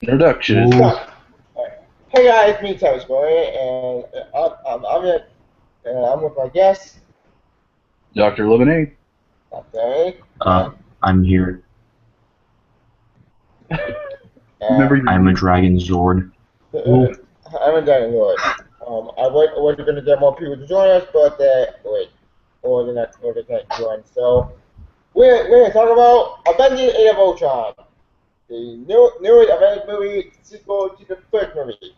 Introduction. So, hey guys, me Travis Boy, and I'm with my guest, Dr. Lemonade. okay, I'm here. Remember and your I'm a Dragon Zord. I'm in Dining Lord. I was going to get more people to join us, but or they can't join. So we're going to talk about Avengers: Age of Ultron, the newest Avengers movie sequel to the first movie.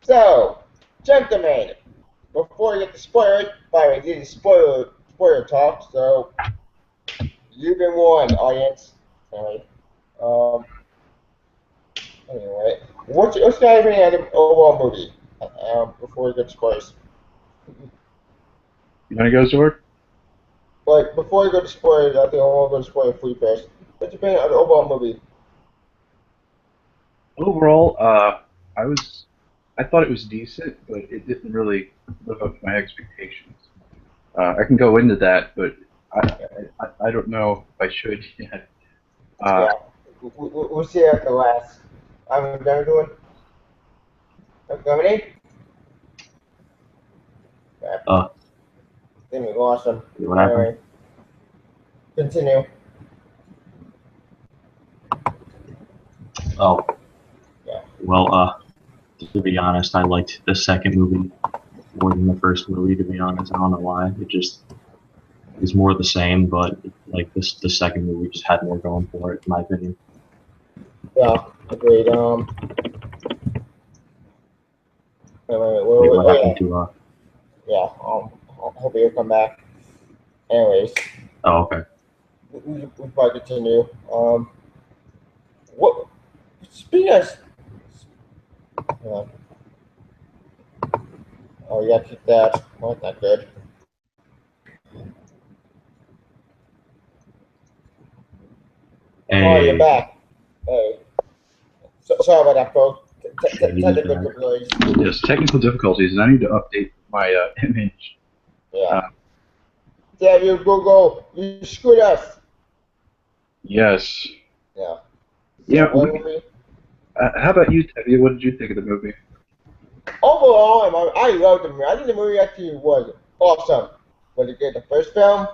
So, gentlemen, before we get to spoilers, by the way, this is spoiler talk, so you've been warned, audience. Anyway, um, anyway, what's your opinion of the overall movie? Before we get to spoilers, You want to go, Zord? but before we go to spoilers, I think I want to go to spoiler free first. What's your opinion of the overall movie? Overall, I thought it was decent, but it didn't really live up to my expectations. I can go into that, but I don't know if I should yet. Yeah, we'll see at the last. I'm done doing. Coming yeah, Uh, then we lost him. what happened? Anyway, continue. Oh, Yeah. well, to be honest, I liked the second movie more than the first movie, to be honest. I don't know why. It just is more the same, but like the second movie just had more going for it, in my opinion. Yeah, agreed. Wait, Wait, what oh happened to yeah. Hope you'll come back. Anyways, Oh, okay. we probably continue. What? Speaking of, uh, oh, yeah, keep that. Well, that's not good. Oh, you're Hey, back. Hey, sorry about that, folks. he's Technical back. difficulties. Yes, technical difficulties, and I need to update my image. Yeah. Damn you, Google. You screwed us. Yes. Yeah. Yeah. So, what movie? How about you, Tevye? What did you think of the movie? Overall, I loved the movie. I think the movie actually was awesome. But you get the first film,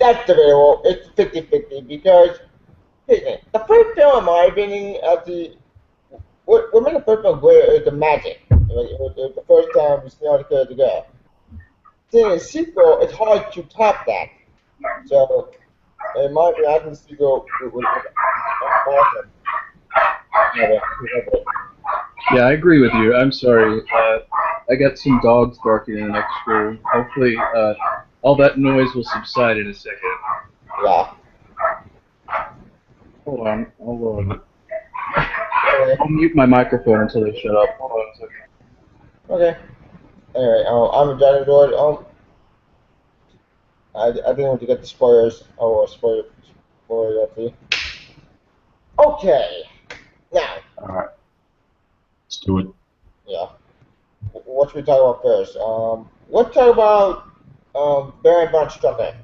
that's debatable. It's 50-50 because the first film, in my opinion, actually, what made the first film great is the magic. It was the first time we see all the characters together. Then the sequel, it's hard to top that. So, in my opinion, I think the sequel was awesome. Yeah, I agree with you. I'm sorry. I got some dogs barking in the next room. Hopefully, all that noise will subside in a second. Yeah. Hold on. Anyway, I'll mute my microphone until they shut up. Hold on a second. okay. Anyway, I'm a dinosaur. I didn't want to get the spoilers. Oh, spoiler, let's see. Okay. Now, All right, let's do it. yeah. What should we talk about first? Let's talk about Baron von Strucker.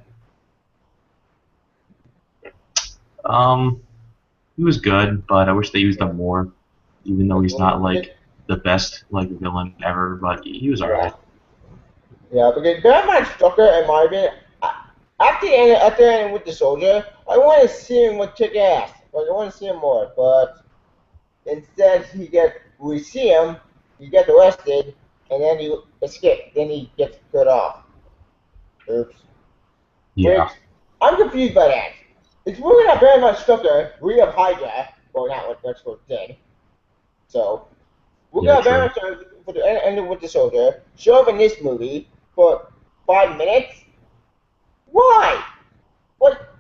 He was good, but I wish they used him more. Even though he's not Yeah, like the best like villain ever, but he was alright. yeah, because Baron von Strucker, in my opinion, after the end with the soldier, I want to see him with kick ass. Like I want to see him more, but instead we see him, he gets arrested, and then he escapes. Then he gets cut off. Oops. Yeah, Which I'm confused by that. It's really not very much Stucker. We have Hydra. Well, not what that's what dead. So we're yeah, gonna very true. much for the end with the soldier. Show up in this movie for 5 minutes. Why? What?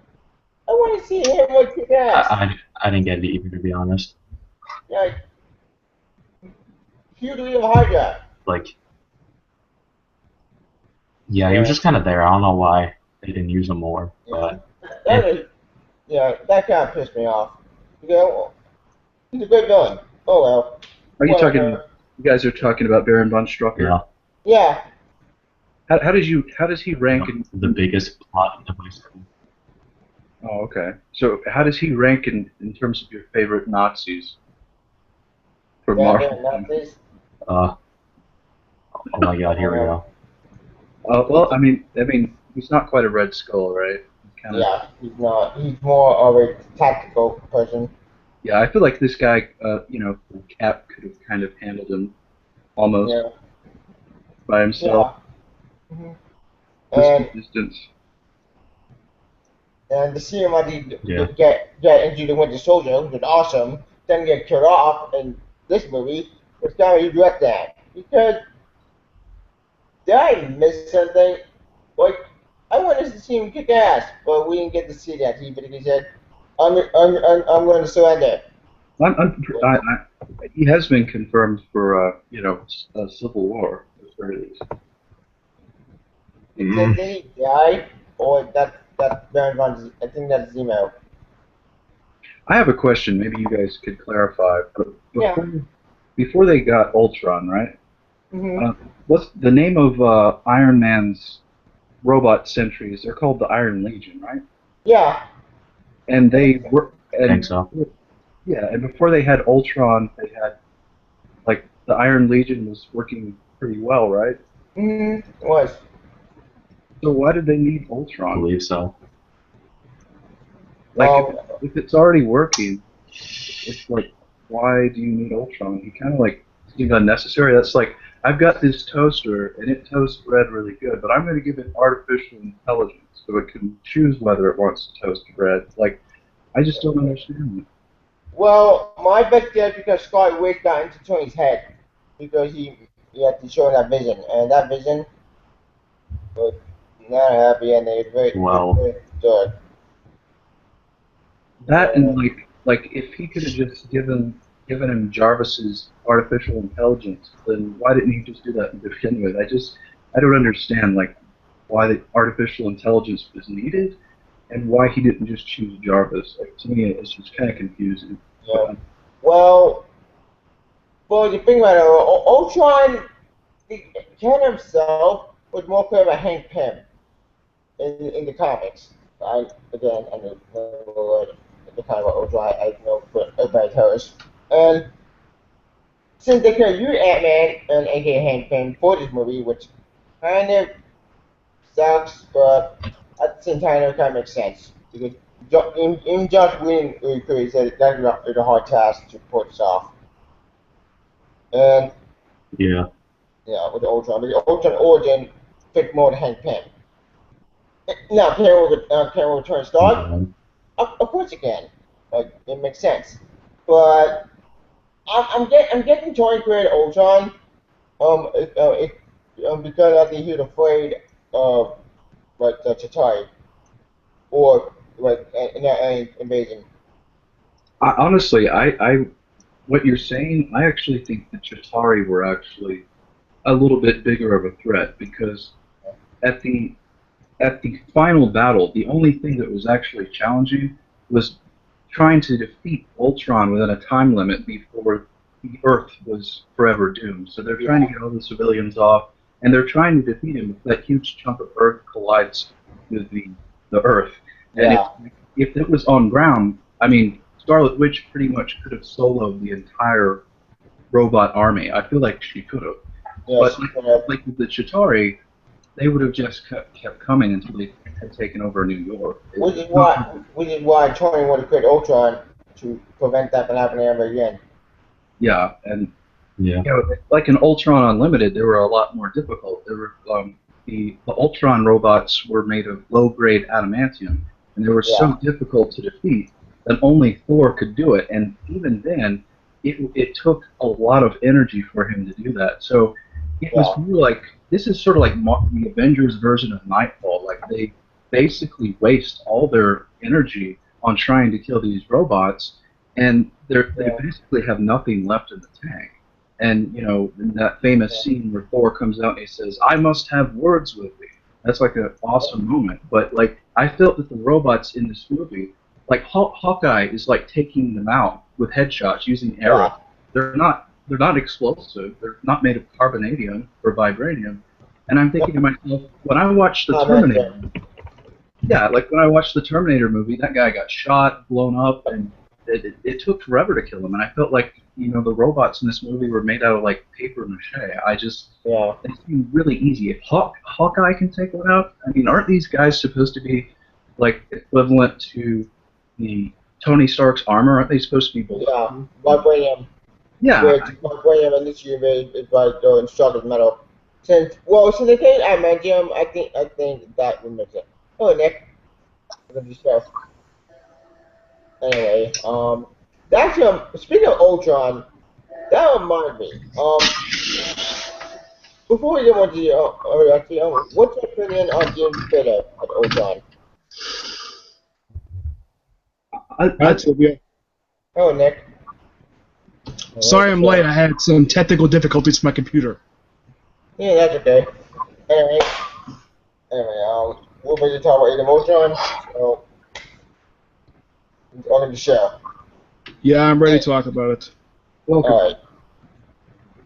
I want to see him with kick ass. I didn't get it either, to be honest. Like, huge lead of Hydra. Like, yeah, he was Yeah. just kind of there. I don't know why they didn't use him more, Yeah. but That yeah, is, yeah, that kind of pissed me off. You know, he's a good villain. Oh well. Are you talking? Whatever. You guys are talking about Baron von Strucker. yeah, Yeah. How does he rank in? the biggest plot device. Oh, okay. So how does he rank in terms of your favorite Nazis for They're Marvel? Nazis. Uh, oh my God, here we Um, go. Well, he's, I mean, he's not quite a Red Skull, right? Kind of. yeah, he's not. He's more of a tactical person. Yeah, I feel like this guy, Cap could have kind of handled him almost Yeah, by himself. yeah. hmm Just the And distance. to see him actually Yeah. get into the Winter Soldier, which is awesome, then get killed off in this movie, was kind of regret that because did I miss something? Like I wanted to see him kick ass, but we didn't get to see that. He basically said, I'm going to surrender." He has been confirmed for, Civil War at the very least. It said Mm, that he died, or that Baron von. I think that's Zemo. I have a question. Maybe you guys could clarify. But Yeah. before they got Ultron, right? Mhm. Uh, what's the name of Iron Man's robot sentries? They're called the Iron Legion, right? Yeah. And I think they so. were, I think and so. yeah, and before they had Ultron, they had like the Iron Legion was working pretty well, right? Mhm. It was. So why did they need I Ultron? believe so. Like Um. if it's already working, it's like why do you need Ultron? He kind of like seemed unnecessary. That's like I've got this toaster and it toasts bread really good, but I'm going to give it artificial intelligence so it can choose whether it wants to toast bread. Like I just don't understand it. Well, my bet guess because Scott Wick got into Tony's head because he had to show that vision, and that vision was not happy, and it's Well, very good. That and Uh, like if he could have just given him Jarvis's artificial intelligence, then why didn't he just do that to begin with? I don't understand like why the artificial intelligence was needed and why he didn't just choose Jarvis. Like to me, it's just kind of confusing. yeah. But Well, but the thing about it, Ultron, the Ken himself was more clear about Hank Pym in the comics. I know the kind of Ultron. I know, but everybody tells. And since they could use Ant-Man and aka Hank Pym for this movie, which kind of sucks, but at the same time, it kind of makes sense because in Josh Whedon he said that's a hard task to pull this off, and yeah. yeah, with the Ultron, but the Ultron origin fit more to Hank Pym. Now, can we return Stark? Um, Of course it can. Like it makes sense, but I'm getting Tony created Ultron. It because I think he was afraid of like the Chitauri or like an invasion. honestly, what you're saying, I actually think the Chitauri were actually a little bit bigger of a threat because at the at the final battle, the only thing that was actually challenging was trying to defeat Ultron within a time limit before the Earth was forever doomed. So they're trying to Yeah, get all the civilians off, and they're trying to defeat him if that huge chunk of Earth collides with the Earth. And yeah, if it was on ground, I mean, Scarlet Witch pretty much could have soloed the entire robot army. I feel like she could have. yeah. But She could have, like with the Chitauri, they would have just kept coming until they had taken over New York. which is why Tony wanted to create Ultron to prevent that from happening ever again. Yeah, and yeah. like in Ultron Unlimited, they were a lot more difficult. There were the Ultron robots were made of low grade adamantium, and they were so Yeah, difficult to defeat that only Thor could do it. And even then, it took a lot of energy for him to do that. So it was yeah, more like this is sort of like the Avengers version of Nightfall. Like they basically waste all their energy on trying to kill these robots, and they yeah, basically have nothing left in the tank. And in that famous yeah, scene where Thor comes out and he says, "I must have words with thee." That's like an awesome moment. But like I felt that the robots in this movie, like Hawkeye, is like taking them out with headshots using arrows. yeah. They're not explosive. They're not made of carbonadium or vibranium. And I'm thinking to myself, when I watch the Comment Terminator, there. Yeah, like when I watched the Terminator movie, that guy got shot, blown up, and it took forever to kill him. And I felt like the robots in this movie were made out of like paper mache. Yeah. It seemed really easy. If Hawkeye can take one out, I mean, aren't these guys supposed to be like equivalent to the Tony Stark's armor? Aren't they supposed to be Yeah. bulletproof? Vibranium. Yeah, Which vibranium and lithium is like struck as metal. Since they take adamantium, I think that would make sense. Oh, Nick. I'm gonna discuss. Anyway, that's speaking of Ultron, that reminds me. Before we get on to actually, what's your opinion on James Spader of Ultron? I, Sylvia. Oh, Nick. Sorry I'm late. I had some technical difficulties with my computer. Yeah, that's okay. Anyway, we're going to talk about Age of Ultron, so on the show. Yeah, I'm ready to talk about it. welcome.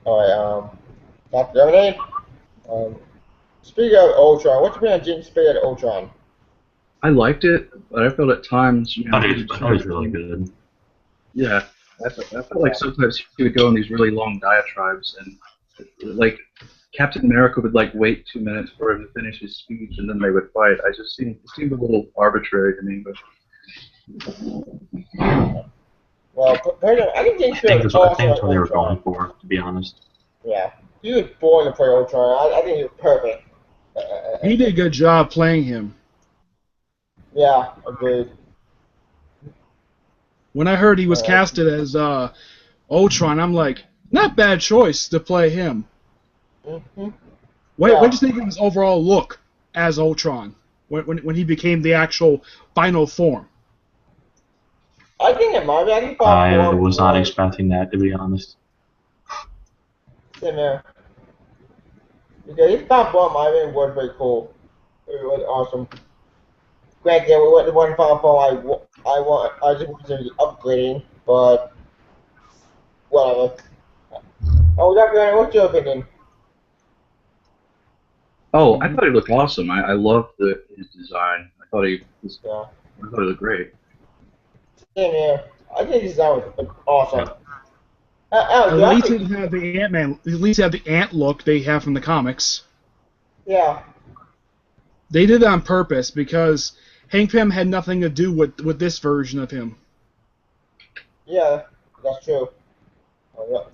Alright, Dr. Lemonade, speaking of Ultron, what's your opinion on James Spader of Ultron? I liked it, but I felt at times, I thought it was really good. Yeah, I felt like sometimes he would go on these really long diatribes, and like Captain America would like wait 2 minutes for him to finish his speech, and then they would fight. It seemed a little arbitrary to me, but Well, I think James I think Spader is that's what awesome they at were Ultron. going for, to be honest. Yeah, he was born to play Ultron. I think he was perfect. He did a good job playing him. Yeah, agreed. When I heard he was casted as Ultron, I'm like, not bad choice to play him. Mm-hmm. What Yeah. did you think of his overall look as Ultron when he became the actual final form? I think it might be. I think I was not expecting that, to be honest. Same here. Because his top form might have been was very cool. It was awesome. Granted, we went to one final form I just wasn't upgrading, but whatever. Oh, Dr. What's your opinion? oh, I thought he looked awesome. I loved his design. I thought he Yeah. looked great. Same here. I think his design was awesome. At Do I least think, it had the Ant-Man. At least have the Ant look they have from the comics. yeah. They did it on purpose because Hank Pym had nothing to do with this version of him. Yeah, that's true.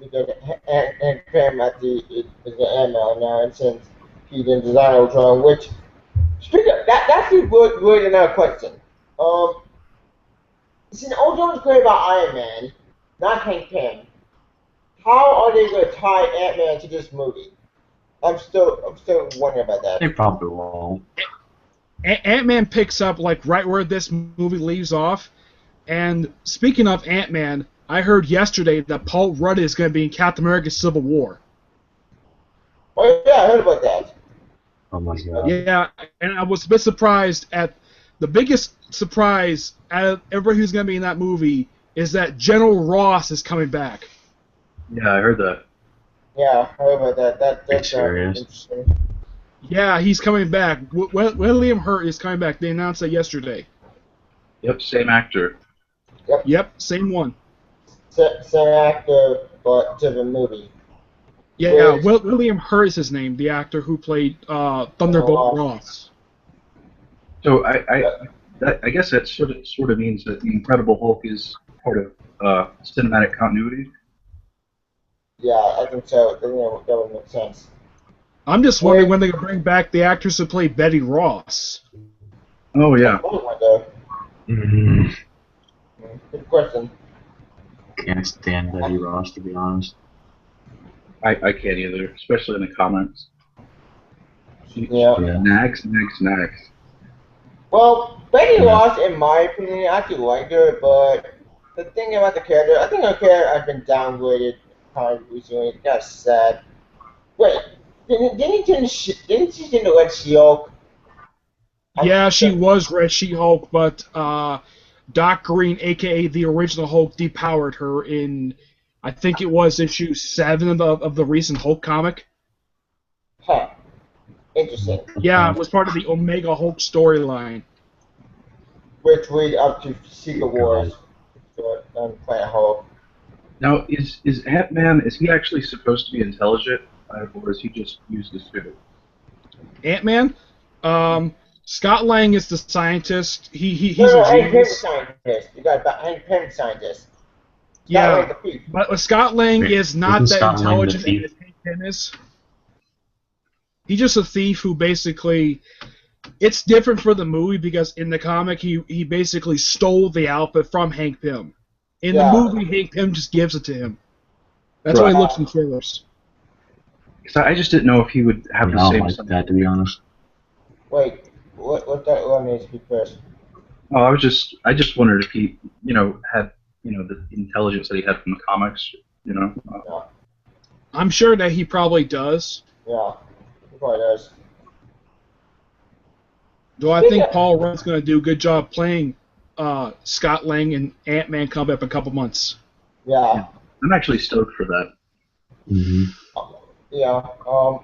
Because and Pam at the is the Ant-Man now, and since he didn't design Ultron, which speaking of, that's really another question. Since Ultron's created by Iron Man, not Hank Pym, how are they going to tie Ant-Man to this movie? I'm still wondering about that. They probably won't. Ant-Man picks up like right where this movie leaves off. And speaking of Ant-Man, I heard yesterday that Paul Rudd is going to be in Captain America: Civil War. Oh yeah, I heard about that. Oh my god. Yeah, and I was a bit surprised at the biggest surprise out of everybody who's going to be in that movie is that General Ross is coming back. Yeah, I heard that. Yeah, I heard about that. That's serious? interesting. Yeah, he's coming back. William Hurt is coming back. They announced that yesterday. Yep, same actor. Yep, same one. Same actor, but to the movie. Yeah, William Hurt is his name, the actor who played Thunderbolt Ross. So I guess that sort of means that the Incredible Hulk is part of cinematic continuity. Yeah, I think so. That would make sense. I'm just wondering when they're going to bring back the actress who played Betty Ross. Oh yeah. Good question. Can't stand Betty Ross, to be honest. I can't either, especially in the comments. Yeah. Nags. Well, Betty Ross, in my opinion, I actually liked her, but the thing about the character, I think her character has been downgraded kind of recently. It's kind of sad. Wait, didn't she turn to Red She-Hulk? Yeah, she was Red She-Hulk, but Doc Green, a.k.a. the original Hulk, depowered her in, I think it was issue 7 of the recent Hulk comic. Huh. Interesting. Yeah, it was part of the Omega Hulk storyline. which lead up to Secret God. Wars on Planet Hulk. Now, is Ant-Man, is he actually supposed to be intelligent, or is he just used as suit? Ant-Man. Scott Lang is the scientist. He's No, a Hank Pym's genius. scientist. You got Hank Pym's scientist. Yeah, Scott Lang's the thief. but Scott Lang is not Wasn't that Scott Lang the intelligent thief? as Hank Pym is. He's just a thief who basically. It's different for the movie because in the comic he basically stole the outfit from Hank Pym. In the movie, Hank Pym just gives it to him. That's why he looks in trailers. Because I just didn't know if he would have I the don't same. like that, to be honest. Wait, what that one needs to be first? Oh, I just wondered if he, had, the intelligence that he had from the comics, Yeah, I'm sure that he probably does. yeah, he probably does. Though I think Paul Rudd's going to do a good job playing Scott Lang in Ant-Man coming up in a couple months. Yeah. I'm actually stoked for that. Mm-hmm. Yeah.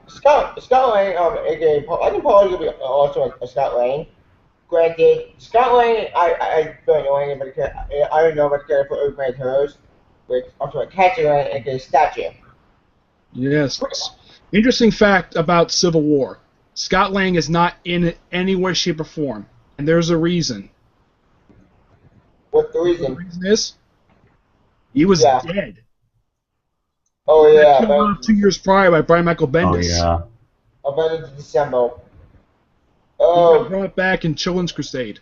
Scott Lang, aka Paul, I think Paul is gonna be also a Scott Lang. Granted, Scott Lang, I don't know anybody. I don't know much care for Open Toes, which also a Catcher Lang, aka Statue. Yes. Interesting fact about Civil War. Scott Lang is not in it any way, shape, or form. And there's a reason. What's the The reason? reason is he was dead. Oh yeah, Killed off 2 years prior by Brian Michael Oh, Bendis. yeah. Avengers December. He Oh, got brought back in Children's Crusade.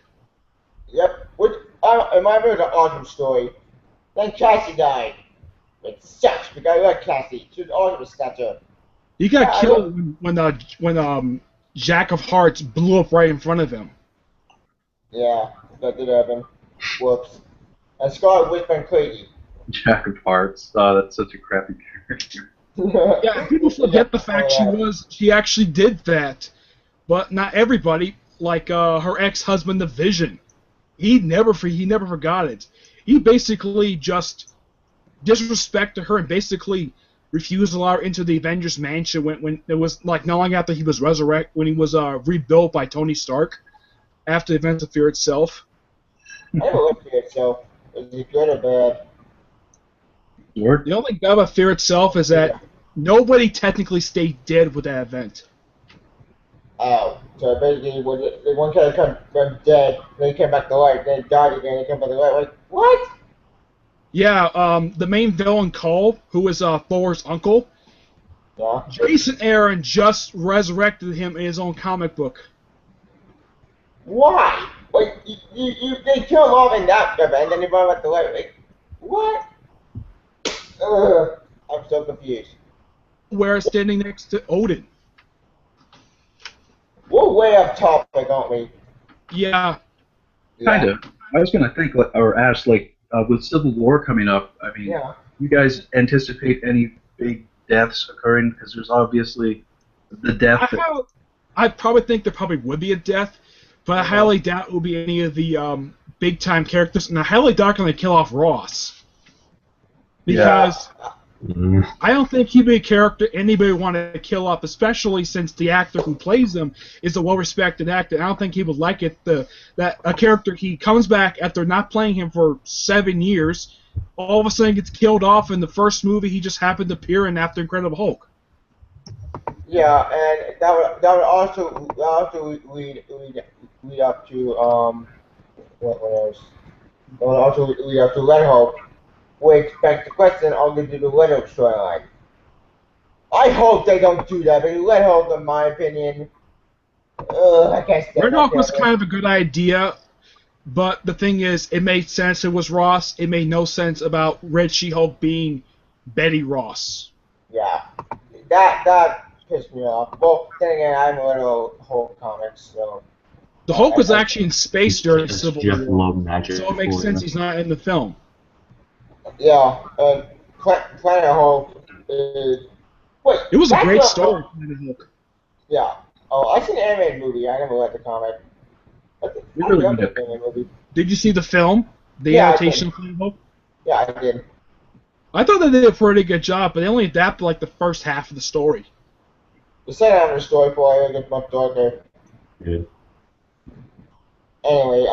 yep. Which in my opinion, was an awesome story. Then Cassie died. It sucks because I like Cassie. She was awesome as Statue. He got killed when Jack of Hearts blew up right in front of him. Yeah, that did happen. Whoops. And Scarlet Witch been crazy. Jack of Hearts. That's such a crappy character. Yeah, people forget the fact she actually did that, but not everybody. Like her ex-husband, the Vision, he never forgot it. He basically just disrespected her and basically refused to allow her into the Avengers mansion when it was like not long after he was rebuilt by Tony Stark after the events of Fear Itself. I never looked at it, so is it good or bad? Lord? The only thing about Fear Itself is that nobody technically stayed dead with that event. Oh, so basically, when one character went dead, then he came back to life, then he died again, he came back to life. Like, what? Yeah, the main villain, Cole, who is Thor's uncle, Yeah. Jason Aaron just resurrected him in his own comic book. Why? Like, they killed him off in that event, then he brought him back to life. Like, what? I'm so confused. Where standing next to Odin. We're way off topic, aren't we? Yeah. Kind of. I was going to think or ask, with Civil War coming up, I mean, you guys anticipate any big deaths occurring? Because there's obviously the death. I probably think there probably would be a death, but I highly doubt it will be any of the big-time characters, and I highly doubt they're going to kill off Ross. Because I don't think he'd be a character anybody would want to kill off, especially since the actor who plays him is a well-respected actor. I don't think he would like it that a character, he comes back after not playing him for 7 years, all of a sudden gets killed off in the first movie he just happened to appear in after Incredible Hulk. Yeah, and that would also lead up to what else? That would also lead up to Red Hulk, which begs the question: are they do the Red Hulk storyline? I hope they don't do that, but Red Hulk, in my opinion, I can't stand Red Hulk was that. kind of a good idea, but the thing is, it made sense. It was Ross. It made no sense about Red She-Hulk being Betty Ross. Yeah, that pissed me off. Well, then again, I'm a little Hulk comics, so. The Hulk was actually in space during Civil Jeff War, Loeb magic so it makes for sense you. he's not in the film. Yeah, and Planet Hulk is. Wait, It was a that's great not- story. Planet Hulk. Yeah. Oh, I seen the animated movie. I never read the comic. I really love good. the animated movie. Did you see the film? The Yeah, I adaptation did. of Planet Hulk? Yeah, I did. I thought they did a pretty good job, but they only adapted like the first half of the story. The second half of the story for it gets much darker. Good. Anyway,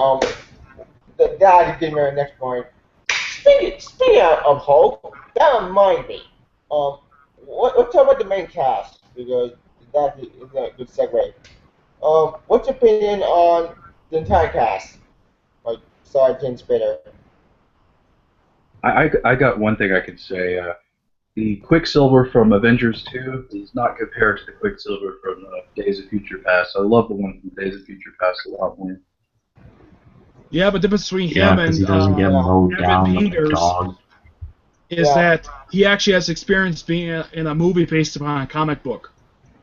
that gives me the next point. Speaking of Hulk, that reminds me. Let's talk about the main cast because that is a good segue. What's your opinion on the entire cast? Like, sorry, James Spader. I got one thing I could say. The Quicksilver from Avengers 2 is not compared to the Quicksilver from Days of Future Past. I love the one from Days of Future Past a lot more. Yeah, but the difference between Yeah, him because and he doesn't get mowed Evan down like a Peters dog. is that he actually has experience being in a movie based upon a comic book.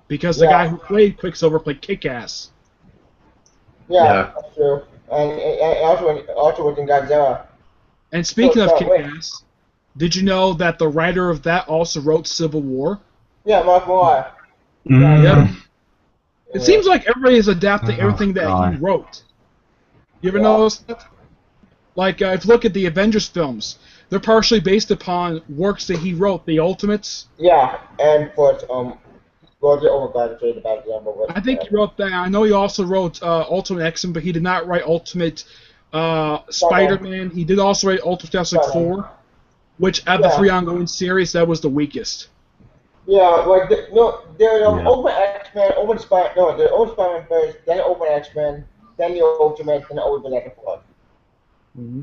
Because the guy who played Quicksilver played Kick-Ass. Yeah, that's true. And also was in Godzilla. And speaking of Kick-Ass, did you know that the writer of that also wrote Civil War? Yeah, Mark Millar. Yeah. It seems like everybody is adapting everything that he wrote. You ever notice that? Like, if you look at the Avengers films, they're partially based upon works that he wrote, the Ultimates. Yeah, and for Roger, oh my god, I forget about the I think he wrote that. I know he also wrote Ultimate X-Men, but he did not write Ultimate Spider-Man. He did also write Ultimate Fantastic Four, which out of the 3 ongoing series, that was the weakest. Yeah, like there's Ultimate X-Men, Ultimate Spider, no, the Ultimate Spider-Man first, then Ultimate X-Men, then the Ultimate, then the Ultimate X-Men. Mm-hmm.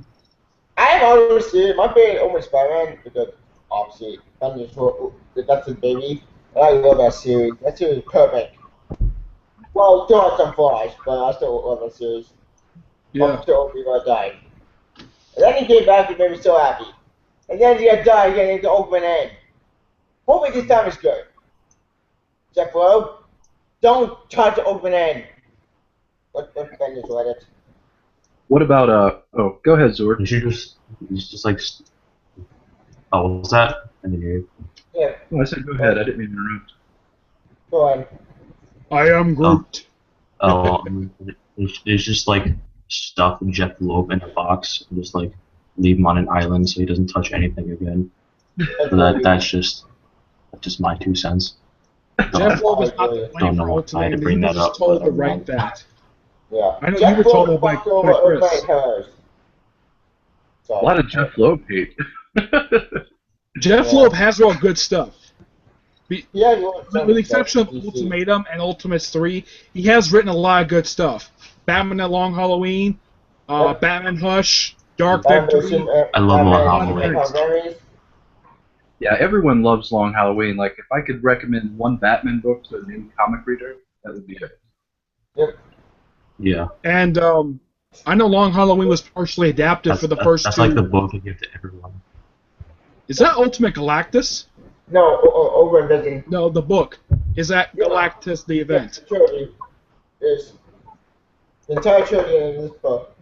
I have always seen my favorite Ultimate Spider-Man because obviously that's his baby. And I love that series. That series is perfect. Well, still has some flaws, but I still love that series. Yeah. Up until Obi-Wan died. And then he came back and made me so happy. And then he got died again into open end. Hopefully this time is good. Jeff Lowe, don't touch open end. Let Bendis let it. What about Oh, go ahead, Zord. He's just like. Oh, what was that? I didn't hear you. Yeah. Oh, I said go ahead. I didn't mean to interrupt. Go ahead. I am Groot. It's just like stuff Jeff Loeb in a box and just like leave him on an island so he doesn't touch anything again. So that's just my 2 cents. Jeff Loeb is not the Don't know for why I had to Ultimate. bring He that was up. told to write that. Yeah. I know you were told that by Chris. A lot of Jeff Loeb hate. Jeff Loeb has wrote good stuff. With the exception of DC. Ultimatum and Ultimates 3, he has written a lot of good stuff. Batman That Long Halloween, Batman Hush, Dark Victory. I love Long Halloween. Yeah, everyone loves Long Halloween. Like, if I could recommend one Batman book to a new comic reader, that would be it. Yep. Yeah. And I know Long Halloween was partially adapted for the first that's 2. That's like the book I give to everyone. Is that Ultimate Galactus? No, over in Vision. No, the book. Is that Galactus the event? The trilogy is the entire trilogy in this book.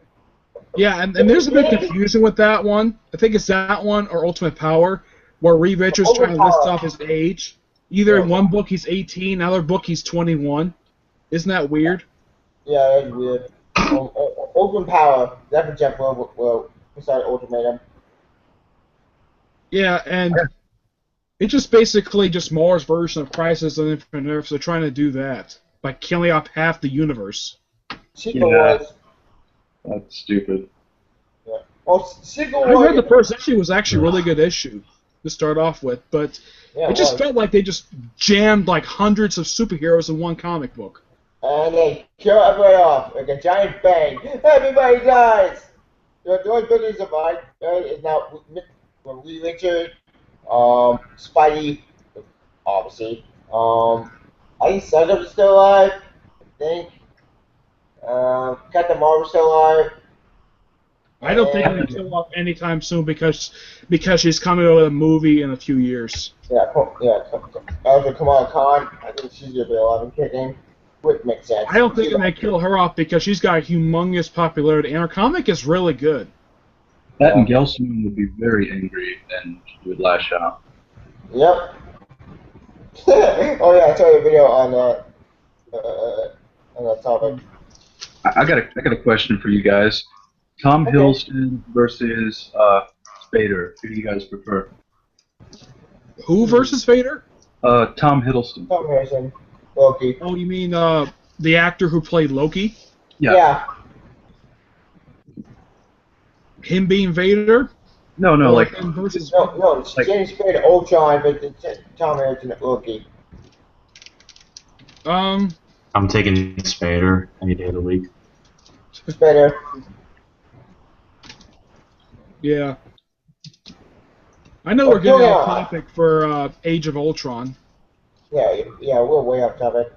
Yeah, and there's a bit confusing with that one. I think it's that one or Ultimate Power, where Reed Richards trying to list off his age. Either in one book he's 18, another book he's 21. Isn't that weird? Yeah, that's weird. Open Power. That's what Jeff Loeb decided Ultimatum. Yeah, and it's just basically just Moore's version of Crisis on Infinite Earths. They're trying to do that by killing off half the universe. Secret Wars. That's stupid. Yeah. Well, Secret I Wars. read the first issue was actually a really good issue to start off with, but it just felt like they just jammed like hundreds of superheroes in one comic book. And they kill everybody off like a giant bang. Everybody dies. The only good news about it is now Reed Richards, Spidey, obviously. I think Cyclops is still alive. I think. Captain Marvel's still alive. I don't think they'll kill off anytime soon because she's coming out with a movie in a few years. Also, Kamala Khan. I think she's gonna be alive and kicking. Would make sense. I don't think they're gonna kill her off because she's got humongous popularity and her comic is really good. That and Gelson would be very angry and she would lash out. Yep. Oh yeah, I saw a video on that topic. I got a question for you guys. Tom Hiddleston versus Spader. Who do you guys prefer? Who versus Vader? Tom Hiddleston. Tom Hiddleston. Loki. Oh, you mean the actor who played Loki? Yeah. Him being Vader? No, Or like him versus... No, it's Like- James Spader, Ultron, but it's Tom Harrison rookie. Um, I'm taking Spader any day of the week. Spader. yeah. I know we're getting off topic for Age of Ultron. Yeah, we're way off topic.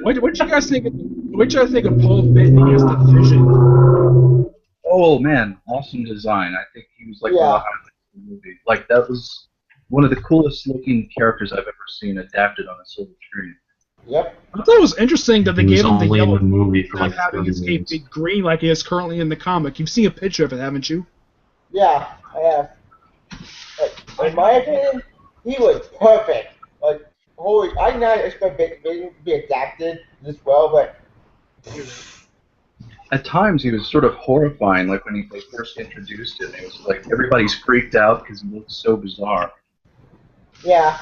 What you guys think? What you guys think of Paul Bettany as the Vision? oh man, awesome design. I think he was like one of the Yeah. highlights of the movie. Like that was one of the coolest looking characters I've ever seen adapted on a silver screen. Yep. I thought it was interesting that they He was gave him the only in yellow the movie for not like having 30 his cape minutes. be green like it is currently in the comic. You've seen a picture of it, haven't you? Yeah, I have. Like, in my opinion, he was perfect. Like, holy, I did not expect Vision to be adapted this well, but At times he was sort of horrifying, like when they first introduced him. It was like everybody's freaked out because he looks so bizarre. yeah.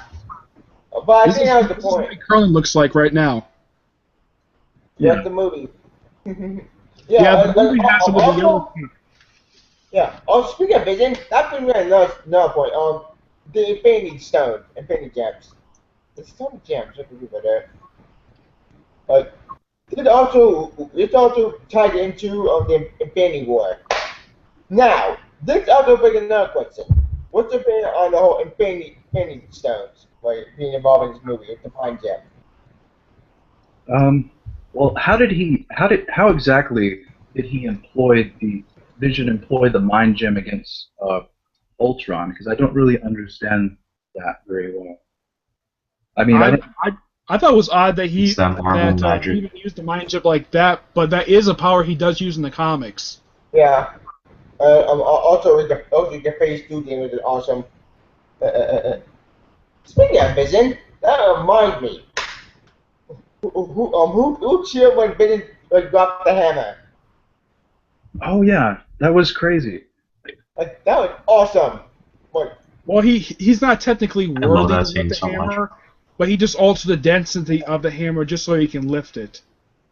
But I This think is, that was the this is what point. he currently looks like right now. Yeah, Yeah. the movie. Yeah, the movie has him with the yellow also, cape. yeah. Also, speaking of Vision, that brings me to another point. The Infinity Stone, Infinity Gems. The Stone Gems, what can we do there? Like, it's also tied into the Infinity War. Now, this also brings another question. What's your opinion on the whole Infinity Stones, like being involved in this movie with the Pine Gem? Well, how exactly did he employ the Vision employ the mind gem against Ultron? Because I don't really understand that very well. I mean, I don't. I thought it was odd that It's that Marvel magic. he even used the mind chip like that, but that is a power he does use in the comics. Yeah. Also, you can face through game is awesome. Speaking of Vision, that reminds me. Who cheered when Vision dropped the hammer? Oh yeah, that was crazy. Like, that was awesome. Like, Well, he's not technically love worthy that to scene lift the so much. hammer, but he just alters the density of the hammer just so he can lift it.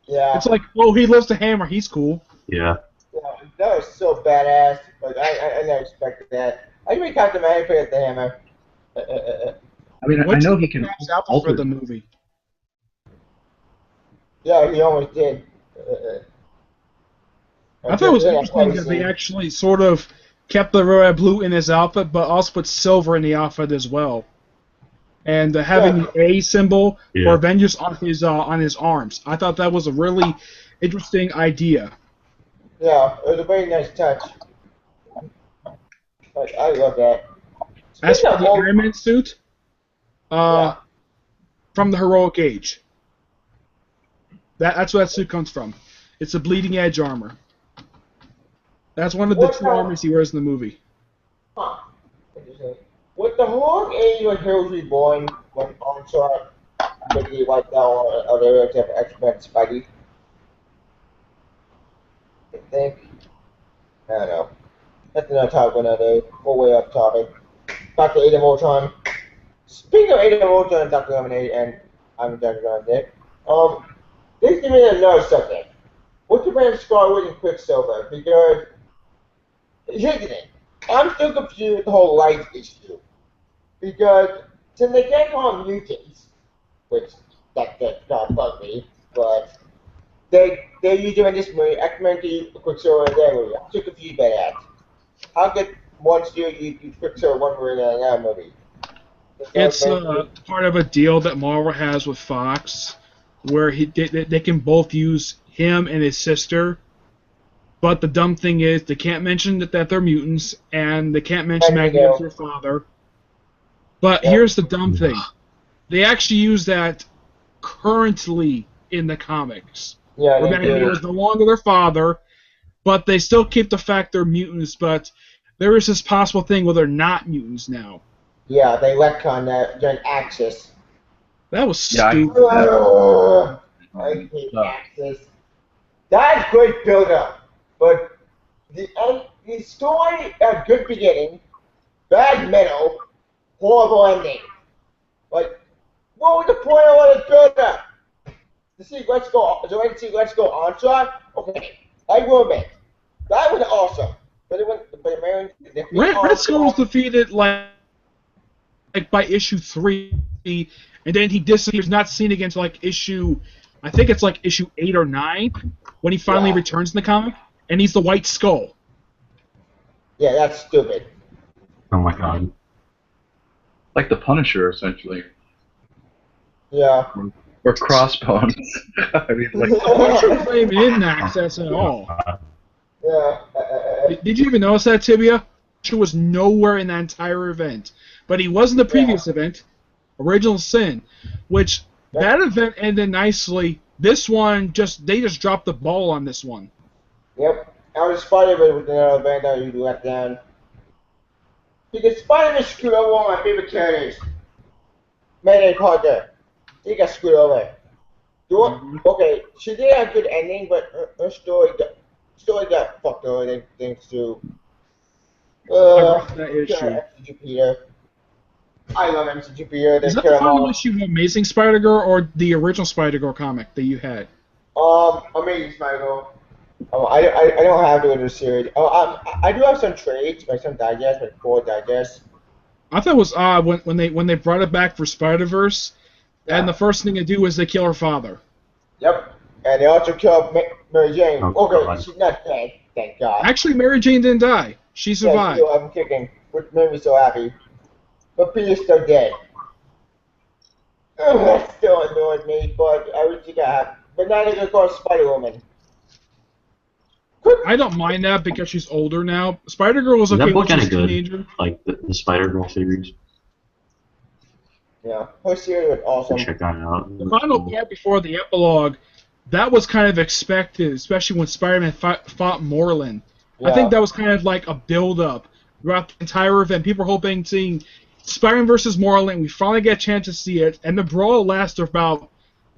yeah. It's like, oh, he lifts the hammer, he's cool. Yeah. Yeah, that was so badass. Like, I never expected that. I even Captain America at the hammer. I mean, I What's know the he can best outfit alter. for the movie? Yeah, he almost did. I thought it was interesting that they actually sort of kept the red blue in his outfit, but also put silver in the outfit as well. And having the A symbol for Avengers on his arms. I thought that was a really interesting idea. Yeah, it was a very nice touch. Like, I love that. As Speaking for of the old- Iron Man suit, from the Heroic Age. That's where that suit comes from. It's a bleeding edge armor. That's one of the two armors he wears in the movie. Huh. Interesting. With the whole age when Heroes Reborn, when Onslaught basically wiped out all the other except for X-Men Spidey, I think. I don't know. That's another topic for another day. We're way off topic. Back to Age of Ultron. Speaking of Age of Ultron and Dr. Lemonade, and I'm done on it. This gives me another subject. What's the brand Scarlet and Quicksilver? Because here's the thing. I'm still confused with the whole light issue. Because since they can't call them mutants, which that's not bug me, but they use them in this movie, X-Men to use Quicksilver in their movie. I'm still confused by that. How could one studio use Quicksilver one movie and another movie? It's part of a deal that Marvel has with Fox, where they can both use him and his sister. But the dumb thing is, they can't mention that they're mutants, and they can't mention Magneto's their father. But here's the dumb thing. They actually use that currently in the comics. Yeah, where Magneto is no longer their father, but they still keep the fact they're mutants, but there is this possible thing where they're not mutants now. Yeah, they retcon that during Axis. That was stupid. I hate Axis. That's great build-up, but the story had good beginning, bad middle, horrible ending. Like, what was the point of all this build-up? Let's go Onslaught? Okay, I will admit, that was awesome. But Red Skull was defeated like by issue 3, and then he disappears, not seen again until like I think it's like issue 8 or 9, when he finally returns in the comic, and he's the White Skull. Yeah, that's stupid. Oh my god. Like the Punisher, essentially. Yeah. Or Crossbones. I mean, like. Punisher wasn't even in Access at all. Yeah. Did you even notice that, Tibia? Punisher was nowhere in that entire event. But he was in the previous event, Original Sin, which that event ended nicely. This one, they just dropped the ball on this one. Yep. I was Spider-Man with another event that you let down. Because Spider-Man screwed over one of my favorite characters. Mayday Parker. He got screwed over. Okay, she did have a good ending, but her story got fucked over. Thanks to that issue. MCG Peter. I love MCG Peter. Is that the final issue of Amazing Spider-Girl or the original Spider-Girl comic that you had? Amazing Spider-Girl. I don't have the other series. I do have some trades, like some digests, like 4 digests. I thought it was odd when they brought it back for Spider-Verse, and the first thing they do is they kill her father. Yep, and they also killed Mary Jane. Oh, okay, she's not dead, thank God. Actually, Mary Jane didn't die. She survived. Yeah, still, I'm kicking, which made me so happy. But Peter's still dead. That still annoyed me, but I wish you got happy. But now they're gonna call her Spider-Woman. I don't mind that because she's older now. Spider-Girl was okay that book when she was a good? teenager. Like the Spider-Girl series. Yeah, her series was awesome. Check that out. The final part before the epilogue, that was kind of expected, especially when Spider-Man fought Morlun. Yeah. I think that was kind of like a build-up throughout the entire event. People were hoping seeing Spider-Man versus Morlun. We finally get a chance to see it, and the brawl lasted about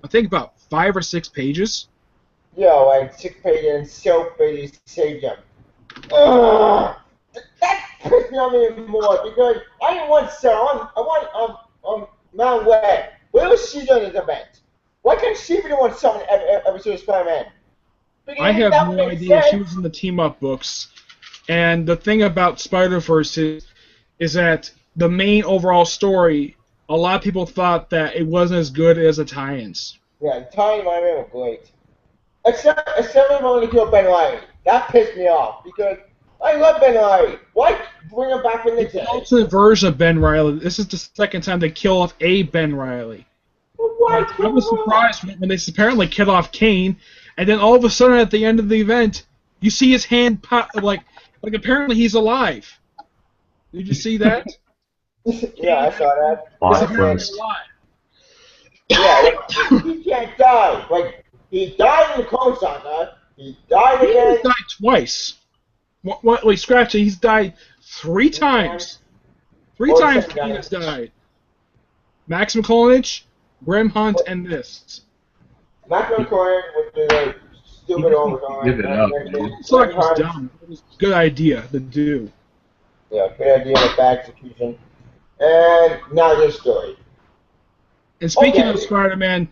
5 or 6 pages. Yeah, like 6 pages and 7 pages saved them. That pissed me off even more because I didn't want Sarah. I want Mount Web. Where was she during this event? Why can't she be the one summoned every single Spider-Man? I have no idea. She was in the team-up books. And the thing about Spider-Verse is that the main overall story, a lot of people thought that it wasn't as good as the tie-ins. Yeah, the tie-in were great. Except when they killed Ben Riley. That pissed me off because I love Ben Riley. Why bring him back from the dead? It's an alternate version of Ben Riley. This is the second time they kill off a Ben Riley. Why I was surprised when they apparently killed off Kane, and then all of a sudden at the end of the event, you see his hand pop, like apparently he's alive. Did you see that? Yeah, I saw that. Plot twist. Yeah, like, he can't die. Like, he died in the Clone Saga. He died again. He's died twice. Wait, scratch it. He's died 3 times. 3 times Kane has died. Max McCullinich, Grim Hunt, and this. Max McCullinich was the stupid overtime. Give it up. It's like it was dumb. It was a good idea to do. Yeah, good idea, but bad execution. And now this story. And speaking of Spider-Man,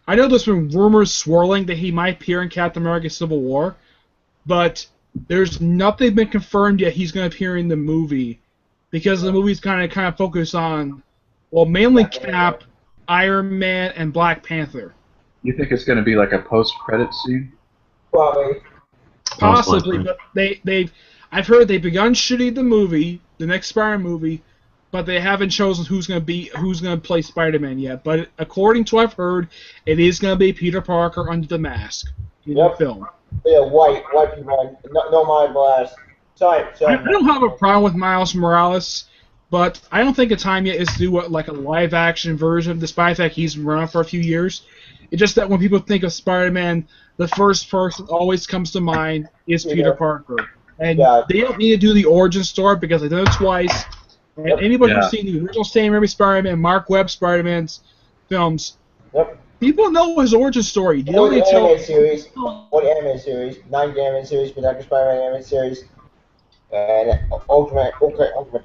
I know there's been rumors swirling that he might appear in Captain America Civil War, but there's nothing been confirmed yet he's going to appear in the movie, because the movie's kind of focused on, well, mainly Cap, Iron Man, and Black Panther. You think it's going to be like a post-credit scene? Probably. Possibly, but I've heard they've begun shooting the movie, the next Spider-Man movie, but they haven't chosen who's going to play Spider-Man yet. But according to what I've heard, it is going to be Peter Parker under the mask in the film. Yeah, white people, no Miles Morales. Sorry. I don't have a problem with Miles Morales, but I don't think the time yet is to do a live-action version, despite the fact he's been around for a few years. It's just that when people think of Spider-Man, the first person that always comes to mind is Peter Parker. And they don't need to do the origin story because they've done it twice. And anybody who's seen the original Sam Raimi Spider-Man, Mark Webb Spider-Man's films, people know his origin story. You don't need to tell series, 1 anime series, 9 anime series, Protector Spider-Man anime series, and Ultimate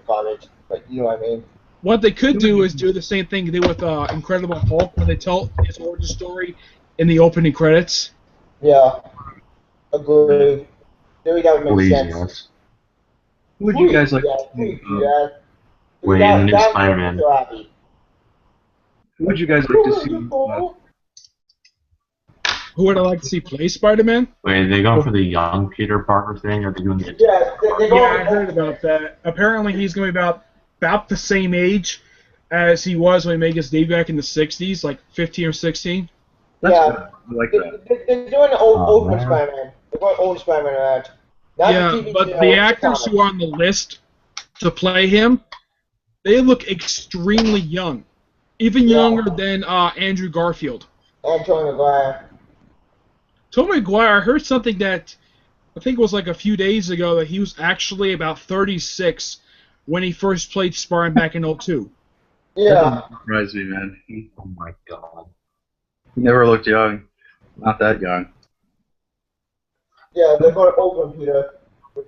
Comics. But you know what I mean. What they could do is do the same thing they did with Incredible Hulk, where they tell his origin story in the opening credits. Yeah, agreed. Maybe that would make sense. Yes. Who would you guys like Yeah, to see? please, yeah. Wait, in the new That makes me Spider-Man. so happy. Who would you guys like to see? Who would I like to see play Spider-Man? Wait, are they going for the young Peter Parker thing, or are they doing the? Yes, they're Yeah, going I heard about that. Apparently, he's going to be about the same age as he was when he made his debut back in the '60s, like 15 or 16. That's Yeah. good. I like that. They're doing the old man. Spider-Man. They're going old Spider-Man around. Not Yeah, the TV but show, the actors comics. who are on the list to play him, they look extremely young, even Yeah. younger than Andrew Garfield. And Tony McGuire. Tobey Maguire, I heard something that I think it was like a few days ago that he was actually about 36 when he first played Spider-Man back in '02. That Yeah. doesn't surprise me, man. He Oh my god. never looked young. Not that young. Yeah, they're going to open Peter.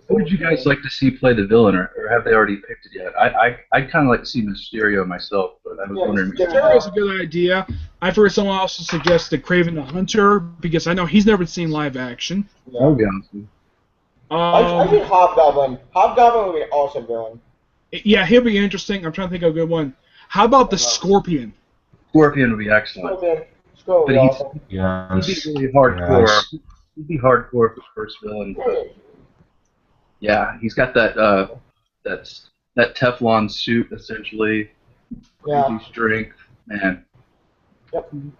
Who would you guys like to see play the villain, or have they already picked it yet? I'd kind of like to see Mysterio myself, but I was Yeah, wondering. Mysterio. Mysterio's a good idea. I've heard someone also suggest the Craven the Hunter because I know he's never seen live action. Yeah. That would be awesome. I think Hobgoblin. Hobgoblin would be an awesome villain. Yeah, he'll be interesting. I'm trying to think of a good one. How about the Scorpion? Scorpion would be excellent. Scorpion would be But awesome. Yes. he'd be really hardcore. Yes. He'd be hardcore for the first villain. But yeah, he's got that that Teflon suit essentially. Yeah. Crazy strength, man. Yep. And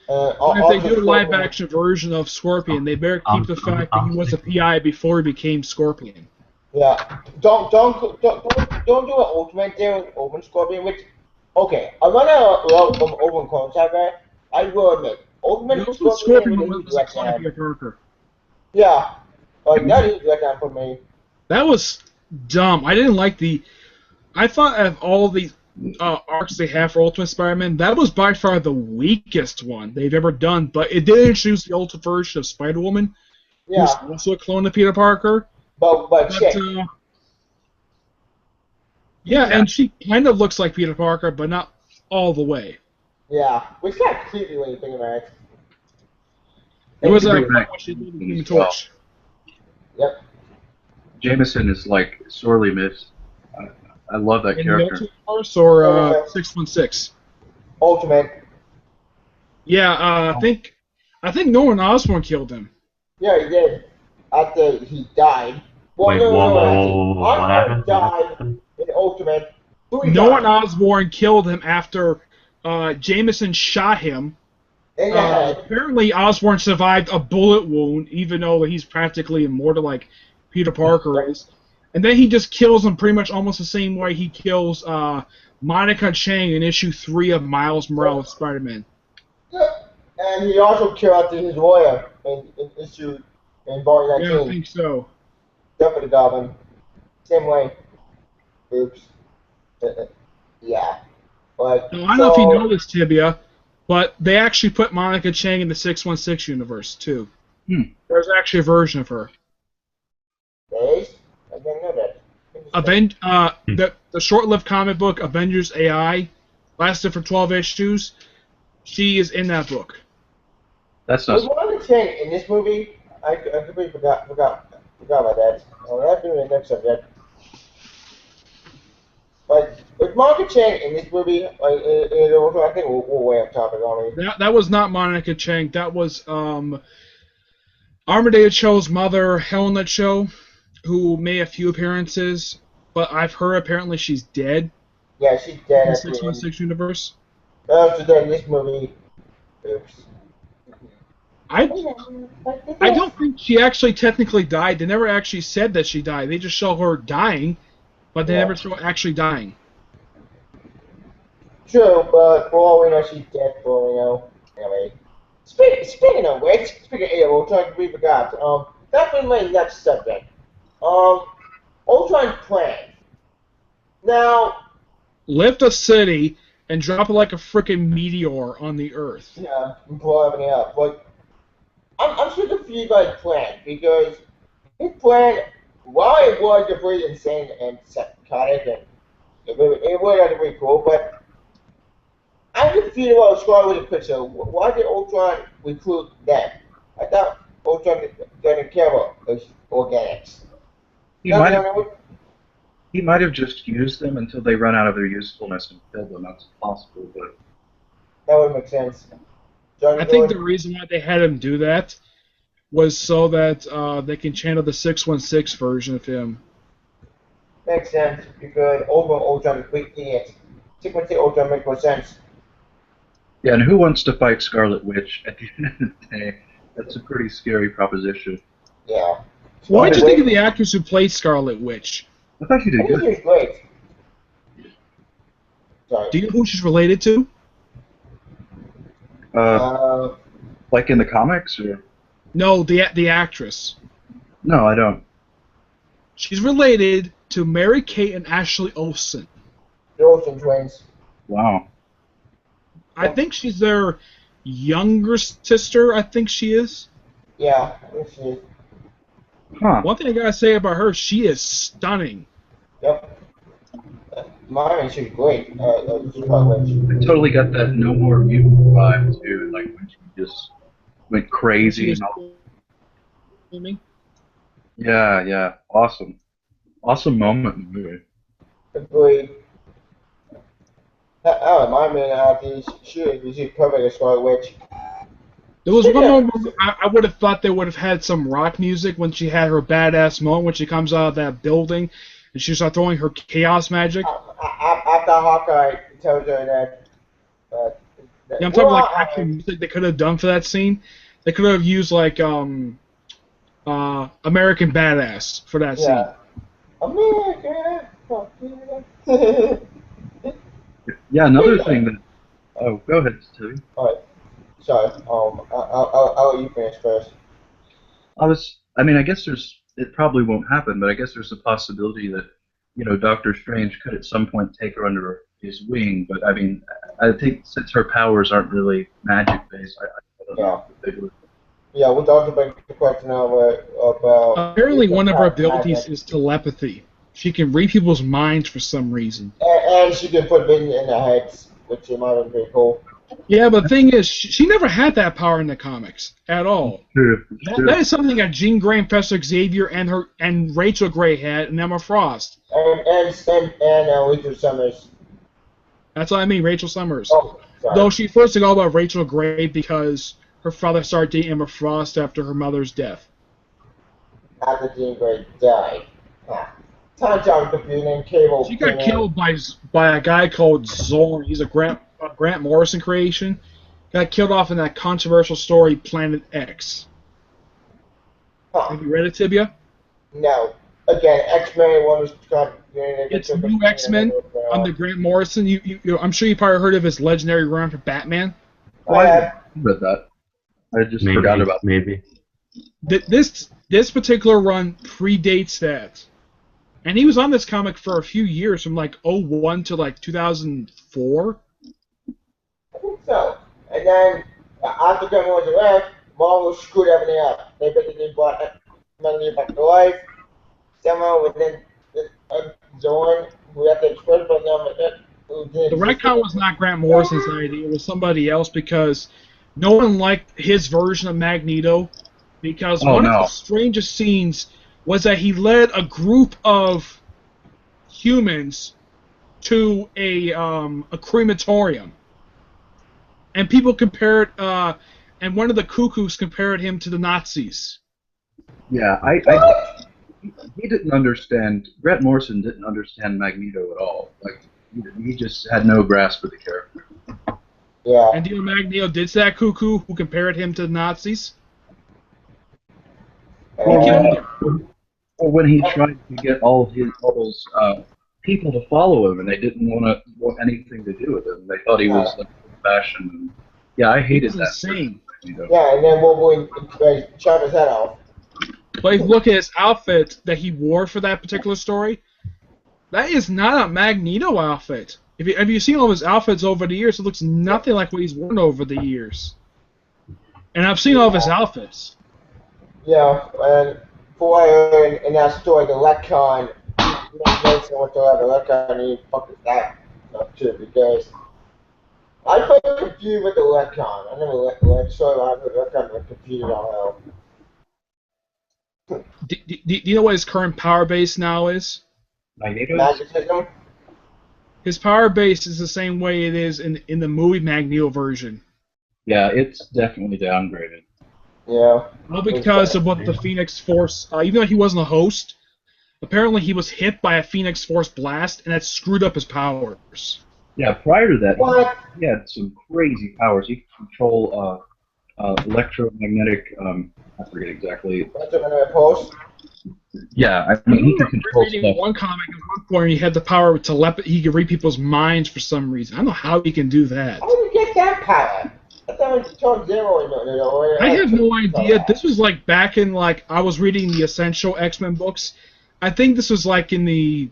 if they do a live Scorpion. action version of Scorpion, they better keep the fact that he was a PI before he became Scorpion. Yeah. Don't do an Ultimate there with Open Scorpion, which okay, I'm gonna love Open Concept, right? I will admit. Ultimate The Ultimate Scorpion Scorpion with a huge was a clone of retcon. Peter Parker. Yeah. Like that is retcon for me. That was dumb. I didn't like the. I thought of all the arcs they have for Ultimate Spider-Man, that was by far the weakest one they've ever done. But it did introduce the ultimate version of Spider-Woman, Yeah. who's also a clone of Peter Parker. But shit. Yeah, and she kind of looks like Peter Parker, but not all the way. Yeah. Which kind of creepy when you think about it. It was bring like back what she did with Human as well. Torch. Yep. Jameson is like sorely missed. I love that In the character. Ultimate Force or Yeah. 616. Ultimate. Yeah, I think Norman Osborn killed him. Yeah, he did. After he died. Well, Wait, no, whoa, no, whoa, actually, whoa, whoa, what Osborn happened? died in Ultimate. Who he Norman died? Osborn killed him after Jameson shot him. In the head. Apparently, Osborn survived a bullet wound, even though he's practically immortal like Peter Parker is. And then he just kills him pretty much almost the same way he kills Monica Chang in issue 3 of Miles Morales Spider-Man. Yeah. And he also killed after his lawyer in issue in volume Yeah, I 19. think so. Definitely Goblin. Same way. Oops. Yeah. But, Now, I don't know if you know this, Tibia, but they actually put Monica Chang in the 616 universe, too. There's actually a version of her. Days? I didn't know that. The short-lived comic book Avengers AI lasted for 12 issues. She is in that book. That's Was not. Monica Chang in this movie? I completely forgot about that. Oh, that's doing the next subject. But was Monica Chang in this movie? Like, I think we're way off topic, aren't we? That was not Monica Chang. That was Armadillo Cho's mother, Helena Cho, who made a few appearances. But I've heard apparently she's dead Yeah, she's in dead. the At the end. 616 universe. She's dead in this movie. Oops. I don't think she actually technically died. They never actually said that she died. They just show her dying, but they never show her actually dying. True, but for all we know, she's dead. For all we know, anyway. Speaking of which, speaking of Ultron, we forgot. That's been my next subject. Ultron plan. Now, Lift a city and drop it like a freaking meteor on the Earth. yeah, blow everything up. But I'm still confused by his plan because his plan, while it was pretty insane and psychotic and it was pretty cool, but I'm confused about Scar with the picture. Why did Ultron recruit them? I thought Ultron didn't care about those organics. He might have. He might have just used them until they run out of their usefulness and killed them. That's possible, but That would make sense. Johnny I think the Good? reason why they had him do that was so that they can channel the 616 version of him. Makes sense, because over Ultron is a big idiot. Sequence Ultron makes more sense. yeah. And who wants to fight Scarlet Witch at the end of the day? That's a pretty scary proposition. Yeah. What did you Scarlet think of Witch, the actress who played Scarlet Witch? I thought you I did think good. she's great. Sorry. Do you know who she's related to? Uh, like in the comics, or No, the actress. no, I don't. She's related to Mary Kate and Ashley Olsen. The Olsen twins. Wow. I think she's their younger sister. I think she is. Yeah, I think she is. Huh. One thing I gotta say about her, she is stunning. Yep. Mine, she's great. Scarlet Witch. I totally got that No More Mutant vibe too, like when she just went She crazy was and all. screaming. Yeah, yeah. Awesome. Awesome moment in the movie. Agreed. My main idea she's perfect as Scarlet Witch. There was one moment I would have thought they would have had some rock music when she had her badass moment when she comes out of that building and she starts throwing her chaos magic. After Hawkeye tells her that. Yeah, I'm talking like actual music they could have done for that scene. They could have used like American Badass for that scene. Yeah. America. Yeah, another thing that. Oh, go ahead, Tilly. Alright. Sorry. I'll let you finish first. I mean, I guess it probably won't happen, but I guess there's a possibility that, Doctor Strange could at some point take her under his wing. But I mean, I think since her powers aren't really magic based, I don't know if they do. Yeah, we talked about the question about. Apparently, one of her abilities is telepathy. She can read people's minds for some reason. And she can put vision in their heads, which might have been pretty cool. Yeah, but the thing is, she never had that power in the comics at all. True. That is something that Jean Grey and Professor Xavier and Rachel Grey had, and Emma Frost. And Rachel Summers. That's what I mean, Rachel Summers. Oh, sorry. Though she first got about Rachel Grey because her father started dating Emma Frost after her mother's death. After Jean Grey died. Time travel computer named Cable. She got killed by a guy called Zorn. He's a Grant Morrison creation. Got killed off in that controversial story, Planet X. Have you read it, Tibia? No. Again, X-Men was It's new X-Men under Grant Morrison. I'm sure you probably heard of his legendary run for Batman. I read that. I just forgot about maybe. This particular run predates that. And he was on this comic for a few years, from like 01 to like 2004. I think so. And then, after Grant Morrison left, Marvel screwed everything up. They basically brought Melanie back to life. Somehow within Zorn, who had to express by them. The retcon was not Grant Morrison's idea. It was somebody else because no one liked his version of Magneto. Because one of the strangest scenes was that he led a group of humans to a crematorium. And people compared, and one of the cuckoos compared him to the Nazis. Yeah, he didn't understand. Grant Morrison didn't understand Magneto at all. Like he just had no grasp of the character. Yeah. And do you know Magneto did to that cuckoo who compared him to the Nazis? He killed him. Or when he tried to get all those people to follow him, and they didn't want anything to do with him. They thought he was like old-fashioned. And, yeah, I hated that. Insane. Yeah, and then Wolverine chopped his head off. But if you look at his outfit that he wore for that particular story, that is not a Magneto outfit. Have you seen all of his outfits over the years? It looks nothing like what he's worn over the years. And I've seen all of his outfits. Yeah, and for what I heard in that story, the retcon, Mason whatsoever, retcon, he fucking that stuff too, because I felt confused with the retcon. I never saw the retcon was confused on how. Do you know what his current power base now is? Magneto? Magnetism? His power base is the same way it is in the movie Magneto version. Yeah, it's definitely downgraded. Yeah. All because of what the Phoenix Force, even though he wasn't a host, apparently he was hit by a Phoenix Force blast, and that screwed up his powers. Yeah, prior to that, What? he had some crazy powers. He could control electromagnetic. I forget exactly. Electromagnetic pulse? Yeah, I mean he could control Reading stuff. one comic at one point, he had the power of telepathy. He could read people's minds for some reason. I don't know how he can do that. How did you get that power? I thought it was Charles Zero in the I have no idea. This was like back in I was reading the Essential X-Men books. I think this was like in the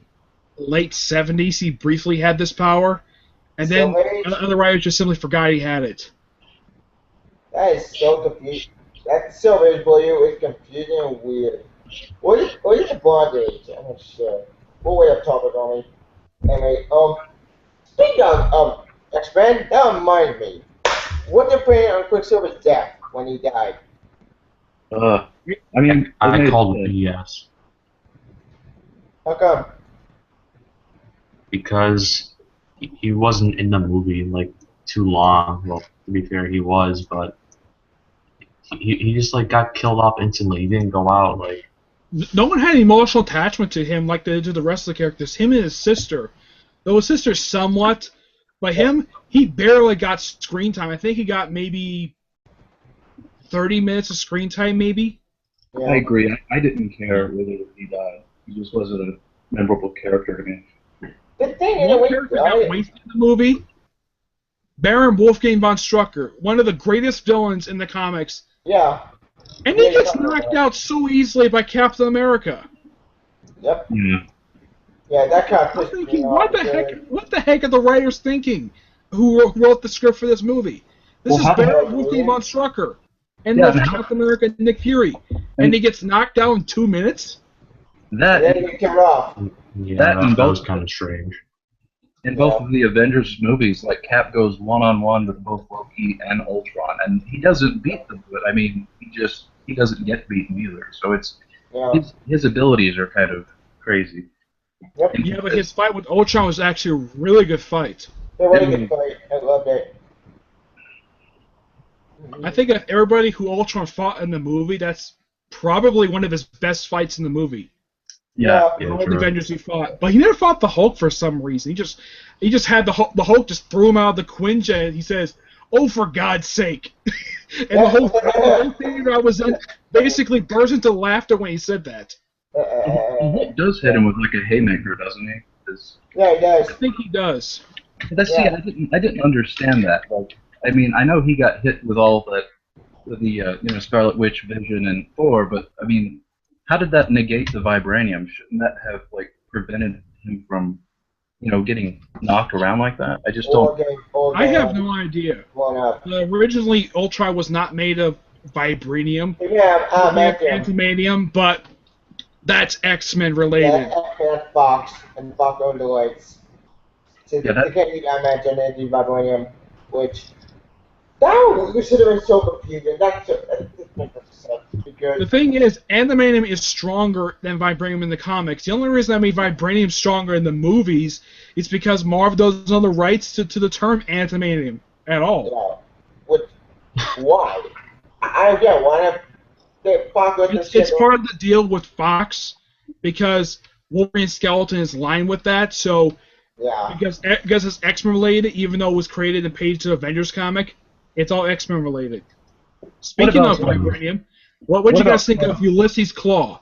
late 70s. He briefly had this power, and then other writers just simply forgot he had it. That is so confusing. That Silver Age Blue is confusing and weird. What is the Bronze Age? I'm not sure. We'll way off topic on me. Anyway, speaking of X-Men, that reminds me. What did plan on Quicksilver's death when he died? I mean, I called it BS. How come? Because he wasn't in the movie like too long. Well, to be fair, he was, but he just like got killed off instantly. He didn't go out like. No one had an emotional attachment to him like they did to the rest of the characters. Him and his sister, though his sister somewhat, but him, he barely got screen time. I think he got maybe 30 minutes of screen time, maybe. Yeah. I agree. I didn't care whether he died. He just wasn't a memorable character to me. The thing One is, character got wasted in the movie. Baron Wolfgang von Strucker, one of the greatest villains in the comics. yeah. And he gets knocked out so easily by Captain America. Yep. Yeah. Yeah, that kind I'm of thinking, what the heck are the writers thinking who wrote the script for this movie? This is Baron Wolfgang von Strucker. And Captain America Nick Fury. And he gets knocked down in 2 minutes? That and then you get off. Yeah, that was kind of strange. In both of the Avengers movies, like Cap goes one-on-one with both Loki and Ultron, and he doesn't beat them. But I mean, he doesn't get beaten either. So it's his abilities are kind of crazy. Yep. Yeah, but his fight with Ultron was actually a really good fight. It was a good fight. I loved it. I think of everybody who Ultron fought in the movie, that's probably one of his best fights in the movie. Yeah. All the Avengers he fought, but he never fought the Hulk for some reason. He just had the Hulk just threw him out of the Quinjet. And he says, "Oh, for God's sake!" And the whole theater I was in basically burst into laughter when he said that. The Hulk does hit him with like a haymaker, doesn't he? Yeah, he does. I think he does. See, I didn't understand that. Like, I mean, I know he got hit with all that, with the Scarlet Witch, Vision, and Thor, but I mean, how did that negate the vibranium? Shouldn't that have like prevented him from, getting knocked around like that? I just don't. I have no idea. Originally, Ultron was not made of vibranium. Yeah, antimanium, but that's X-Men related. Yeah, that's Fox, and Fox owned the rights. So they can't use anti vibranium, which that should have been so confusing. That makes sense. Because the thing is, antimanium is stronger than vibranium in the comics. The only reason I made vibranium stronger in the movies is because Marvel doesn't own the rights to the term antimanium at all. Yeah. Why? I don't get why. It's part of the deal with Fox because Wolverine Skeleton is lined with that. So because it's X-Men related, even though it was created and paid to Avengers comic, it's all X-Men related. Speaking of vibranium, what you guys think of Ulysses Claw?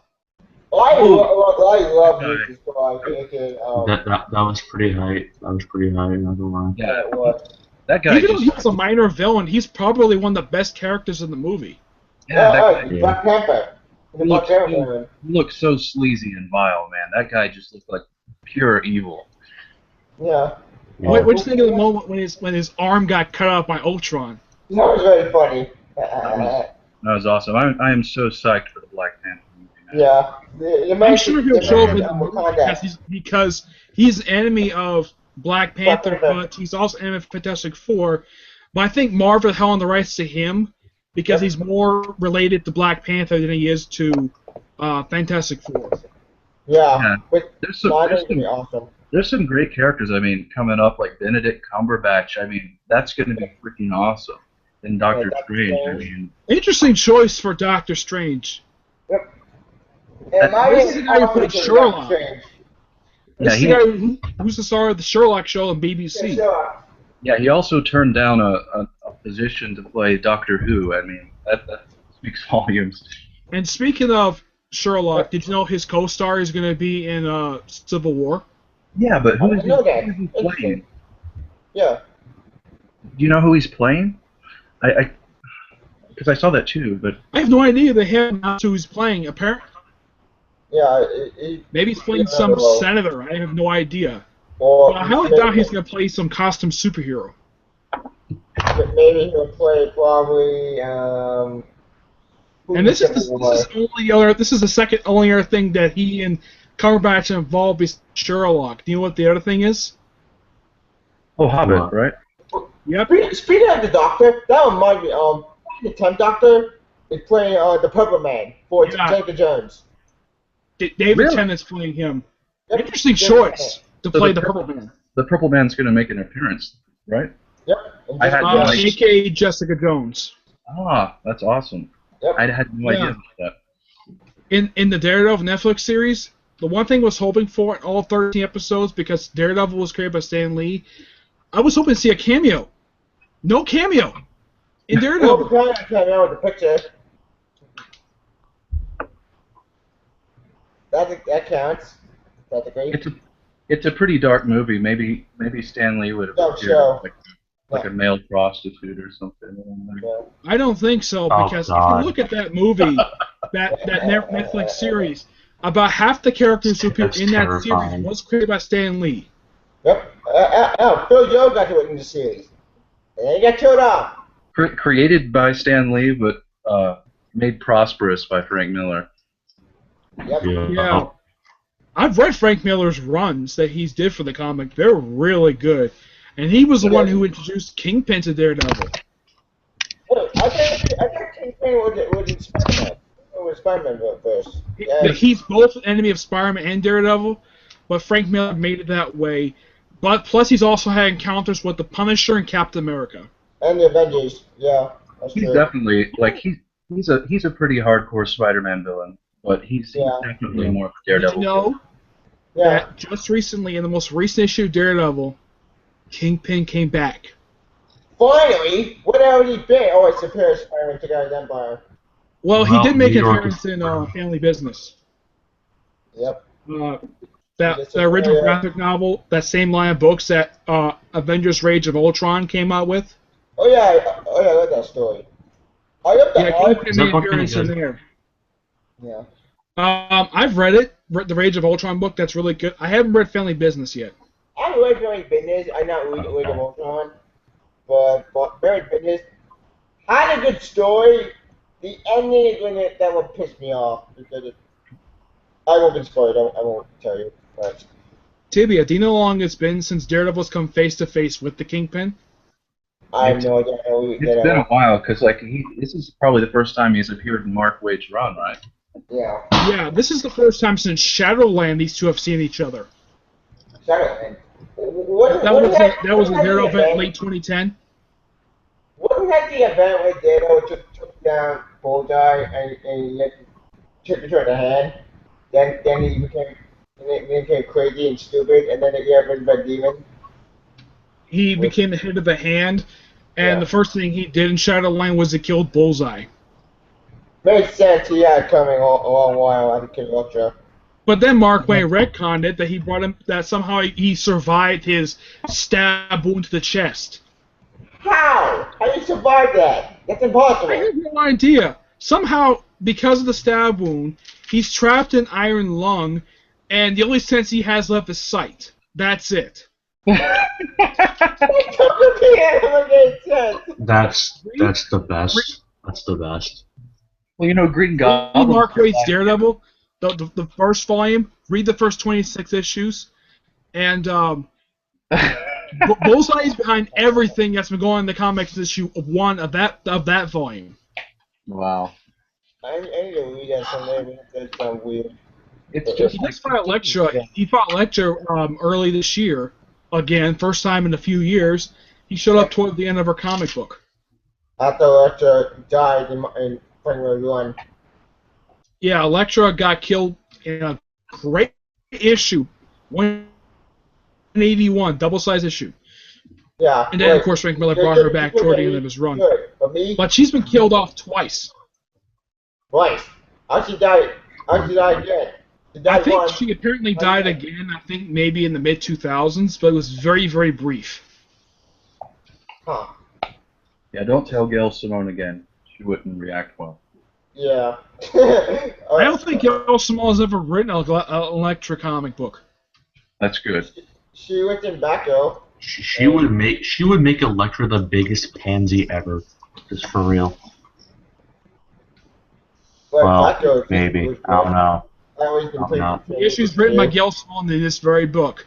I love Ulysses Claw. That was pretty high. Not gonna lie. Yeah, it was. That guy. Even though he's a minor villain, he's probably one of the best characters in the movie. Black Panther. He looks so sleazy and vile, man. That guy just looked like pure evil. Yeah. What do you think of the moment when his arm got cut off by Ultron? That was very funny. That was awesome. I am so psyched for the Black Panther movie now. Yeah. I'm sure he'll show up in the movie because he's an enemy of Black Panther, but he's also an enemy of Fantastic Four. But I think Marvel held on the rights to him because he's more related to Black Panther than he is to Fantastic Four. Yeah, Yeah. but There's some no, I there's think it'd be some awesome. there's some great characters. I mean, coming up like Benedict Cumberbatch. I mean, that's going to be freaking awesome. And Yeah, Doctor Doctor Strange. I Strange. mean, Interesting choice for Doctor Strange. Yep. And that, my This is name the is guy who also played Doctor Sherlock. Strange. This yeah, is the guy who's the star of the Sherlock show on Yeah, BBC. sure. he also turned down a position to play Doctor Who. I mean, that speaks volumes. And speaking of Sherlock, Yep. did you know his co-star is going to be in Civil War? Yeah, but I who is didn't know that. who is he Interesting. playing? Yeah. Do you know who he's playing? I because I saw that too, but I have no idea they haven't announced who he's playing. Apparently, Yeah. maybe he's playing some Well, senator. I have no idea. or But I highly doubt he's going to play some costume superhero. maybe he'll play probably. And this is the second only other thing that he and Cumberbatch are involved with Sherlock. Do you know what the other thing is? oh, Hobbit, right? Yep. Speaking of the Doctor, that reminds me. The 10th Doctor is playing the Purple Man for Yeah. Jessica Jones. David Really? Tennant's playing him. Yep. Interesting David choice to So play the the Purple Man. The Purple Man's going to make an appearance, right? Yep. And I had Jessica no Jones. idea. AKA Jessica Jones. Ah, that's awesome. Yep. I had no Yeah. idea about that. In the Daredevil Netflix series, the one thing I was hoping for in all 13 episodes, because Daredevil was created by Stan Lee, I was hoping to see a cameo. No cameo in Well, Daredevil. we can't know the picture. That counts. Technically. It's a pretty dark movie. Maybe Stan Lee would have Don't appeared show. like a male prostitute or something. Yeah. I don't think so, Oh, because if God. you look at that movie, that Netflix series, about half the characters who appear That's in that terrifying. series was created by Stan Lee. Yep. Phil Jones got to it in the series. And he got killed off. Created by Stan Lee, but made prosperous by Frank Miller. Yep. Yeah. I've read Frank Miller's runs that he's did for the comic. They're really good. And he was the one who introduced Kingpin to Daredevil. Wait, I think Kingpin was in Spider-Man. It was Spider-Man first. Yeah. He's both an enemy of Spider-Man and Daredevil, but Frank Miller made it that way. But plus, he's also had encounters with the Punisher and Captain America. And the Avengers. Yeah, that's He's true. definitely like he's a pretty hardcore Spider-Man villain, but he's Yeah. definitely more of a Did Daredevil. you know Yeah. that just recently, in the most recent issue of Daredevil, Kingpin came back? Finally! What have he been? Oh, it's Superior Spider-Man took out his Empire. Well, he Well, did make New an York appearance is- in Family Business. Yep. The original graphic novel, that same line of books that Avengers: Rage of Ultron came out with. Oh yeah, I read that story. I read that Yeah, arc. Kingpin Is that made an book any appearance in good? there. Yeah. I've read it, the Rage of Ultron book. That's really good. I haven't read Family Business yet. I read Very Business. I not read Okay. of Ultron, but Very Business had a good story. The ending is when that would piss me off because I won't be spoiled. I won't tell you. But Tibia, do you know how long it's been since Daredevil's come face to face with the Kingpin? I have no idea. It's been a while because this is probably the first time he's appeared in Mark Waid's run, right? Yeah. Yeah, this is the first time since Shadowland these two have seen each other. Shadowland. That was in Daredevil event late 2010. Wasn't that the event where Daredevil took down Bullseye and he took it to the hand? Then he became crazy and stupid, and then he got rid of a demon. He became the head of the hand, and Yeah. the first thing he did in Shadowland was he killed Bullseye. Makes sense. He had it coming a long while after King Ultra. But then Mark Waid retconned it that he brought him that somehow he survived his stab wound to the chest. How? How do you survive that? That's impossible. I have no idea. Somehow, because of the stab wound, he's trapped in iron lung, and the only sense he has left is sight. That's it. It totally doesn't make sense. That's the best. That's the best. Well, Green Read Goblin. Mark Waid's Daredevil, the first volume. Read the first 26 issues, and Bullseye is behind everything that's been going on in the comics issue 1 of that volume. Wow. I need to read that someday, but that sounds weird. It's just He like just fought Elektra. He fought Elektra early this year. Again, first time in a few years. He showed up toward the end of her comic book. After Electra died in Premier Run. Yeah, Elektra got killed in a great issue, 181, double-sized issue. Yeah. And then, of course, Frank Miller brought her back toward the end of his run. Good. But me, But she's been killed off twice. twice. How she died? How she died again? She died I think once. she apparently died again, I think maybe in the mid-2000s, but it was very, very brief. Huh. yeah, don't tell Gail Simone again. She wouldn't react well. Yeah. I don't think Gail Simone has ever written an Elektra comic book. That's good. She went in Batgirl. She would make Elektra the biggest pansy ever, just for real. But Well, Batgirl maybe. was I don't know. always been pretty. No. The issue's written by Gail Simone in this very book.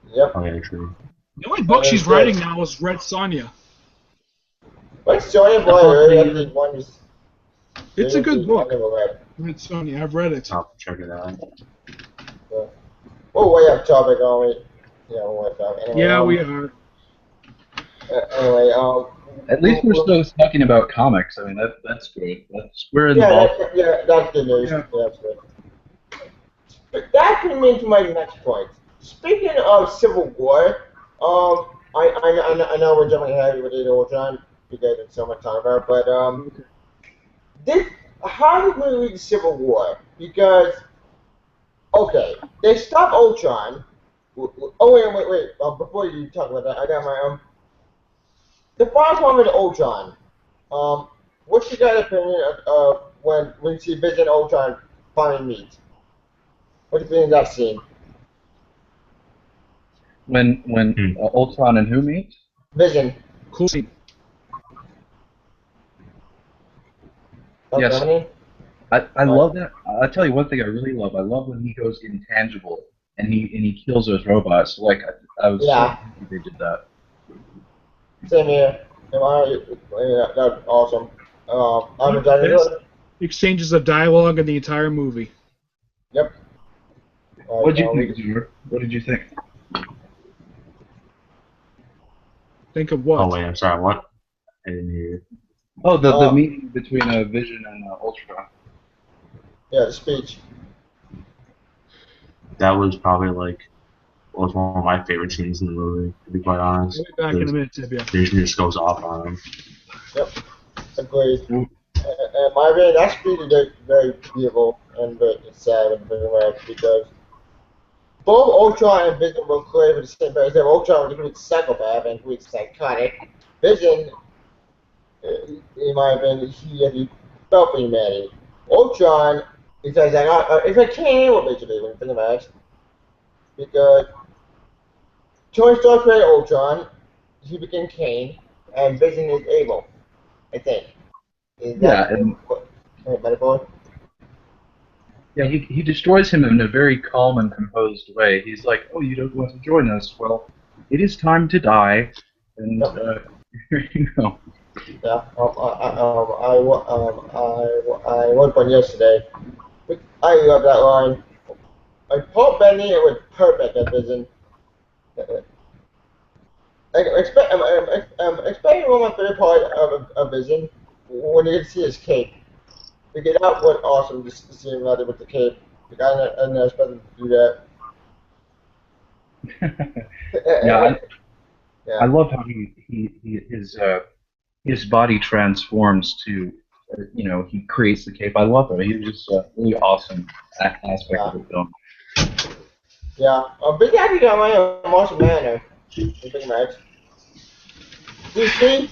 Yep. Oh yeah, true. The only book she's writing now is Red Sonja. What's Sonya Boy? That's the one. It's a good book. I never read. Red Sonja, I've read it. I'll check it out. Oh, way off topic, are we? Yeah, what anyway, Yeah, we are. Anyway, At least we're still talking about comics. I mean, that's good. We're in the yeah, ball. that's good news. Yeah. Yeah, that's good. But that brings me to my next point. Speaking of Civil War, I know we're jumping ahead with it all the time because it's so much time about, but how did we read Civil War? Because okay, they stopped Ultron. Oh wait. Before you talk about that, I got my the final one with Ultron. What's your guys' opinion of when you see Vision and Ultron finally meet? What do you think of that scene? When Ultron and who meet? Vision. Cool scene. Yes. Germany? I love that. I'll tell you one thing I really love. I love when he goes intangible and he kills those robots. Like I was so happy they did that. Same here. That's awesome. I'm enjoying it. Exchanges of dialogue in the entire movie. Yep. What did you think, Zoomer? What did you think? Think of what? Oh wait, I'm sorry. What? I didn't hear you. Oh, the meeting between Vision and Ultron. Yeah, the speech. That was probably was one of my favorite scenes in the movie. To be quite honest. We'll be back in a minute, Tibia. Vision just goes off on him. Yep. Agreed. And my opinion, that speech is very beautiful and very sad and very much because both Ultron and Vision were created for the same purpose. Ultron was a complete psychopath and complete psychotic. Vision, in my opinion, he felt for humanity. Ultron, it's like Cain and Abel, basically, when you think about it. Because Tony Stark created Ultron, he became Cain, and Vision is Abel, I think. Is that metaphor? Yeah, he destroys him in a very calm and composed way. He's like, "Oh, you don't want to join us? Well, it is time to die." And here you go. Yeah. I wrote one yesterday. I love that line. Paul Bettany was perfect at Vision. Especially one of my favorite part of Vision when you get to see his cape. That was awesome just to see him out there with the cape. I didn't expect him to do that. I love how his body transforms to, he creates the cape. I love it. He's just a really awesome aspect of the film. Yeah, Big Happy got my Martian Manor. Big Max. DC,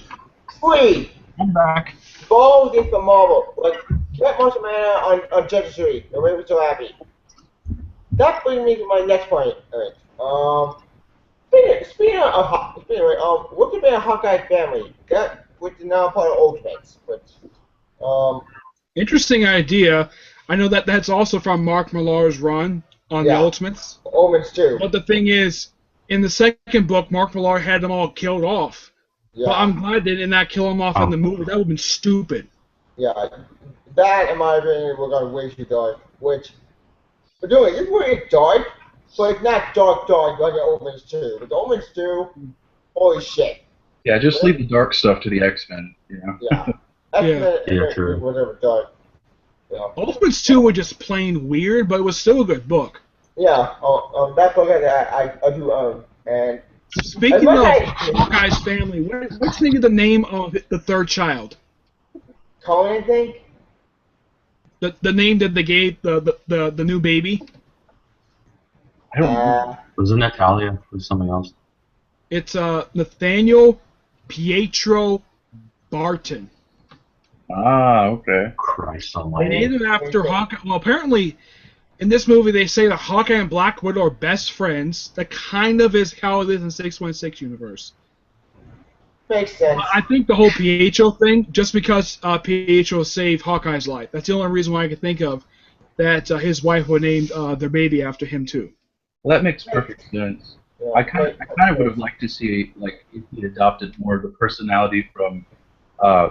free. I'm back. Bold into Marvel. Like, get Martian Manor on Justice League. They made me so happy. That brings me to my next point. Alright. Speaking of, what could be a Hawkeye family? That which is now part of Ultimates. Interesting idea. I know that's also from Mark Millar's run on the Ultimates. Ultimates too. But the thing is, in the second book, Mark Millar had them all killed off. Yeah. But I'm glad they did not kill them off in the movie. That would have been stupid. Yeah. That, in my opinion, we're going way too dark. which we're doing. It's really dark, but it's not dark like the Omens 2. With the Omens 2, holy shit. Yeah, just leave the dark stuff to the X-Men, you know? Yeah. Yeah, true. Whatever dark. Yeah. Omens 2 was just plain weird, but it was still a good book. Yeah, that book I do own. And Speaking of Hawkeye's family, what's the name of the third child? Colin, I think? The name that they gave the new baby? I don't know. Wasn't Natalia? Was something else? It's Nathaniel Pietro Barton. Ah, okay. Christ They almighty. named him after Hawkeye. Well, apparently, in this movie, they say that Hawkeye and Black Widow are best friends. That kind of is how it is in 616 universe. Makes sense. I think the whole Pietro thing, just because Pietro saved Hawkeye's life, that's the only reason why I can think of that his wife would name their baby after him too. Well, that makes perfect sense. Yeah, I kind of would have liked to see, like, if he adopted more of the personality from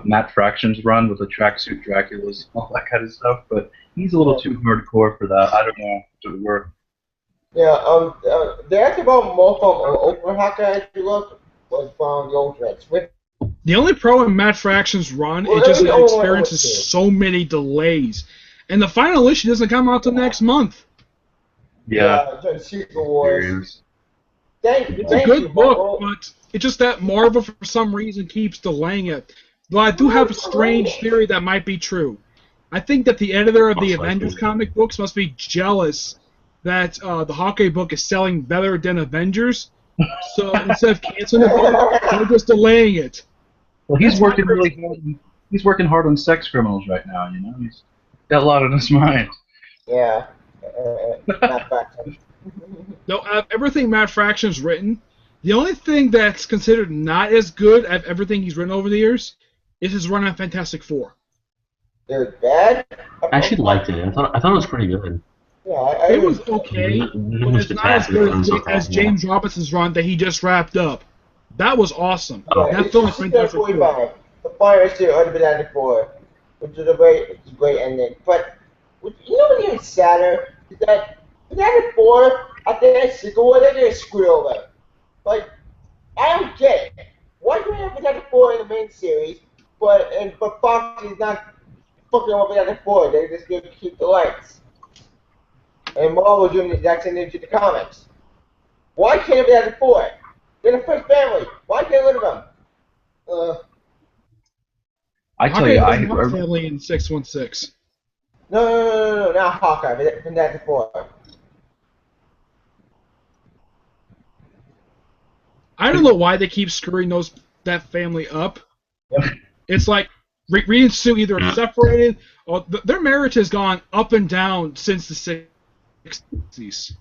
Matt Fraction's run with the tracksuit Draculas and all that kind of stuff, but he's a little too hardcore for that. I don't know if it would work. Yeah, they asked about more from Open Hawkeye, if you look, was from the old Reds. The only problem with Matt Fraction's run is just that it experiences so many delays. And the final issue doesn't come out till next month. Yeah. Secret Wars. Thank It's a good book, but it's just that Marvel, for some reason, keeps delaying it. Though I do have a strange theory that might be true. I think that the editor of the Avengers comic books must be jealous that the Hawkeye book is selling better than Avengers. So instead of canceling the book, they're just delaying it. Well, he's working really hard. He's working hard on sex criminals right now. You know, he's got a lot on his mind. Yeah. Not Fraction. No, everything Matt Fraction's written, the only thing that's considered not as good as everything he's written over the years is his run on Fantastic Four. They're bad? I actually liked it. I thought it was pretty good. Yeah, It was okay, but it's not as good as James Robinson's run that he just wrapped up. That was awesome. That film is Fantastic Four. The Fire is still Fantastic Four, which is a great ending. But you know what's even sadder is that Fantastic Four, after that sequel, where they get screwed over. Like, I don't get it. Why do we have Fantastic Four in the main series, but Fox is not fucking over Fantastic Four? They just get to keep the lights. And Marvel doing the exact same thing to the comics. Why can't they have the four? They're the first family. Why can't rid of them? I tell you, I family in 616. No, not Hawkeye, but Fantastic Four. I don't know why they keep screwing that family up. Yep. It's like Reed and Sue either are separated or their marriage has gone up and down since the 60s.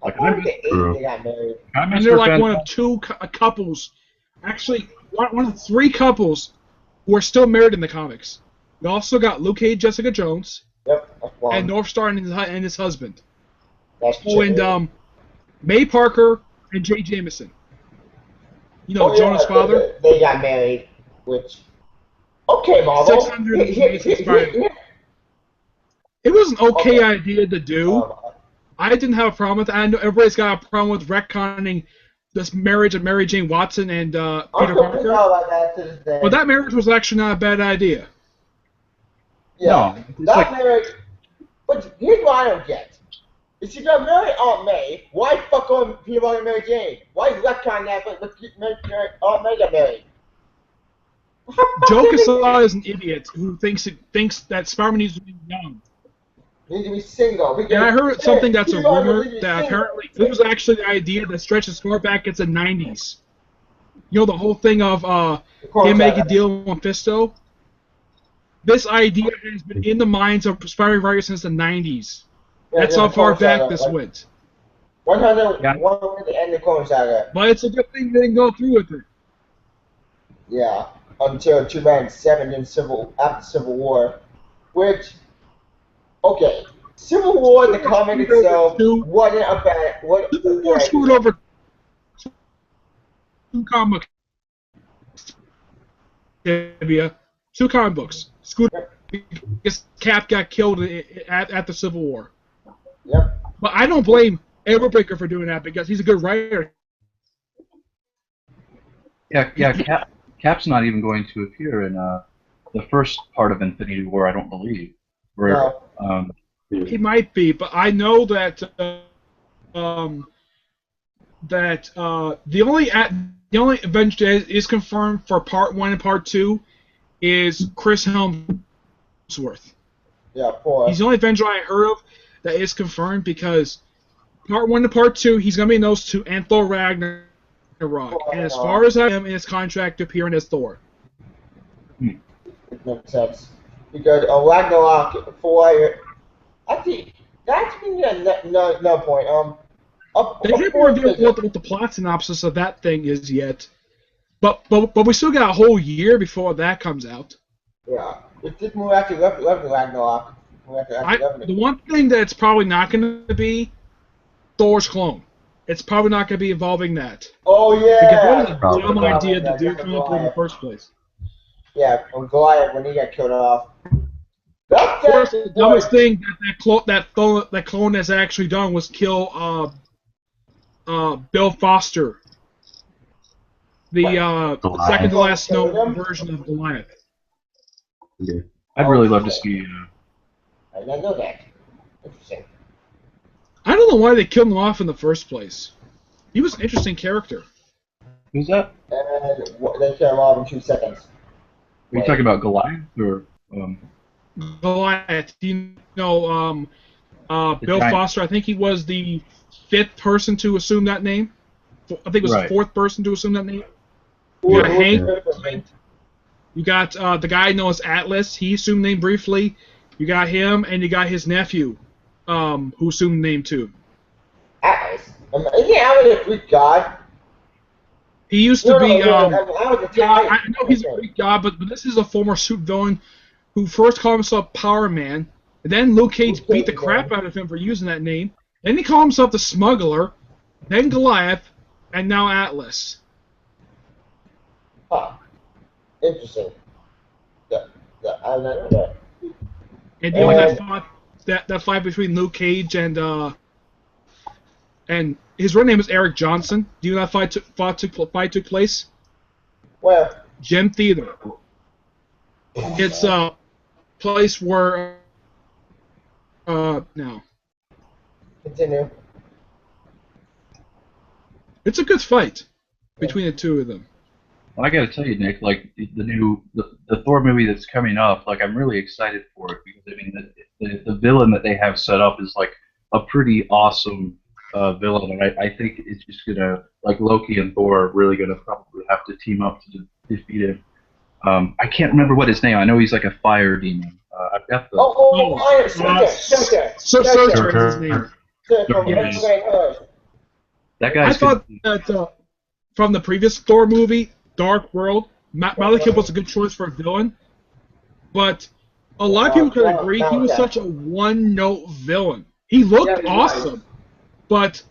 like They got married. And they're like one of two couples, actually one of three couples who are still married in the comics. We also got Luke Cage, Jessica Jones, Yep, that's one. and North Star and his husband. That's Oh, and May Parker and Jay Jameson. You know, Jonah's father. They got married, which... Okay, Marvel. 600 It was an okay idea to do. I didn't have a problem with it. I know everybody's got a problem with retconning this marriage of Mary Jane Watson and Peter Parker. About that to this day. But that marriage was actually not a bad idea. Yeah, No, that like, marriage... But here's what I don't get. If she got married Aunt May, why fuck on Peter Parker and Mary Jane? Why retcon that but Aunt May got married? Joe Quesada is an idiot who thinks that Spider-Man needs to be young. Need to be single. And I heard something that's a rumor that apparently this was actually the idea that stretches far back into the 90s. You know, the whole thing of him making a deal with Mephisto? This idea has been in the minds of Spider-Man writers since the 90s. That's how far back this went. 100 the end of Clone Saga. But it's a good thing they didn't go through with it. Yeah, until 2007 and after Civil War, which, okay, Civil War, the comic itself, wasn't a bad... Civil War screwed over two comic books. Two comic books. because Cap got killed at the Civil War. Yep. But I don't blame Everbaker for doing that because he's a good writer. Yeah. Cap's not even going to appear in the first part of Infinity War, I don't believe. Where, No. He might be, but I know that the only Avenger is confirmed for Part 1 and Part 2 is Chris Hemsworth. Yeah, poor. He's the only Avenger I heard of that is confirmed because Part 1 and Part 2, he's going to be in those two, and Thor Ragnarok. And as far as I am, in his contract to appear in as Thor. It makes sense. Because Ragnarok, actually, that's been no point. They haven't revealed what the plot synopsis of that thing is yet. But we still got a whole year before that comes out. Yeah. If this movie actually left Ragnarok, the one thing that's probably not going to be Thor's clone. It's probably not going to be involving that. Oh, yeah! Because that was a dumb idea to do in the first place. Yeah, from Goliath when he got killed off. Of course, the dumbest thing that clone has actually done was kill Bill Foster, the second to last known version of Goliath. Yeah. I'd really love to see. I didn't know that. Interesting. I don't know why they killed him off in the first place. He was an interesting character. Who's that? And they killed him off in 2 seconds. Are you talking about Goliath or? Goliath, Bill Foster. I think he was the 5th person to assume that name. I think it was the 4th person to assume that name. You got Hank. You got the guy known as Atlas. He assumed the name briefly. You got him, and you got his nephew, who assumed the name too. Atlas? Isn't Atlas a Greek god? He used to be. I know he's a Greek god, but this is a former suit villain who first called himself Power Man, and then Luke Cage beat the crap out of him for using that name. Then he called himself the Smuggler, then Goliath, and now Atlas. Huh. Interesting. I don't know that. And you know that fight between Luke Cage and his real name is Eric Johnson. Do you know that fight took place? Where? Gem Theater. It's a place where no. Continue. It's a good fight between the two of them. Well, I got to tell you, Nick, like the Thor movie that's coming up, like I'm really excited for it because I mean the villain that they have set up is like a pretty awesome villain, and I think it's just gonna, like, Loki and Thor are really gonna probably have to team up to defeat him. I can't remember what his name. I know he's like a fire demon. I've got the. Surtur is his name. That guy's. I thought that from the previous Thor movie, Dark World, Malekith was a good choice for a villain, but a lot of people could agree he was such a one-note villain. He looked awesome, but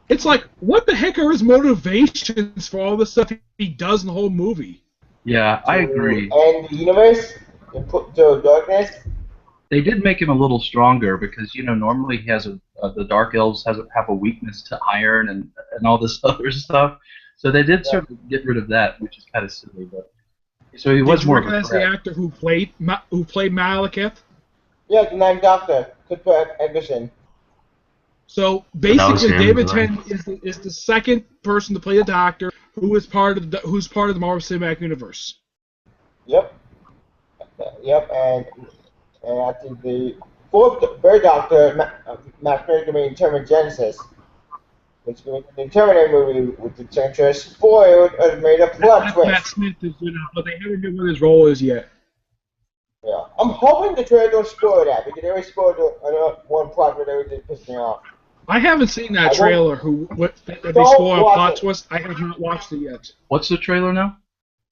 it's like, what the heck are his motivations for all the stuff he does in the whole movie? Yeah, I agree. And the universe, and put to darkness. They did make him a little stronger because, you know, normally he has the Dark Elves have a weakness to iron and all this other stuff. So they did sort of get rid of that, which is kind of silly. But so he was more of a threat. The actor who played Malekith? Yeah, the Ninth Doctor, Christopher Eccleston. So basically, David Tennant is the second person to play the Doctor who's part of the Marvel Cinematic Universe. Yep, and I think the third Doctor, Matt Smith, in Terminator Genesis, which means the Terminator movie with the Terminator spoiled as made a plot twist. Matt Smith is in it, but they haven't known what his role is yet. Yeah, I'm hoping the trailer don't spoil that because they always spoiled one plot where they were just pissing me off. I haven't seen that trailer. That they spoil a plot twist. I have not watched it yet. What's the trailer now?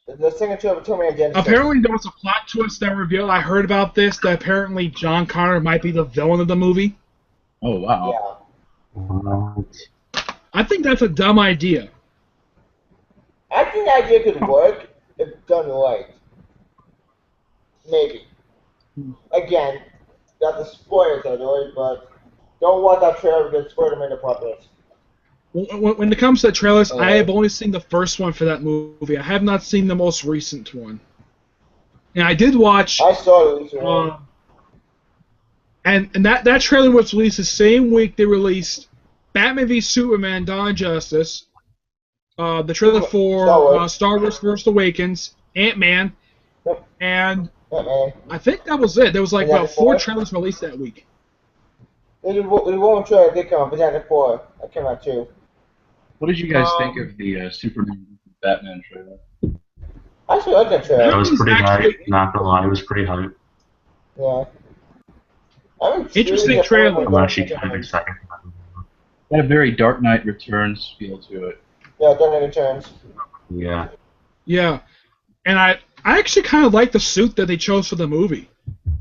The signature of Terminator Genesis. Apparently, there was a plot twist that revealed. I heard about this. That apparently John Connor might be the villain of the movie. Oh wow. Yeah. I think that's a dumb idea. I think the idea could work if done right. Maybe. again, got the spoilers out of the way, but don't watch that trailer because spoiler made the purpose. When it comes to trailers, I have only seen the first one for that movie. I have not seen the most recent one. And I did watch. I saw the recent one. And that trailer was released the same week they released Batman v Superman: Dawn of Justice, the trailer for Star Wars: Force Awakens, Ant-Man, and I think that was it. There was like about 4 trailers released that week. The one trailer did come out, but then 4 that came out too. What did you guys think of the Superman Batman trailer? I actually like that trailer. That was pretty hype. Not gonna lie, it was pretty hype. Yeah. Interesting trailer. I'm actually kind of excited. It had a very Dark Knight Returns feel to it. Yeah, Dark Knight Returns. Yeah. Yeah, and I actually kind of like the suit that they chose for the movie.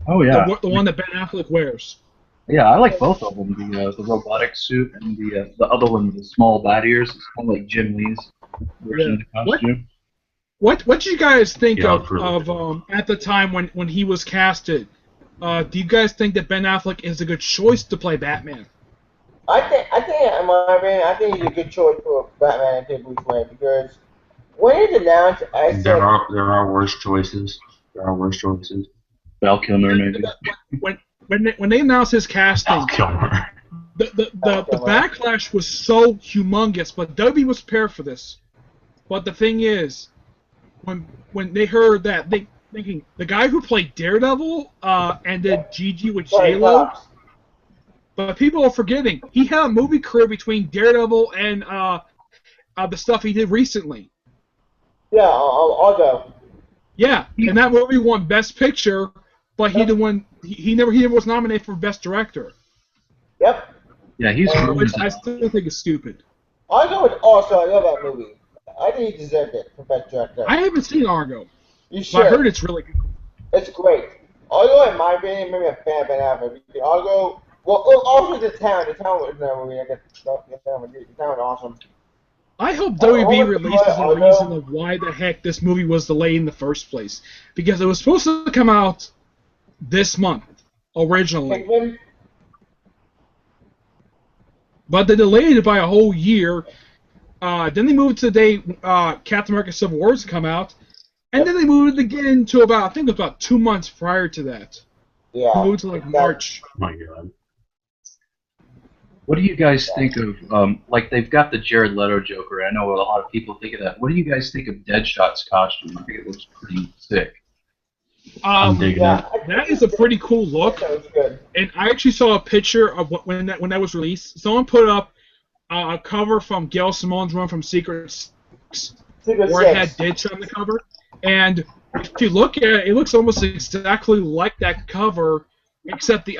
Oh yeah. The one that Ben Affleck wears. Yeah, I like both of them. The robotic suit and the other one with the small bat ears. It's kind of like Jim Lee's version of the costume. What did you guys think of really at the time when he was casted? Do you guys think that Ben Affleck is a good choice to play Batman? I think, in my opinion, I think he's a good choice for Batman and Bruce Wayne because when it's announced, I said there are worse choices. There are worse choices. Val Kilmer, maybe. When they announced his casting, Val Kilmer. the backlash was so humongous, but W was prepared for this. But the thing is, when they heard that, they thinking the guy who played Daredevil and did Gigi with J-Lo, but people are forgetting he had a movie career between Daredevil and the stuff he did recently. Yeah, I'll go. Yeah, and that movie won Best Picture, but he didn't win. He never was nominated for Best Director. Yep. Yeah, he's. Which I still think is stupid. I'll go with also. I love that movie. I think he deserved it for Best Director. I haven't seen Argo. You should. But I heard it's really good. It's great. Although, in my opinion, maybe a fan of Ben Affleck. Argo. Well, also the town. The town was in that movie. The town was awesome. I hope WB releases a reason of why the heck this movie was delayed in the first place. Because it was supposed to come out this month, originally. But they delayed it by a whole year. Then they moved to the day Captain America Civil War to come out. And then they moved it again to I think it was about 2 months prior to that. Yeah. They moved to like March. Oh my god. What do you guys think of, like, they've got the Jared Leto Joker. I know a lot of people think of that. What do you guys think of Deadshot's costume? I think it looks pretty sick. I'm digging it. That is a pretty cool look. And I actually saw a picture of when that was released. Someone put up a cover from Gail Simone's run from Secret Six, where it had Deadshot on the cover. And if you look at it, it looks almost exactly like that cover, except the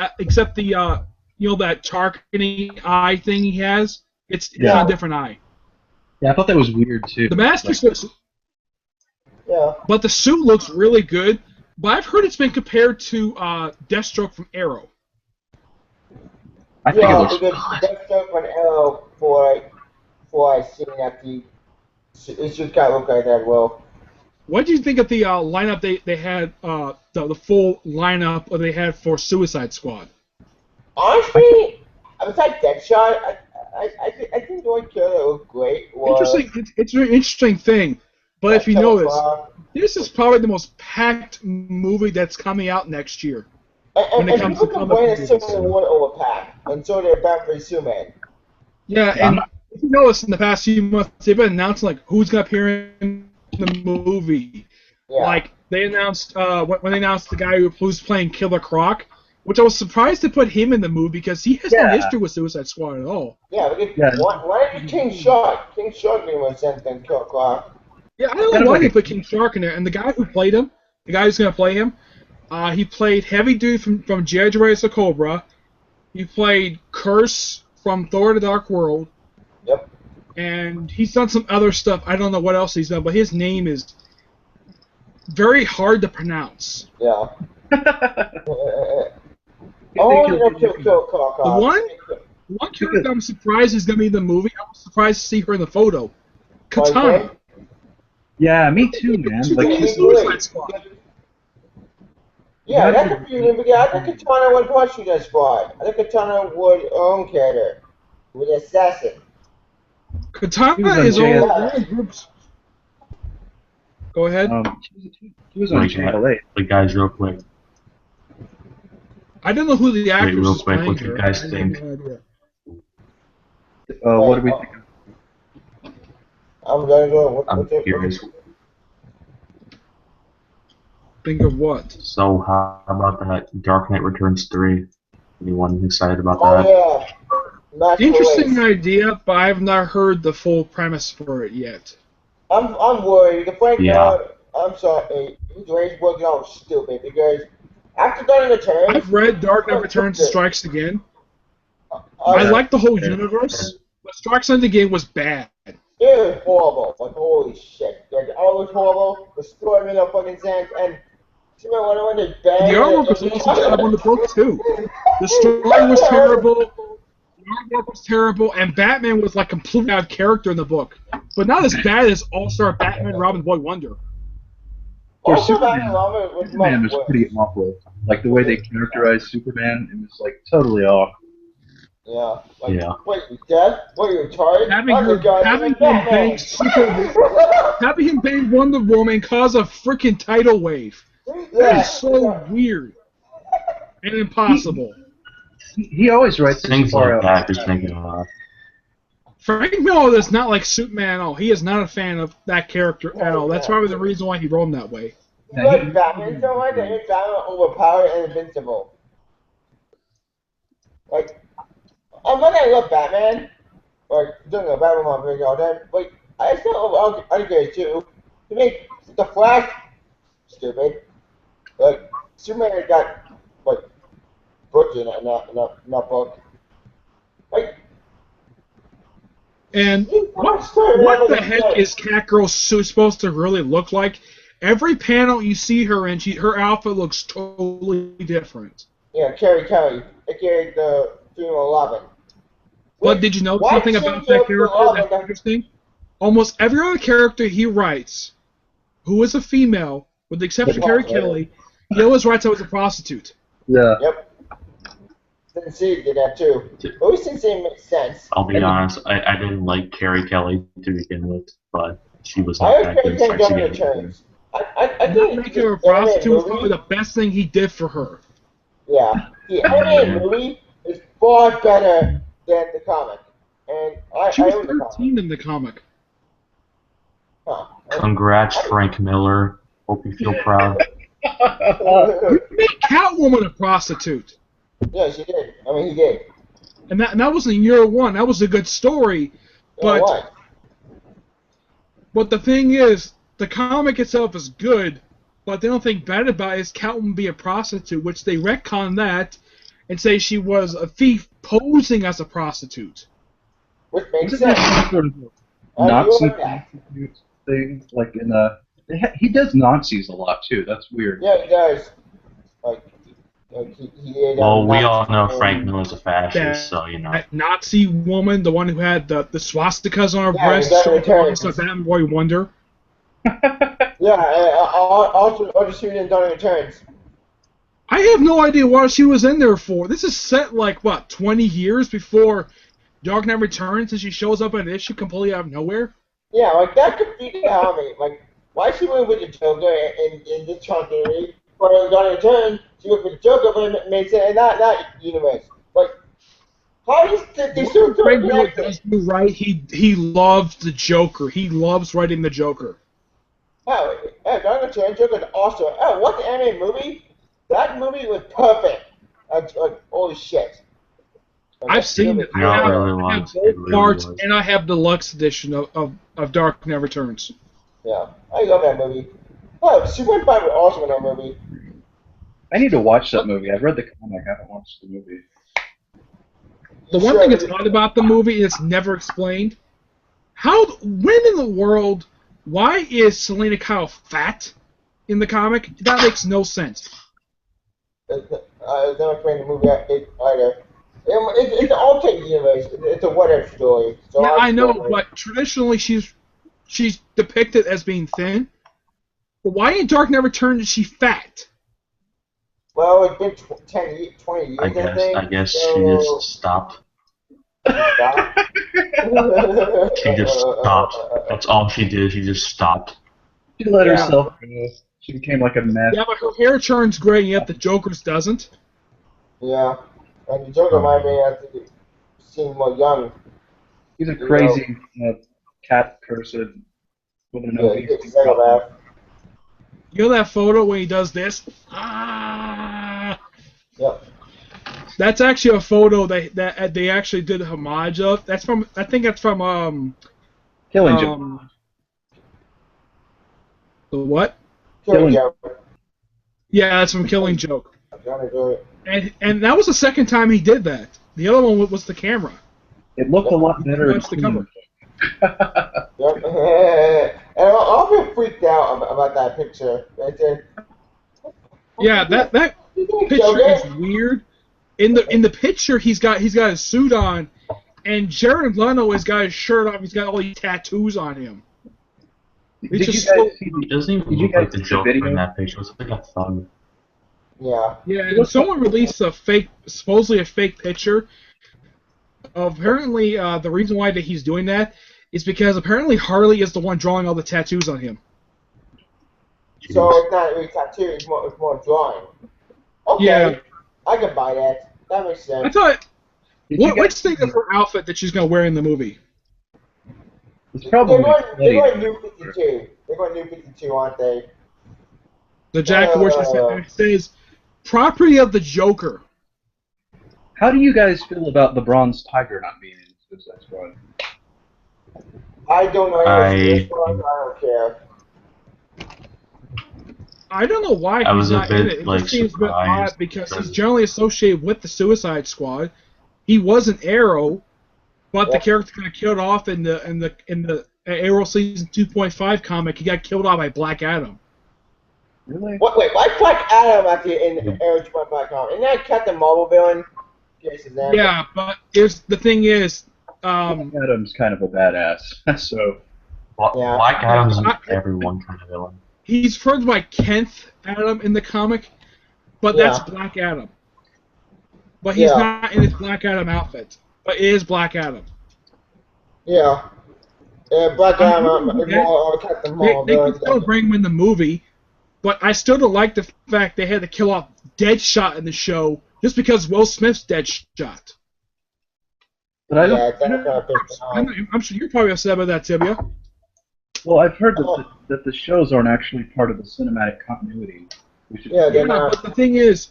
that targeting eye thing he has. It's on a different eye. Yeah, I thought that was weird too. The mask looks. Yeah. But the suit looks really good. But I've heard it's been compared to Deathstroke from Arrow. I think it looks because Deathstroke from Arrow, for I seen that it just kind of look like that. Well. What do you think of the lineup they had, the full lineup they had for Suicide Squad? Honestly, besides Deadshot, I think the one killer that looked great was... It's an interesting thing, but if you notice, this is probably the most packed movie that's coming out next year. And people complain that Civil War overpacked, and so they're back for Superman. Yeah, and if you notice in the past few months, they've been announcing like who's going to appear in the movie. Yeah. Like they announced when they announced the guy who's playing Killer Croc, which I was surprised to put him in the movie because he has no history with Suicide Squad at all. Yeah, why did King Shark? King Shark didn't want to send them Killer Croc. Yeah, I don't know why they put King Shark in there. And the guy who played him, the guy who's going to play him, he played Heavy Duty from G.I. Joe vs. Cobra. He played Curse from Thor: The Dark World. Yep. And he's done some other stuff. I don't know what else he's done, but his name is very hard to pronounce. Yeah. The one character I'm surprised is going to be in the movie. I was surprised to see her in the photo. Katana. Yeah, me too, man. Like Suicide Squad. Yeah, that could be because I think Katana would punch you that spot. I think Katana would own character with assassin. He was Katana on is JS. all groups. Go ahead. He was on Like, JLA. like guys, real quick. I don't know who the actress real is quick, playing what do you her. guys I have think? no idea. What do we think? I'm going to go. I'm curious. Think of what? So how about that Dark Knight Returns 3? Anyone excited about Oh that? yeah, Max Interesting Police. idea, but I have not heard the full premise for it yet. I'm worried. The Frank Yeah. Miller, I'm sorry, his race working out stupid because after getting the turn, I've read Dark Knight Returns and Strikes Again. I I like the whole universe, but Strikes Again was bad. it was horrible. Like holy shit, like all was horrible. The story made no fucking sense, and see when they bang. The artwork was also terrible in the book too. The story was terrible. The artwork was terrible, and Batman was like completely out of character in the book, but not as bad as All-Star Batman, Robin, Boy Wonder. Or Also, Superman. Batman Robin was Superman much was worse. pretty awful. Like the way they characterized Superman, it was like totally off. Yeah. Like, Yeah. Wait, you dead? What, you retarded? Having I'm the guy having from him Batman. bang having him bang Wonder Woman cause a freaking tidal wave. That is so weird and impossible. He always writes this Things far like out. that, just thinking about. Frank Miller is not like Superman at all. He is not a fan of that character at all. That's probably the reason why he wrote him that way. You like Batman so much that makes Batman overpowered and invincible. Like, I'm not gonna love Batman. Like, doing a Batman movie all the time. Like, I still love other guys too. To make the Flash stupid. Like, Superman got, like, butchered in that book. Like, And what the heck is Catgirl's suit supposed to really look like? Every panel you see her in, her outfit looks totally different. Yeah, Carrie Kelly, aka the female Robin. But did you know Why something should about you that have character Robin that's that- interesting? Almost every other character he writes, who is a female, with the exception of Carrie Kelly, he always writes her as a prostitute. Yeah. Yep. Sensei did that too. At least Sensei makes sense. I'll be honest, I didn't like Carrie Kelly to begin with, but she was I not like that Carrie good. Kelly Starts Governor again. Returns. I Not think making her a prostitute was probably movie, the best thing he did for her. yeah, the animated movie is far better than the comic. And She I was own the comic. 13 in the comic. Huh. Congrats, Frank Miller. Hope you feel proud. You made Catwoman a prostitute. Yeah, she did. I mean, he did. And that wasn't year one. That was a good story. Yeah, But what? But the thing is, the comic itself is good, but they don't think bad about it is Catwoman be a prostitute, which they retcon that and say she was a thief posing as a prostitute. Which makes Isn't that sense. some sort of I Nazi do like that. thing? Like in a, he does Nazis a lot too. That's weird. Yeah, he does. Like he did. Well, we all Nazi know and- Frank Miller's a fascist, so you know. That Nazi woman, the one who had the swastikas on her Yeah, breast, the showing returns. the Batman Boy Wonder. Yeah, also shooting in Dark Returns. I have no idea what she was in there for. This is set like, what, 20 years before Dark Knight Returns, and she shows up in an issue completely out of nowhere? Yeah, like that could be the army. Like, why she went with the Joker in this continuity? But in Dark Returns, she went with the Joker, but it makes it not universe. Like, how is they so Frank Miller connected? does do right. He loves the Joker. He loves writing the Joker. Oh, Dark Returns, Joker is awesome. Oh, what the anime movie? That movie was perfect. Like, holy shit. Like, I've seen it. No, I it have, really I have was. both It really parts, was. and I have deluxe edition of Dark Knight Returns. Yeah, I love that movie. Oh, Superman 5 was awesome in that movie. I need to watch that movie. I've read the comic. I haven't watched the movie. The one thing that's odd about the movie is it's never explained. When in the world, why is Selena Kyle fat in the comic? That makes no sense. It's not playing the movie either. It's an alternate universe. It's a what-if story. So Yeah, I know, story. but traditionally she's depicted as being thin. But why in Dark Knight Returns is she fat? Well, it's been 20 years, I I think. I guess So she just stopped. she stopped. She just stopped. That's all she did. She just stopped. She let Yeah. herself go. She became like a mess. Yeah, but her hair turns gray, and yet the Joker's doesn't. Yeah. And the Joker might have to seem more young. He's a crazy cat person with an Yeah, he's a obesity problem. psychopath. You know that photo when he does this? Ah! Yep. That's actually a photo that they actually did a homage of. That's from, I think that's from Killing Joke. The what? Killing Killing- Joke. Yeah, that's from Killing Joke. Johnny do it. And that was the second time he did that. The other one was the camera. It looked a lot better. Watch the cover. Yep. And I'll be freaked out about that picture. Right there. Yeah, that You think picture Joker? is weird. In the picture, he's got his suit on, and Jared Leto has got his shirt off. He's got all these tattoos on him. Did you just guys see He doesn't even Did you look like guys the see the Joker video? in that picture. It's like a thug. Yeah. Yeah, and someone released supposedly a fake picture. Apparently, the reason why that he's doing that is because apparently Harley is the one drawing all the tattoos on him. So it's not really tattoo, it's more drawing. Okay. Yeah. I can buy that. That makes sense. I thought, Did you what guys which thing of her outfit that she's gonna wear in the movie? It's probably They're going New 52. They're going New 52, aren't they? The jacket where she says, "Property of the Joker." How do you guys feel about the Bronze Tiger not being in Suicide Squad? I don't know anything about this one. I don't care. I don't know why I was he's a not bit, in it. It like, just seems a bit surprised odd because he's because- generally associated with the Suicide Squad. He was an Arrow, but the Yeah. character got killed off in the Arrow season 2.5 comic. He got killed off by Black Adam. Really? Wait, why Black Adam actually in Arrow.com? Isn't that Captain Marvel villain? Yes, his name. Yeah, but the thing is, Adam's kind of a badass, so Yeah. Black Adam's an everyone kind of villain. he's referred to by Kenneth Adam in the comic, but that's Black Adam. But he's not in his Black Adam outfit. But it is Black Adam. Yeah. Yeah, Black Adam is they- more Captain Marvel They can villain. still bring him in the movie, but I still don't like the fact they had to kill off Deadshot in the show just because Will Smith's Deadshot. but I don't. Yeah, that kind of pissed me off. I'm sure you're probably upset about that, Tibia. Well, I've heard that the shows aren't actually part of the cinematic continuity. Which is Yeah, they're Yeah, not. but the thing is,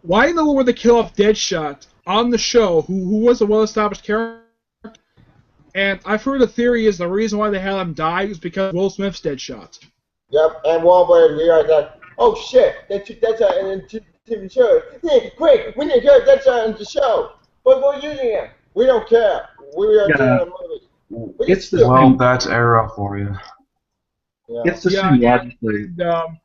why in the world would they kill off Deadshot on the show, who was a well-established character? And I've heard the theory is the reason why they had him die was because Will Smith's Deadshot. Yep, and Warner Brothers realized that, oh shit, that's in the TV show. Hey, quick, we need to get Deadshot in the show. But we're using him. We don't care. We are doing a movie. But It's the still- Well, that's Arrow for you. Yeah. It's the Yeah, same logically. And,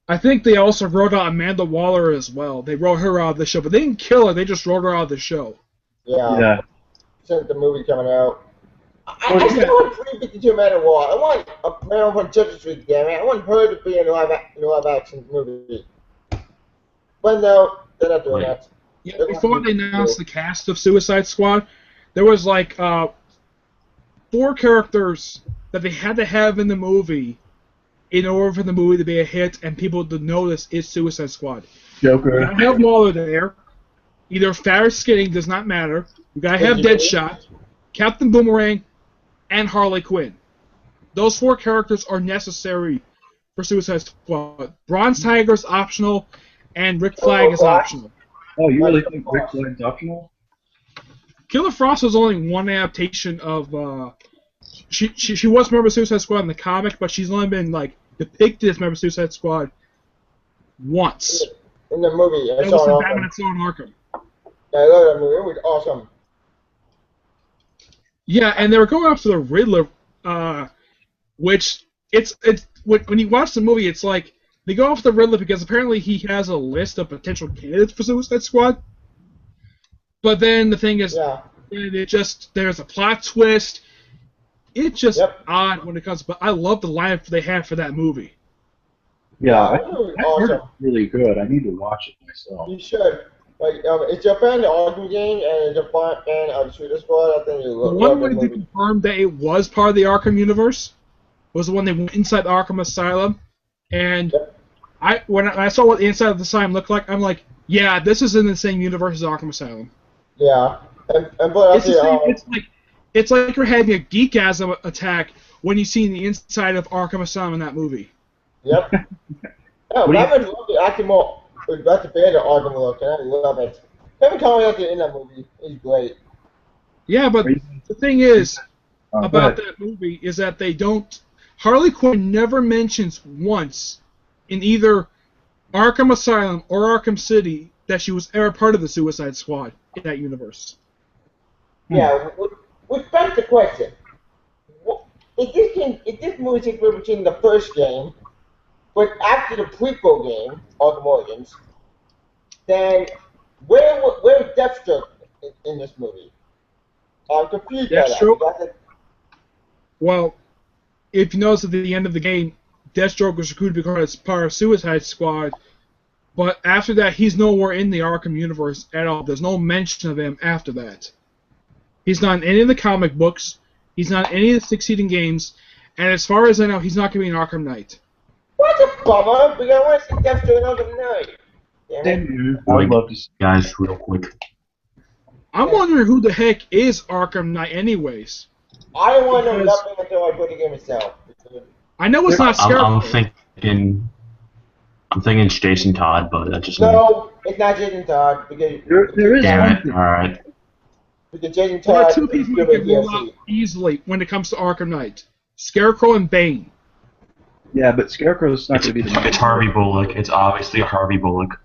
I think they also wrote out Amanda Waller as well. They wrote her out of the show, but they didn't kill her. They just wrote her out of the show. Yeah. Since the movie coming out. I Well, still want 352 Man of War. I want a Man from Justice League, damn it. I want her to be in a live action movie. But no, they're not doing that. Yeah, before they announced the cast of Suicide Squad, there was like 4 characters that they had to have in the movie in order for the movie to be a hit and people to notice it's Suicide Squad. You Joker. gotta have Waller there. Either fat or skinny, does not matter. You gotta have Deadshot, Captain Boomerang, and Harley Quinn. Those 4 characters are necessary for Suicide Squad. Bronze Tiger's optional, and Rick Flag is optional. Oh, you really think Rick Flag's optional? Killer Frost was only one adaptation of. She was a member of Suicide Squad in the comic, but she's only been like depicted as a member of Suicide Squad once. In the movie, I That saw was it in awesome. Batman Assault on Arkham. I love that movie. It was awesome. Yeah, and they were going after the Riddler, which it's when you watch the movie, it's like they go after the Riddler because apparently he has a list of potential candidates for Suicide Squad. But then the thing is, there's a plot twist. It's just odd when it comes. But I love the lineup they had for that movie. Yeah, Yeah, I, it was I heard it's awesome. really good. I need to watch it myself. You should. Like, if you're a fan of the Arkham game and if you're a fan of Shooter Squad, I think you The love one the way to movie. confirm that it was part of the Arkham universe was the one they went inside the Arkham Asylum, and Yep. when I saw what the inside of the asylum looked like, I'm like, yeah, this is in the same universe as Arkham Asylum. Yeah. And but It's the actually, same. It's like you're having a geekasm attack when you see the inside of Arkham Asylum in that movie. yep. Yeah, What do you? Batman's looking actually more. That's a fan of Arkham look, and I love it. Kevin Conroy actually in that movie. He's great. Yeah, but Are you the thing is go about ahead. that movie is that they don't. Harley Quinn never mentions once in either Arkham Asylum or Arkham City that she was ever part of the Suicide Squad in that universe. Yeah. Which begs the question: if this movie takes place between the first game, but after the prequel game, Arkham Origins, then where is Deathstroke in this movie? I'm confused by that. Deathstroke. Well, if you notice at the end of the game, Deathstroke was recruited because part of Suicide Squad, but after that, he's nowhere in the Arkham universe at all. There's no mention of him after that. He's not in any of the comic books. He's not in any of the succeeding games, and as far as I know, he's not going to be an Arkham Knight. What a bummer! Because I want to see Deathstroke in Arkham Knight. Damn it. Same here. I would love to see. Guys, real quick. I'm wondering who the heck is Arkham Knight, anyways. I don't want to know Because- nothing until I play the game itself. I know it's not Scarecrow. I'm thinking it's Jason Todd, but that's just No, it's not Jason Todd because There is damn one it. thing. All right. Jason There are Todd two is people you good can at rule out DLC. easily when it comes to Arkham Knight: Scarecrow and Bane. Yeah, but Scarecrow's not It's, going to be the it's Harvey Bullock. It's obviously Harvey Bullock.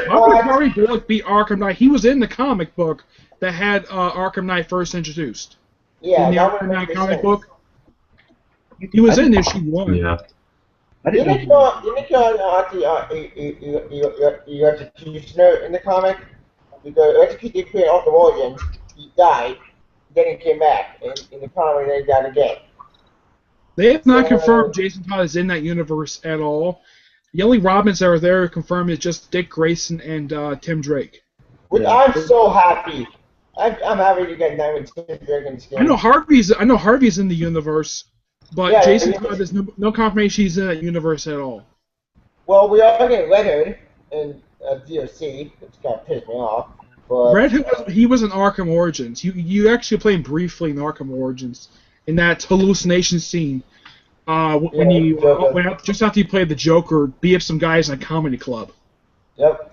How could Harvey Bullock be Arkham Knight? He was in the comic book that had Arkham Knight first introduced. Yeah, in the that would Arkham Knight make comic sense. book, he was in issue 1. Yeah. I didn't Didn't know. you executioner in the comic? Because executioner created Arkham Origins, he died, then he came back. In the comic, then he died again. They have not So- confirmed Jason Todd is in that universe at all. The only Robins that are there confirmed is just Dick Grayson and Tim Drake. Which Yeah. I'm so happy. I'm happy to get Nightwing Tim Drake in this game. I know Harvey's in the universe, but Yeah, Jason yeah. Todd, there's no confirmation he's in that universe at all. Well, we are getting Leonard in DLC, which kind of pissed me off. But Red Hood, he was in Arkham Origins. You actually played briefly in Arkham Origins in that hallucination scene when Yeah, you Joker. went out, just after you played the Joker, beat up some guys in a comedy club. Yep.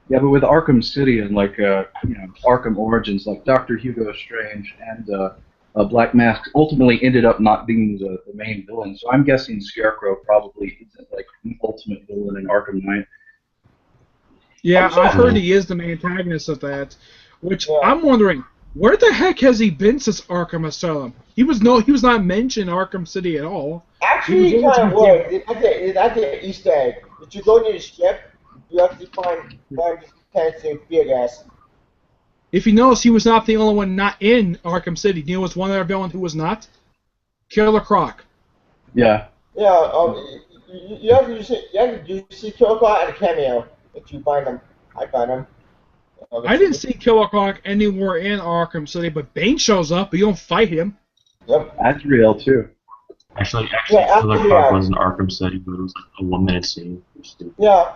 Yeah, but with Arkham City and Arkham Origins, like Dr. Hugo Strange and Black Mask ultimately ended up not being the main villain. So I'm guessing Scarecrow probably isn't like the ultimate villain in Arkham Knight. Yeah, I'm sure- I've heard he is the main antagonist of that. Which Yeah. I'm wondering, where the heck has he been since Arkham Asylum? He was not mentioned in Arkham City at all. Actually, He it was kind of always- was. It's actually an Easter egg. If you go to the ship, you actually find this cans of beer gas. If you notice, he was not the only one not in Arkham City. You know, was one other villain who was not? Killer Croc. Yeah. Yeah, you have to see Killer Croc at a cameo if you find him. I found him. I didn't see Killer Croc anywhere in Arkham City, but Bane shows up, but you don't fight him. Yep. That's real too. Actually, Yeah, Killer after Croc that. was in Arkham City, but it was like a 1-minute scene. It was stupid. Yeah.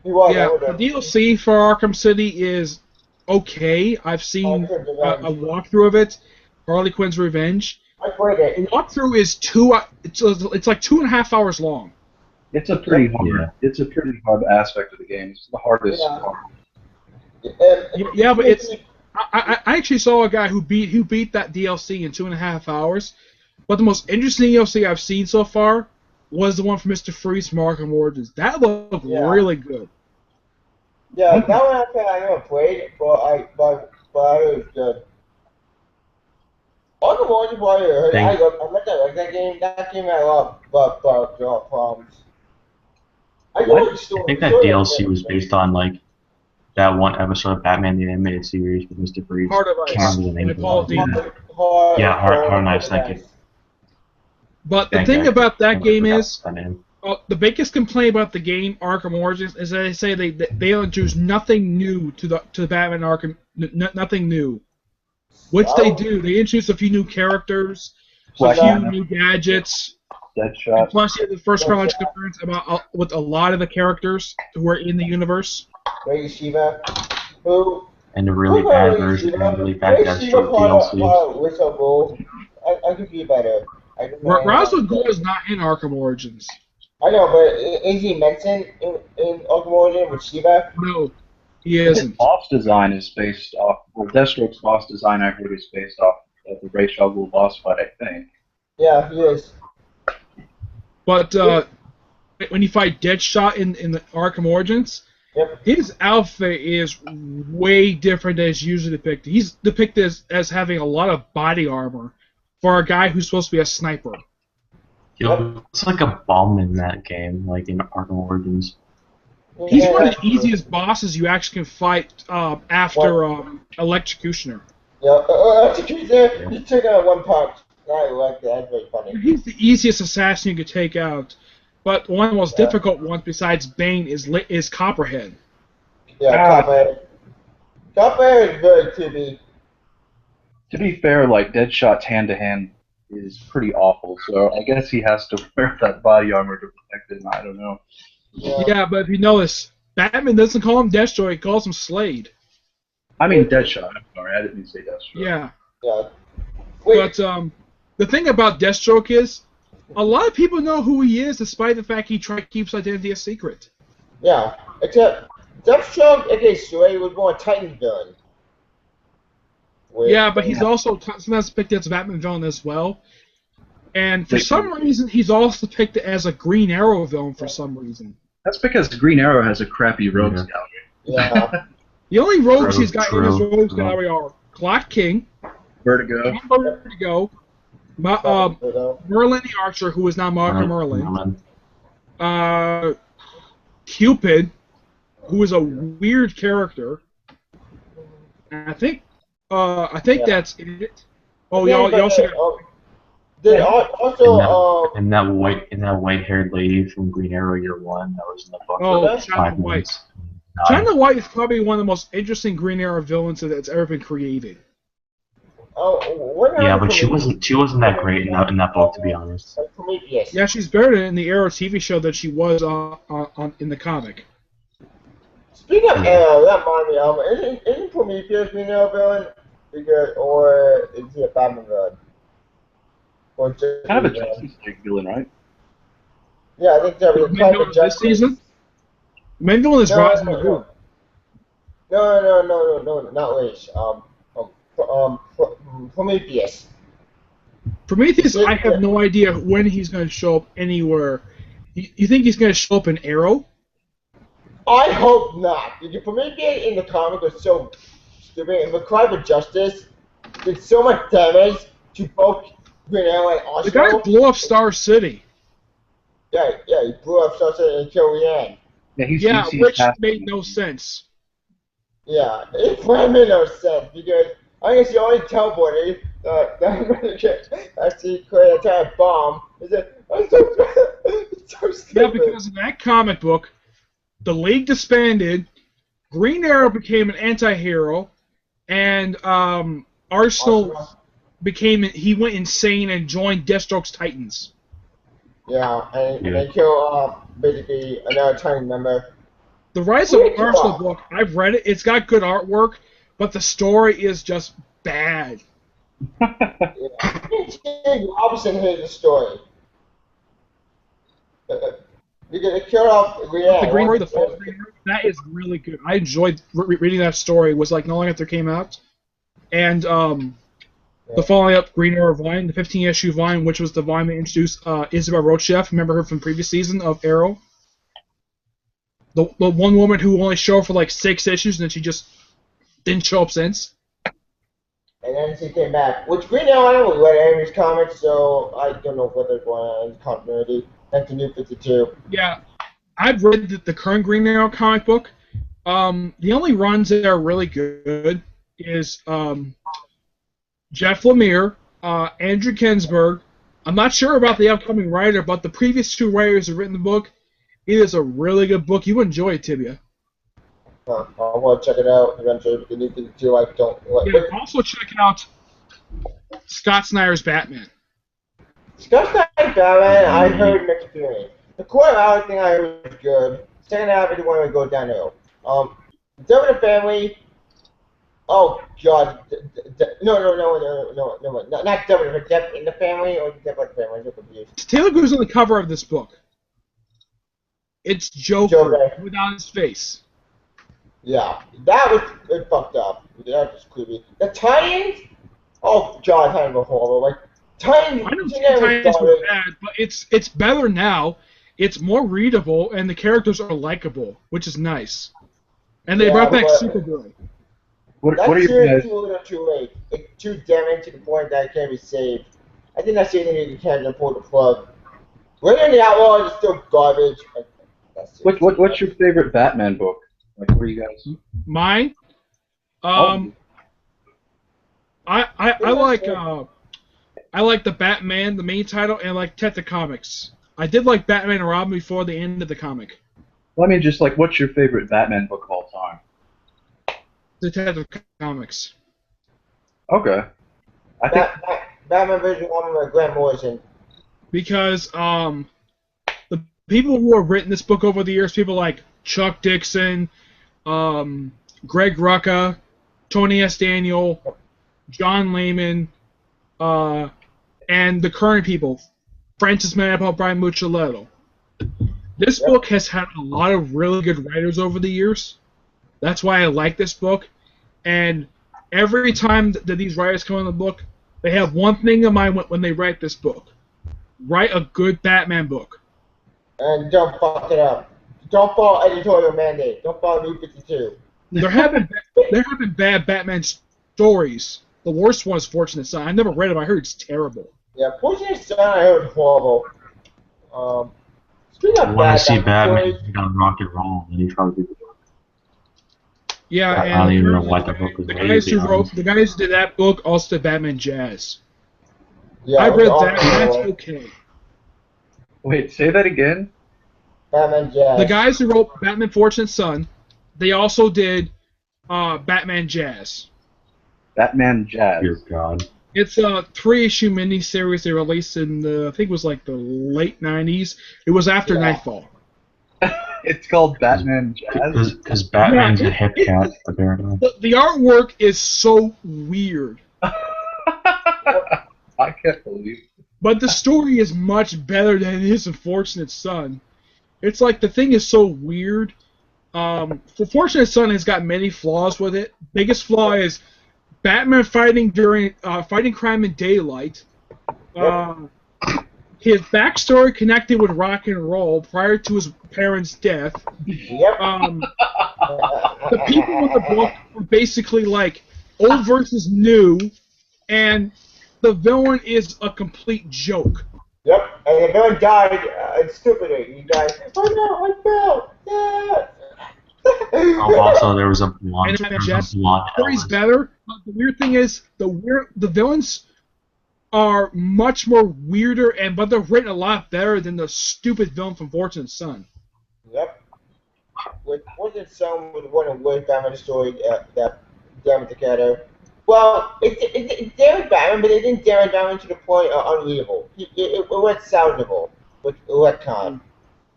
He was. Yeah, over the there. DLC for Arkham City is okay. I've seen Quinn's a Revenge. walkthrough of it, Harley Quinn's Revenge. I played The it. walkthrough is it's like 2.5 hours long. It's a pretty hard. Yeah. It's a pretty hard aspect of the game. It's the hardest Yeah. part. Yeah, but it's I actually saw a guy who beat that DLC in 2.5 hours. But the most interesting DLC I've seen so far was the one from Mr. Freeze from Arkham Origins. That looked Yeah. really good. Yeah, that one I never played, but I heard it was good. Arkham Origins, I heard. I like that game. That game had a lot of problems. I I think that DLC was based on like that one episode of Batman the Animated Series with Mr. Freeze. Heart of Can't Ice. remember the name And of Call of it. Duty. Yeah, Heart of Ice, thank you. But the Thank thing you. about that game I forgot is, that name. The biggest complaint about the game Arkham Origins is that they say they introduce nothing new to the Batman Arkham, nothing new. Which they do. They introduce a few new characters, a few new gadgets. Deadshot. And plus, you have the first chronological appearance with a lot of the characters who are in the universe. Ray Shiva, who And a really bad version, and a really bad Deathstroke DLC. I could be better. Ra's al Ghul is not in Arkham Origins. I know, but is he mentioned in Arkham Origins with Shiva? No, he isn't. His boss design is based off. Well, Deathstroke's boss design, I heard, is based off of the Ra's al Ghul boss fight, I think. Yeah, he is. But when you fight Deadshot in the Arkham Origins, his outfit is way different than is usually depicted. He's depicted as having a lot of body armor for a guy who's supposed to be a sniper. He looks like a bum in that game, like in Arkham Origins. He's one of the easiest bosses you actually can fight after Electrocutioner. Yeah, Electrocutioner, he took out one punch. I like that. That's very funny. He's the easiest assassin you could take out. But one of the most difficult ones besides Bane is Copperhead. Yeah, Copperhead. Copperhead is very TB. To be fair, like Deadshot's hand-to-hand is pretty awful, so I guess he has to wear that body armor to protect it. I don't know. Yeah, but if you notice, Batman doesn't call him Deathstroke; he calls him Slade. I mean Deadshot. I'm sorry, I didn't mean to say Deathstroke. Yeah. Yeah. Wait. But the thing about Deathstroke is, a lot of people know who he is, despite the fact he keeps identity a secret. Yeah, except Deathstroke, aka Slade, was more a Titan villain. Yeah, but he's also sometimes picked as a Batman villain as well. And for some reason, he's also picked as a Green Arrow villain for some reason. That's because Green Arrow has a crappy rogues gallery. Yeah. The only rogues he's got in his rogues gallery are Clock King, Vertigo, Merlin the Archer, who is now Mark Merlin, Cupid, who is a weird character, and I think that's it. Oh, you also got. And that white-haired lady from Green Arrow Year One that was in the book. Oh, China White. China White is probably one of the most interesting Green Arrow villains that's ever been created. Yeah, but she wasn't that great in that book, to be honest. Yeah, she's better in the Arrow TV show than she was in the comic. Speaking of Arrow, that reminds me, isn't Prometheus Green Arrow villain? Or is he a Batman villain? Or just kind of a Justice League villain, right? Yeah, I think that was kind of this season. Main villain is Ra's al Ghul. No, not Raish. Prometheus. Prometheus, I have no idea when he's going to show up anywhere. You think he's going to show up in Arrow? I hope not. Because Prometheus in the comic was so stupid, and the Cry for Justice did so much damage to both Green Arrow and Oslo. The guy blew up Star City. Yeah, he blew up Star City and killed Leanne. Yeah, which made no sense. Yeah, it made no sense because I guess the only teleporter that actually create a type of bomb is that it's so stupid. Yeah, because in that comic book, the League disbanded, Green Arrow became an anti-hero, and Arsenal he went insane and joined Deathstroke's Titans. Yeah, and they kill basically another Titan member. The Rise of Arsenal book, I've read it. It's got good artwork, but the story is just bad. Robinson hated the story. Because they killed off The Green Arrow, the false Green Arrow, that is really good. I enjoyed reading that story. It was like not long after it came out. And the following up Green Arrow Vine, the 15-issue Vine, which was the Vine that introduced Isabel Rochef. Remember her from the previous season of Arrow? The one woman who only showed up for like 6 issues and then she just didn't show up since. And then she came back. Which Green Arrow, I don't read any of his comics, so I don't know what they're going on in continuity. That's the New 52. Yeah, I've read the current Green Arrow comic book. The only runs that are really good is Jeff Lemire, Andrew Kinsberg, I'm not sure about the upcoming writer, but the previous two writers have written the book. It is a really good book. You enjoy it, Tibia. I want to check it out eventually, but anything too I don't like. Yeah, also check out Scott Snyder's Batman. Scott Snyder's Batman, I heard mixed feelings. The core hour thing I heard was good. Second half, I didn't want to go downhill. Death in the Family. Oh God, no, not Death but Death in the Family or Death in the Family. I'm so confused. Taylor Goose on the cover of this book. It's Joker without his face. Yeah, that was fucked up. That was creepy. The Titans. Oh God, Titans were horrible. Like Titans. I don't think Titans were bad, but it's better now. It's more readable, and the characters are likable, which is nice. And they brought back Superboy. What are you guys? Too little, too late. It's too damaged to the point that it can't be saved. I think that's the thing you can't pull the plug. Raiden and the Outlaw is still garbage. What's your favorite Batman book? Like, what are you guys? Mine? I like the Batman, the main title, and I like Detective Comics. I did like Batman and Robin before the end of the comic. Well, I mean, just like, what's your favorite Batman book of all time? Detective Comics. Okay. I think Batman vs. Woman by Grant Morrison. Because the people who have written this book over the years, people like Chuck Dixon, Greg Rucka, Tony S. Daniel, John Layman, and the current people, Francis Manapul, Brian Muccialetto. This book has had a lot of really good writers over the years. That's why I like this book. And every time that these writers come on the book, they have one thing in mind when they write this book. Write a good Batman book. And don't fuck it up. Don't follow editorial mandate. Don't follow New 52. There have been bad Batman stories. The worst one is Fortunate Son. I never read it. I heard it's terrible. Yeah, Fortunate Son I heard horrible. Speaking of I want to see Batman Batman on rock and roll, and he probably did. Yeah, I and don't even know what that book was. the guys who did that book also did Batman Jazz. Yeah, I read that. That's okay. Wait, say that again. Batman Jazz. The guys who wrote Batman Fortunate Son, they also did Batman Jazz. Batman Jazz. Dear God. It's a 3-issue miniseries they released in I think it was like the late 90s. It was after Nightfall. It's called Batman Jazz? Because Batman's a hip cat, apparently. The artwork is so weird. I can't believe it. But the story is much better than it is in Fortunate Son. It's like the thing is so weird. For Fortunate Son has got many flaws with it. Biggest flaw is Batman fighting crime in daylight. His backstory connected with rock and roll prior to his parents' death. Yep. The people in the book are basically like old versus new, and the villain is a complete joke. Yep, and the villain died stupidly. He died. Oh no, I fell. Oh, also, there was a blonde. The story's better, but the weird thing is the villains are much more weirder, but they're written a lot better than the stupid villain from Fortunate Son. Yep. With Fortunate Son was one of the worst Batman stories that damaged the character. Well, it damaged Batman, but it didn't damage Batman to the point of unreadable. It went salvageable with retcon.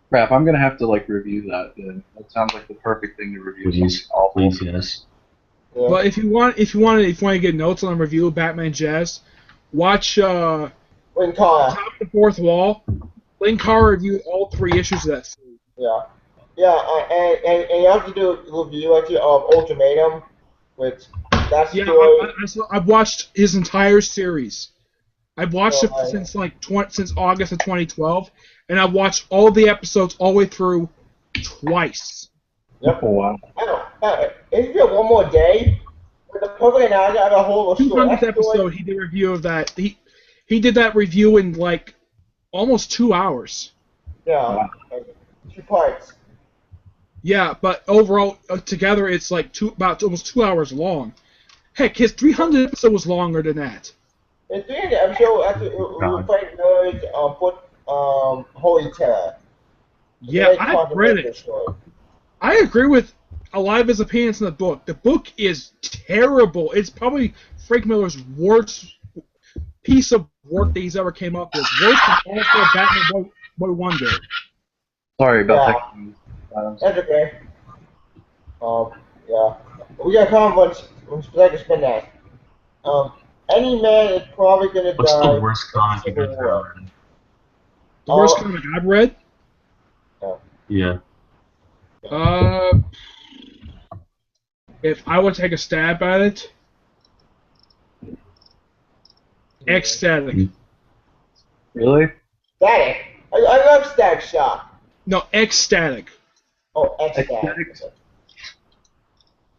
Crap, I'm gonna have to review that then. That sounds like the perfect thing to review. Please, yes. Yeah. But if you want to get notes on a review of Batman Jazz, watch Top of the Fourth Wall. Lin Carr reviewed all 3 issues of that series. Yeah. Yeah, and you have to do a review actually of Ultimatum, which that story. I've watched his entire series. I've watched it since since August of 2012, and I've watched all the episodes all the way through twice. Yep. Oh, wow. If you one more day, with the perfect analogy, I have a whole story. 200th episode, he did a review of that. He did that review in almost 2 hours. Yeah, 2 parts. Yeah, but overall, together, it's about almost 2 hours long. Heck, his 300th episode was longer than that. In the end, I'm sure after Frank Miller's put Holy Terror. Yeah, I read it. I agree with a lot of his opinions in the book. The book is terrible. It's probably Frank Miller's worst piece of work that he's ever came up with. Worse than all of Batman Boy Wonder. Sorry about that. That's okay. Yeah. We got comments when Spectre spin that. Any man is probably gonna die. What's the worst comic you've ever read? The worst comic I've read? Yeah. If I would take a stab at it, Ecstatic. Really? Static. I love Static Shock. No, Ecstatic. Oh, Ecstatic.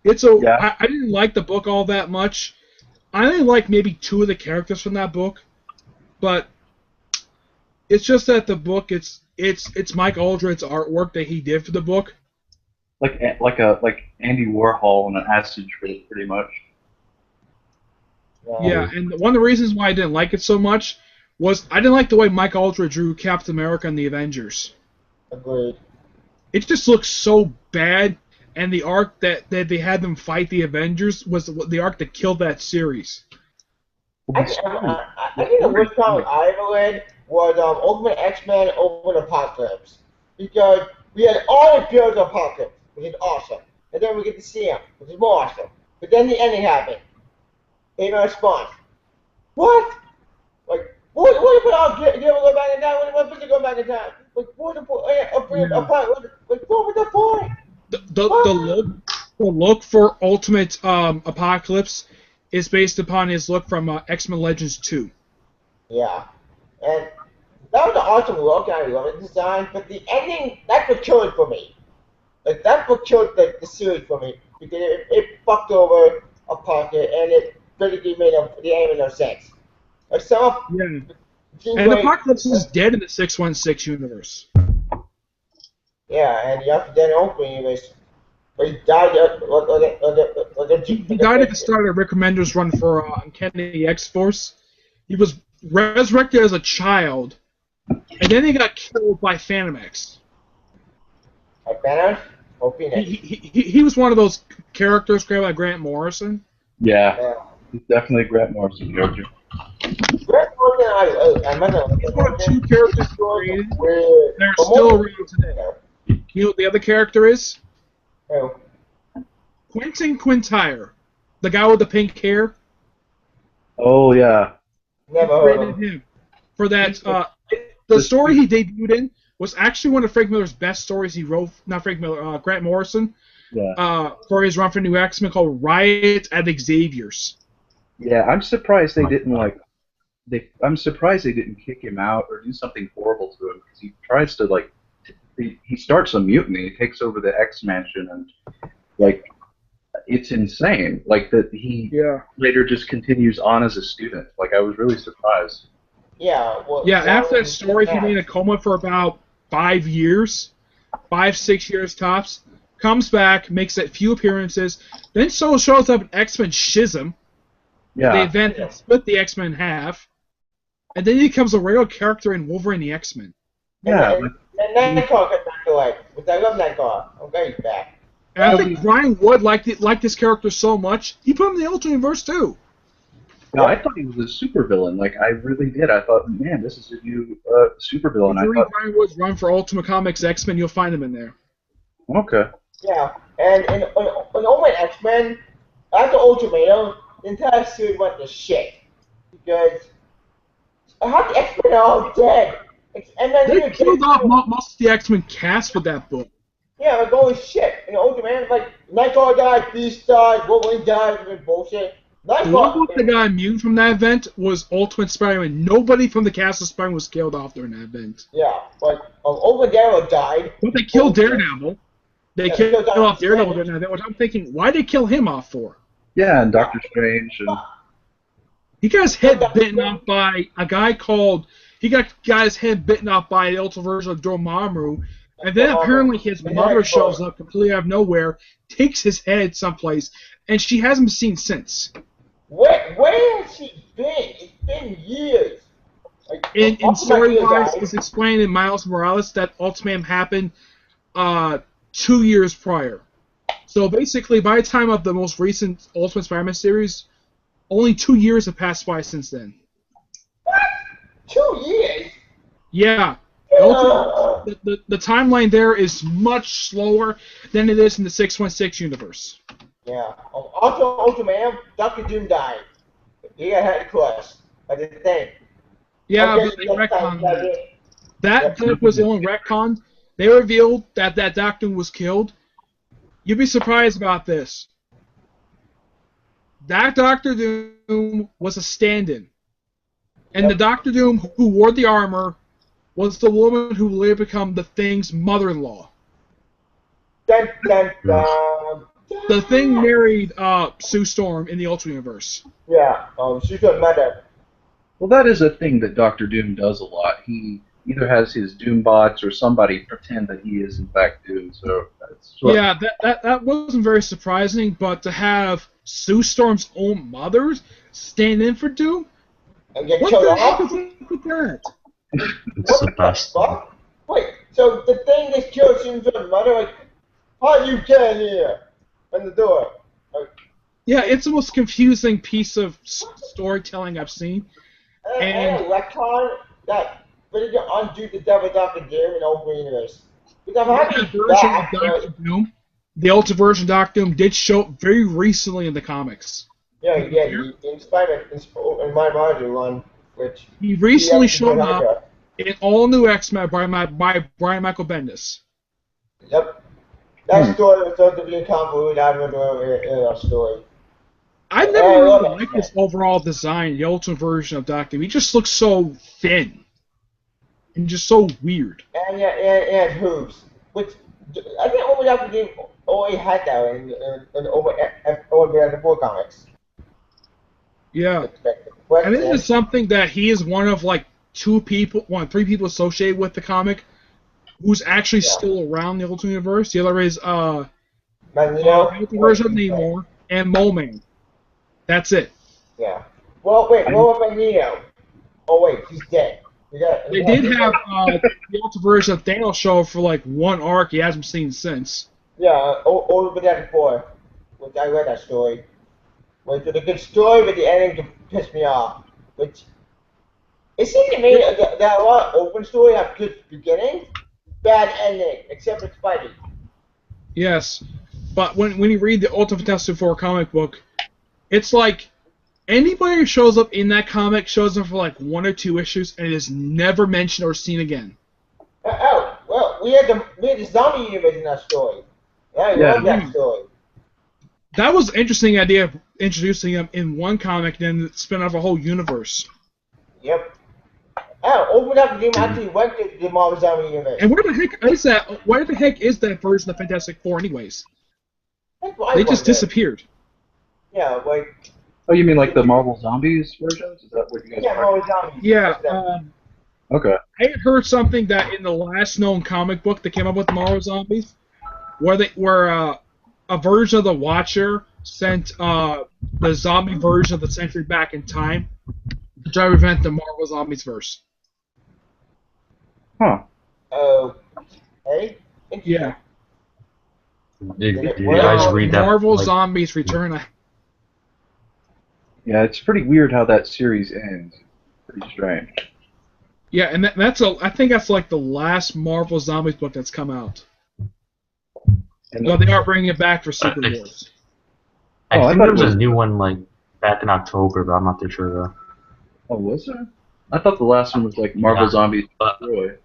It's a. Yeah. I didn't like the book all that much. I only like maybe 2 of the characters from that book, but it's just that the book it's Mike Aldred's artwork that he did for the book. Like Andy Warhol on an acid trip, pretty much. Yeah, and one of the reasons why I didn't like it so much was I didn't like the way Mike Aldred drew Captain America and the Avengers. Agreed. It just looks so bad, and the arc that they had them fight the Avengers was the arc that killed that series. I think the worst comic I ever read was Ultimate X-Men Ultimate Apocalypse. Because we had all the appearance of Apocalypse, which is awesome. And then we get to see him, which is more awesome. But then the ending happened. Came a response. What? Like, what if we all go back in time? What if we go back in time? Like, what the point? Like, what was the point? The look for Ultimate Apocalypse is based upon his look from X-Men Legends 2. Yeah. And that was an awesome look, I love it, design, but the ending, that's what killed it for me. Like, that's what killed the series for me, because it fucked over a pocket, and it basically made the anime no sense. Like, and Apocalypse is dead in the 616 universe. Yeah, and the After Dead Open universe, but he died he died at the start of Rick Remender's run for Uncanny X-Force. He was resurrected as a child, and then he got killed by Phantom X. By Thanos? Or Phoenix? He was one of those characters created by Grant Morrison. Yeah. He's definitely a Grant Morrison character. Grant Morrison, he's one of 2 characters created. They're still around today. You know what the other character is? Who? Quentin Quintire, the guy with the pink hair. Oh yeah. Never heard of him. For that, the story he debuted in was actually one of Frank Miller's best stories he wrote. Not Frank Miller, Grant Morrison. Yeah. For his run for New X-Men called Riot at Xavier's. Yeah, I'm surprised they didn't I'm surprised they didn't kick him out or do something horrible to him, because he tries to he starts a mutiny. He takes over the X Mansion, and it's insane. Like that he later just continues on as a student. Like, I was really surprised. Yeah. Well, after that story, he made a coma for about 5 years, 5-6 years tops. Comes back, makes a few appearances, then shows up in X-Men Schism. Yeah. The event that split the X-Men in half, and then he becomes a regular character in Wolverine the X-Men. Yeah. And Nightcrawler got back to life. I love Nightcrawler. I'm glad he's back. And I think Brian Wood liked this character so much, he put him in the Ultimate Universe too. No, I thought he was a supervillain. Like, I really did. I thought, man, this is a new supervillain. If you read Brian Wood's run for Ultimate Comics X-Men, you'll find him in there. Okay. Yeah, and in Ultimate X-Men, after Ultimatum, the entire series went to shit. Because half the X-Men are all dead. And then they killed off most of the X-Men cast with that book. Yeah, like, holy shit. In Ultimatum, like, Nightcrawler died, Beast died, Wolverine died, and bullshit. The one book that got immune from that event was Ultimate Spider-Man. Nobody from the cast of Spider-Man was killed off during that event. Yeah, like, Ultimate Daredevil died. But they killed Daredevil. They killed off Daredevil during that event, which I'm thinking, why did they kill him off for? Yeah, and Doctor Strange. And he got his head bitten off by a guy called... He got his head bitten off by the ultimate version of Dormammu, and then apparently his mother shows up completely out of nowhere, takes his head someplace, and she hasn't been seen since. Where has she been? been years. Like, In up to my ears, story-wise, guys. it's explained in Miles Morales that Ultimatum happened 2 years prior. So basically, by the time of the most recent Ultimate Spider-Man series, only 2 years have passed by since then. What? 2 years? Yeah. The timeline there is much slower than it is in the 616 universe. Yeah. Also, Ultimatum, Dr. Doom died. He had a crush. I didn't think. Yeah, Okay, but they next time, retconned that. Kevin. That was the only retcon. They revealed that Doctor Doom was killed. You'd be surprised about this. That Doctor Doom was a stand-in. And the Doctor Doom who wore the armor was the woman who later became the Thing's mother-in-law. Dun, dun, dun. The Thing married Sue Storm in the Ultimate Universe. Yeah, she's got mother. Well, that is a thing that Doctor Doom does a lot. He either has his Doom bots or somebody pretend that he is in fact Doom. So that's Yeah, that wasn't very surprising, but to have Sue Storm's own mother stand in for Doom? And get What killed the heck off? is up with that? It's the best. Fuck? Wait, so the Thing that killed Shinzo's mother, like, how you get here? In the door. Like, Yeah, it's the most confusing piece of storytelling I've seen. and retcon that really to undo the devil Doctor Doom in Old Universe. Because I'm happy The version of that, Doctor Doom, the Ultimate version of Doctor Doom, did show up very recently in the comics. yeah, in Spider-Man, in my Marvel one, which He recently showed up. up in All New X-Men by Brian Michael Bendis. Yep. That story was supposed to be a convoluted, I don't know, story. I never really liked his overall design, the Ultimate version of Doctor Doom. He just looks so thin. And just so weird. And hooves. Which, I think Over Doctor Doom already had that in Over the 4 comics. Yeah. But, And this is something that he is one of like three people associated with the comic who's actually still around the Ultimate Universe. The other is the version of Namor and Mole Man. That's it. Yeah. Well, wait, what about Magneto? Oh wait, he's dead. They did have the Ultimate version of Thanos show up for like one arc. He hasn't seen since. Yeah, Over the 4, which I read that story. Which was a good story, but the ending pissed me off. Which it seemed to me that a lot of open story have good beginning, bad ending, except for Spidey. Yes, but when you read the Ultimate Fantastic Four comic book, it's like anybody who shows up in that comic shows up for like 1 or 2 issues and is never mentioned or seen again. Well, we had the zombie universe in that story. I love that story. That was an interesting idea of introducing them in one comic, then spin off a whole universe. Yep. Over Doctor Doom actually went to the Marvel Zombie universe. And where the heck is that? Where the heck is that version of Fantastic Four, anyways? They just disappeared. Yeah, like. Oh, you mean like the Marvel Zombies versions? Is that what you guys are Marvel Zombies. Yeah. Okay. I had heard something that in the last known comic book that came up with the Marvel Zombies, where a version of the Watcher sent the zombie version of the Sentry back in time to try to prevent the Marvel Zombies verse. Huh. Oh. Hey. Yeah. Did you guys read that? Marvel Zombies Return. Yeah, it's pretty weird how that series ends. Pretty strange. Yeah, and I think that's like the last Marvel Zombies book that's come out. Well, they are bringing it back for Secret Wars. I think there was a new one like back in October, but I'm not too sure though. Oh, was there? I thought the last one was like Marvel Zombies Destroy.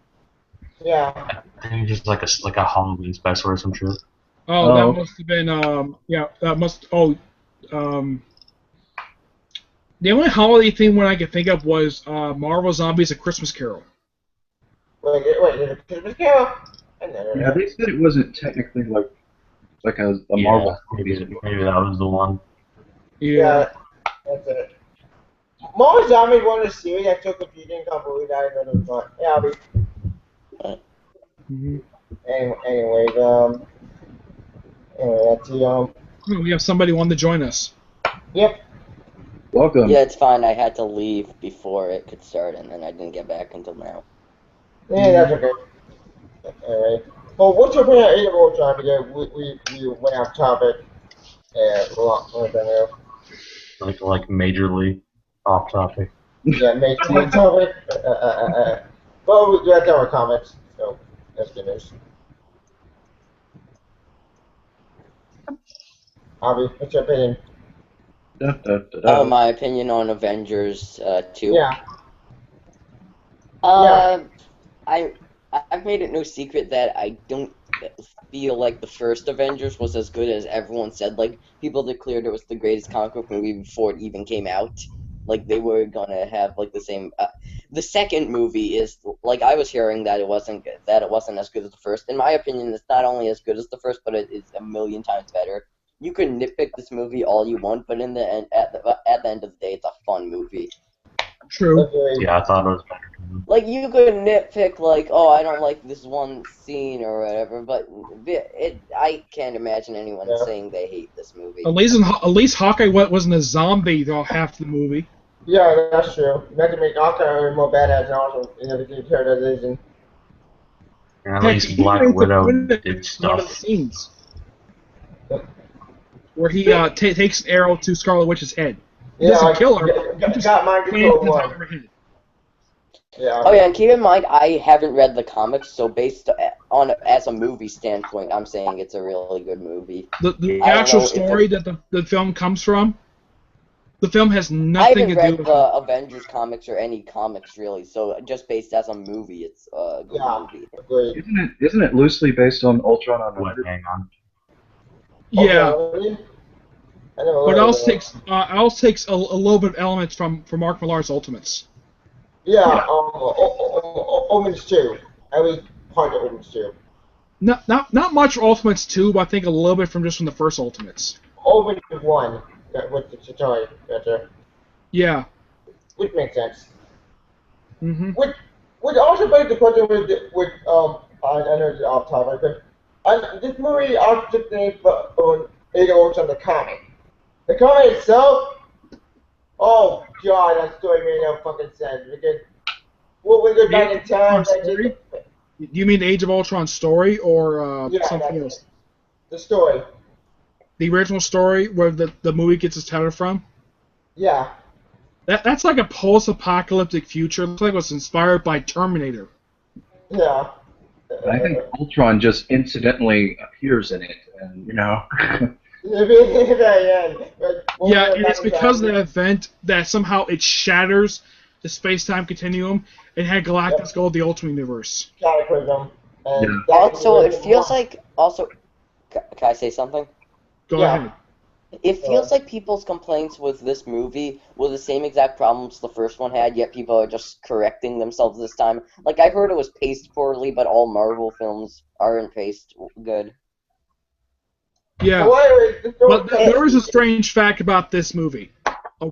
Yeah. I think it's just like a Halloween special or some shit. Oh, that must have been the only holiday theme one I could think of was Marvel Zombies: A Christmas Carol. Wait, is it Christmas Carol? Yeah, they said it wasn't technically like a Marvel. Maybe that was the one. Yeah, that's it. Marvel Zombies one of the series that took a few things convoluted. I didn't know it was fun. Yeah, I'll be. Anyway, that's the We have somebody wanting to join us. Yep. Welcome. Yeah, it's fine. I had to leave before it could start, and then I didn't get back until now. Yeah, that's okay. Alright. Well, what's your opinion on Age of Ultron? Because we went off topic and a lot than you. Like majorly off topic. Yeah, make topic. Well, we got our comments, so that's good news. Avi, what's your opinion? Da, da, da, da. My opinion on Avengers 2. Yeah. I've made it no secret that I don't feel like the first Avengers was as good as everyone said. Like, people declared it was the greatest comic book movie before it even came out. Like, they were gonna have like the same. The second movie is like I was hearing that it wasn't good, that it wasn't as good as the first. In my opinion, it's not only as good as the first, but it is a million times better. You can nitpick this movie all you want, but in the end, at the end of the day, it's a fun movie. True. Agreed. Yeah, I thought it was better. Like, you could nitpick, like, oh, I don't like this one scene or whatever, but I can't imagine anyone saying they hate this movie. At least Hawkeye wasn't a zombie throughout half the movie. Yeah, that's true. Not to make Hawkeye more badass and also the character that isn't. And at Heck, least he Black even Widow took did one of the stuff. scenes where he takes an arrow to Scarlet Witch's head. He doesn't kill her. He just Got mind plants control it on one. her head. Yeah. Oh yeah, and keep in mind, I haven't read the comics, so based on as a movie standpoint, I'm saying it's a really good movie. The I don't actual know if story that the film comes from, the film has I nothing haven't to do read with the it. Avengers comics or any comics really, so just based as a movie, it's a good movie. Agreed. Isn't it loosely based on Ultron on Wait, Wonder? hang on. Yeah, Okay, really? I never but heard it of also that. takes a little bit of elements from Mark Millar's Ultimates. Yeah, Omens 2. At least part of Omens 2. Not much for Ultimates 2, but I think a little bit from the first Ultimates. Omens 1. That with the Chitauri. Gotcha. Yeah. Which makes sense. Mm-hmm. Which also begs the question with I know it's off topic, but this movie also took the name on Age of Ultron the comic. The comic itself, oh god, that story made no fucking sense because what was it back in time? Story? You mean the Age of Ultron story or Yeah, something else? The story. The original story where the movie gets its title from? Yeah. That's like a post-apocalyptic future. It looks like it was inspired by Terminator. Yeah. I think Ultron just incidentally appears in it, and Yeah, and it's because of that event that somehow it shatters the space-time continuum and had Galactus go to the Ultimate Universe. Cataclysm. And Yeah. Also, it feels like can I say something? Go Yeah. ahead. It feels like people's complaints with this movie were the same exact problems the first one had, yet people are just correcting themselves this time. Like, I heard it was paced poorly, but all Marvel films aren't paced good. Yeah. But there is a strange fact about this movie.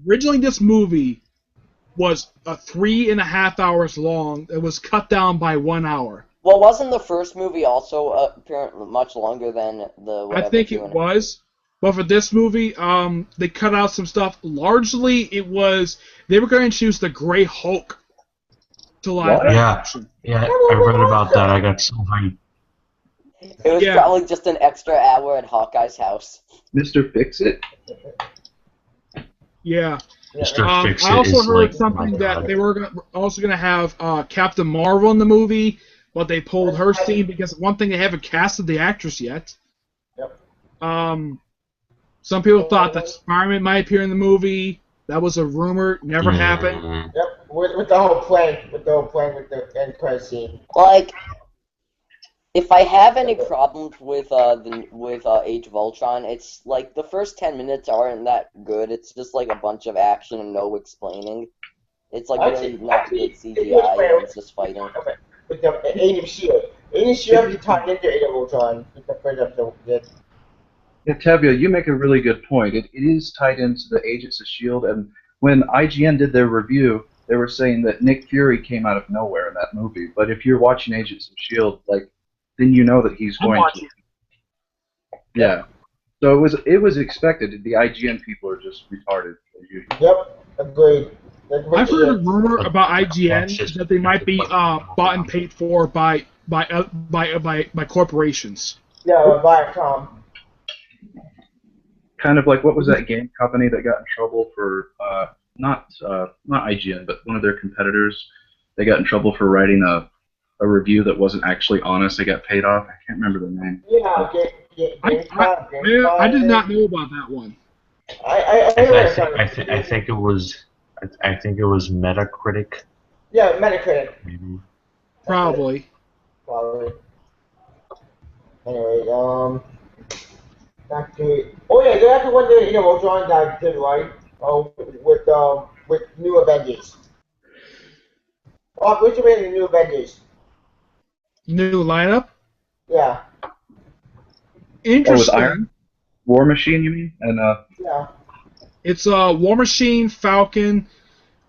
Originally, this movie was 3.5 hours long. It was cut down by 1 hour. Well, wasn't the first movie also apparently much longer than the whatever? I think it was. But for this movie, they cut out some stuff. Largely, it was they were going to introduce the Grey Hulk to live action. Yeah, I read about that. I got so hyped. It was probably just an extra hour at Hawkeye's house. Mr. Fix-It? Yeah. Mr. Fix-It I also is heard like, something that they were also going to have Captain Marvel in the movie, but they pulled her scene because one thing they haven't casted the actress yet. Yep. Some people thought that Spider-Man might appear in the movie. That was a rumor. Never happened. Yep. With the whole plan, with the end credit scene. Like, if I have any problems with Age of Ultron, it's like the first 10 minutes aren't that good. It's just like a bunch of action and no explaining. It's like really not good CGI. And it's just fighting. Okay. With the Agent of S.H.I.E.L.D. Agent of S.H.I.E.L.D. tied into Age of Ultron. With the first episode. Yeah, Tavia, you make a really good point. It is tied into the Agents of S.H.I.E.L.D., and when IGN did their review, they were saying that Nick Fury came out of nowhere in that movie. But if you're watching Agents of S.H.I.E.L.D., then you know that he's going to. Yeah. So it was expected. The IGN people are just retarded as usual. Yep, agreed. I've heard a rumor But about that's IGN just that they might be bought and paid for by corporations. Yeah, Viacom. Kind of like what was that game company that got in trouble for not IGN, but one of their competitors. They got in trouble for writing a review that wasn't actually honest. They got paid off. I can't remember the name. Yeah, I did not know about that one. I think it was Metacritic. Yeah, Metacritic. Maybe. Probably. Probably. Anyway, back to oh yeah, they actually won the Ultron guy did right. With New Avengers. Oh, which one the New Avengers? New lineup. Yeah. Interesting. Iron War Machine, you mean? And Yeah. It's War Machine, Falcon,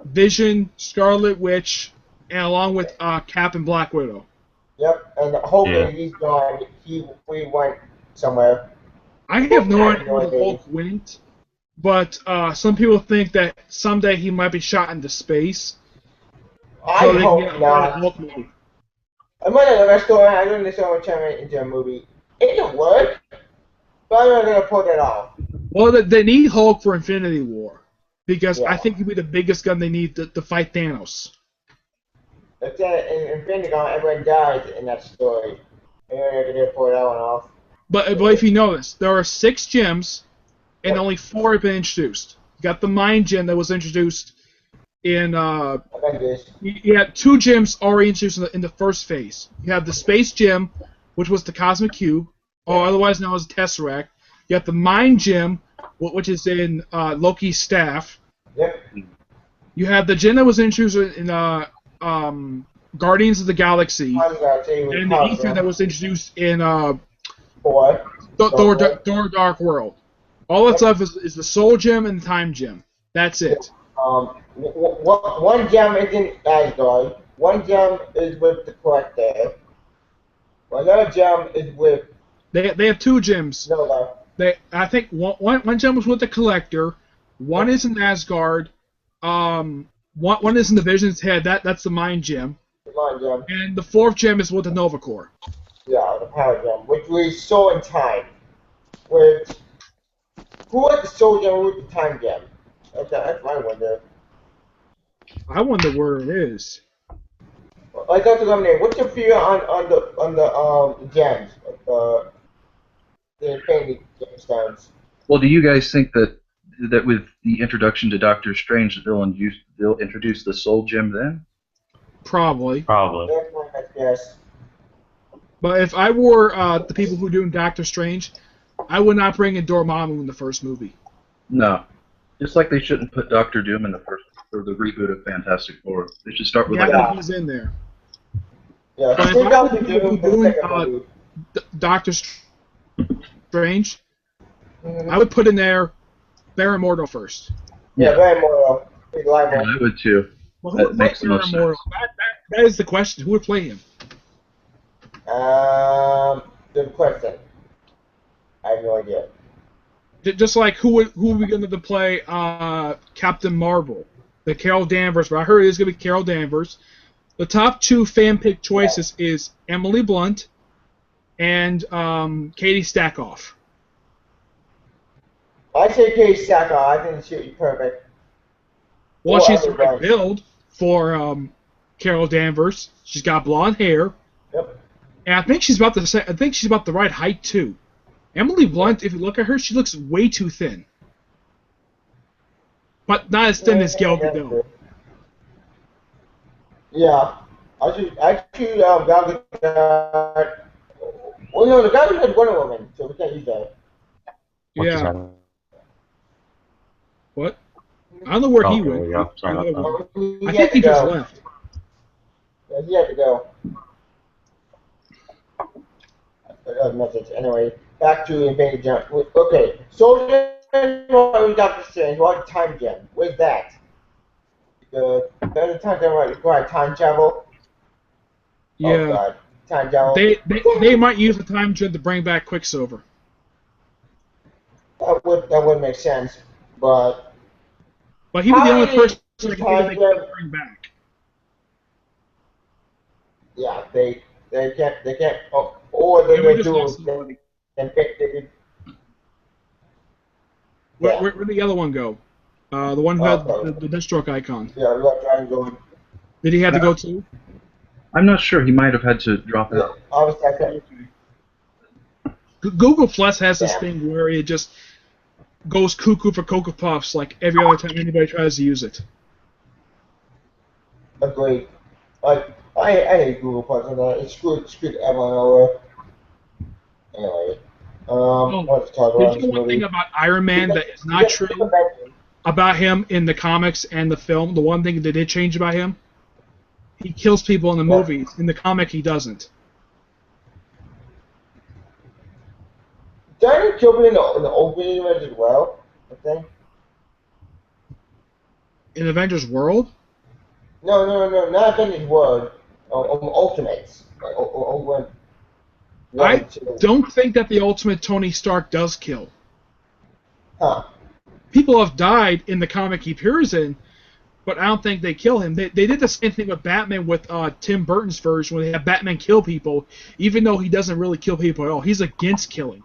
Vision, Scarlet Witch, and along with Cap and Black Widow. Yep. And hopefully Yeah. he's gone. We went somewhere. I have no idea where the Hulk went, but some people think that someday he might be shot into space. I hope not. Hulk movie. I'm gonna the restaurant. I don't understand what turn it into a movie. It can work, but I'm not gonna pull that off. Well, they need Hulk for Infinity War because Yeah. I think he'd be the biggest gun they need to fight Thanos. But then in Infinity War, everyone died in that story. And they're gonna pull that one off. But if you notice, there are 6 gems, and only 4 have been introduced. You got the Mind Gem that was introduced in. Avengers. You had 2 gems already introduced in the first phase. You have the Space Gem, which was the Cosmic Cube, or otherwise known as Tesseract. You have the Mind Gem, which is in Loki's staff. Yep. You have the gem that was introduced in Guardians of the Galaxy, and the Ether that was introduced in Thor Dark World. All that stuff is the Soul Gem and the Time Gem. That's it. One gem is in Asgard. One gem is with the Collector. Another gem is with They have 2 gems. Nova. I think one gem was with the Collector. One is in Asgard. One is in the Vision's head. That's the Mind Gem. The Mind Gem. And the 4th gem is with the Nova Core. Yeah, the Power Gem, which we saw in Time. Who was the Soul Gem? Who was the Time Gem? That's my wonder. I wonder where it is. I got to name. What's your view on the gems? The Infinity Gemstones. well, do you guys think that with the introduction to Doctor Strange, they'll introduce the Soul Gem then? Probably. That's my best guess. But if I were the people who are doing Doctor Strange, I would not bring in Dormammu in the first movie. No. Just like they shouldn't put Doctor Doom in the first or the reboot of Fantastic Four. They should start with He's in there. Yeah, But if Steve I Doctor were the people Doom, the doing second movie. Doctor Strange, I would put in there Baron Mordo first. Yeah, very more reliable. I would too. Well, who That would play makes the most Baron Mordo? That is the question. Who would play him? Good question. I have no idea. Just like who are we going to play Captain Marvel? The Carol Danvers. But I heard it is going to be Carol Danvers. The top 2 fan pick choices is Emily Blunt and Katie Stackhoff. I say Katie Stackhoff. I think she'd be perfect. Well, Or she's the otherwise. right build for Carol Danvers. She's got blonde hair, Yep. and I think she's about the right height too. Emily Blunt, if you look at her, she looks way too thin, but not as thin as Gal Gadot. Yeah. I choose Gal Gadot. Well, no, the Gal Gadot is Wonder Woman, so we can't use that. Yeah. What? I don't know where he there went. we go. Sorry about that. I think he just left. Yeah, he had to go. Message. Anyway, back to Infinity Gem. Okay, Soldier Doctor Strange. What Time Gem? Where's that? The time gem require time travel. Yeah. Oh God, time travel. They might use the time gem to bring back Quicksilver. that would make sense. But But he was the only person two that could times bring back. yeah, they can't. Oh, or they Yeah, we can just do lost somebody. they Where, yeah. where'd the other one go? The one who had Okay. the Deathstroke icon. Yeah, we got trying to go. Did he have to go too? I'm not sure. He might have had to drop Yeah, out. obviously I said, Google Plus has this Damn. thing where it just goes cuckoo for Cocoa Puffs like every other time anybody tries to use it. agreed. Like I hate Google Plus and that. It's screwed everyone over. Anyway, what to talk about Did this you know one movie? thing about Iron Man that is not true about him in the comics and the film? The one thing that did change about him? He kills people in the movies. In the comic, he doesn't. Did he kill me in the opening image as well? I think. In Avengers World? No, not Avengers World. Ultimates. Like, when I one, two. don't think that the Ultimate Tony Stark does kill. Huh. People have died in the comic he appears in, but I don't think they kill him. They did the same thing with Batman with Tim Burton's version, where they have Batman kill people, even though he doesn't really kill people at all. He's against killing.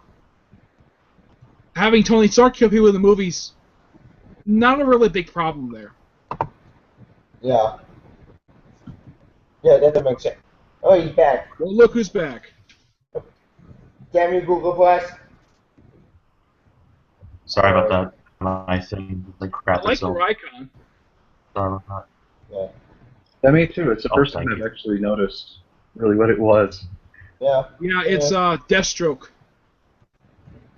Having Tony Stark kill people in the movies, not a really big problem there. Yeah. Yeah, that doesn't make sense. Oh, he's back. Well, look who's back. Damn you, Google Plus. Sorry about that. My thing like I crap like itself. your icon. Sorry about Yeah. Yeah, me too. It's the Oh, first time thank I've you. actually noticed really what it was. Yeah. Yeah, it's Deathstroke.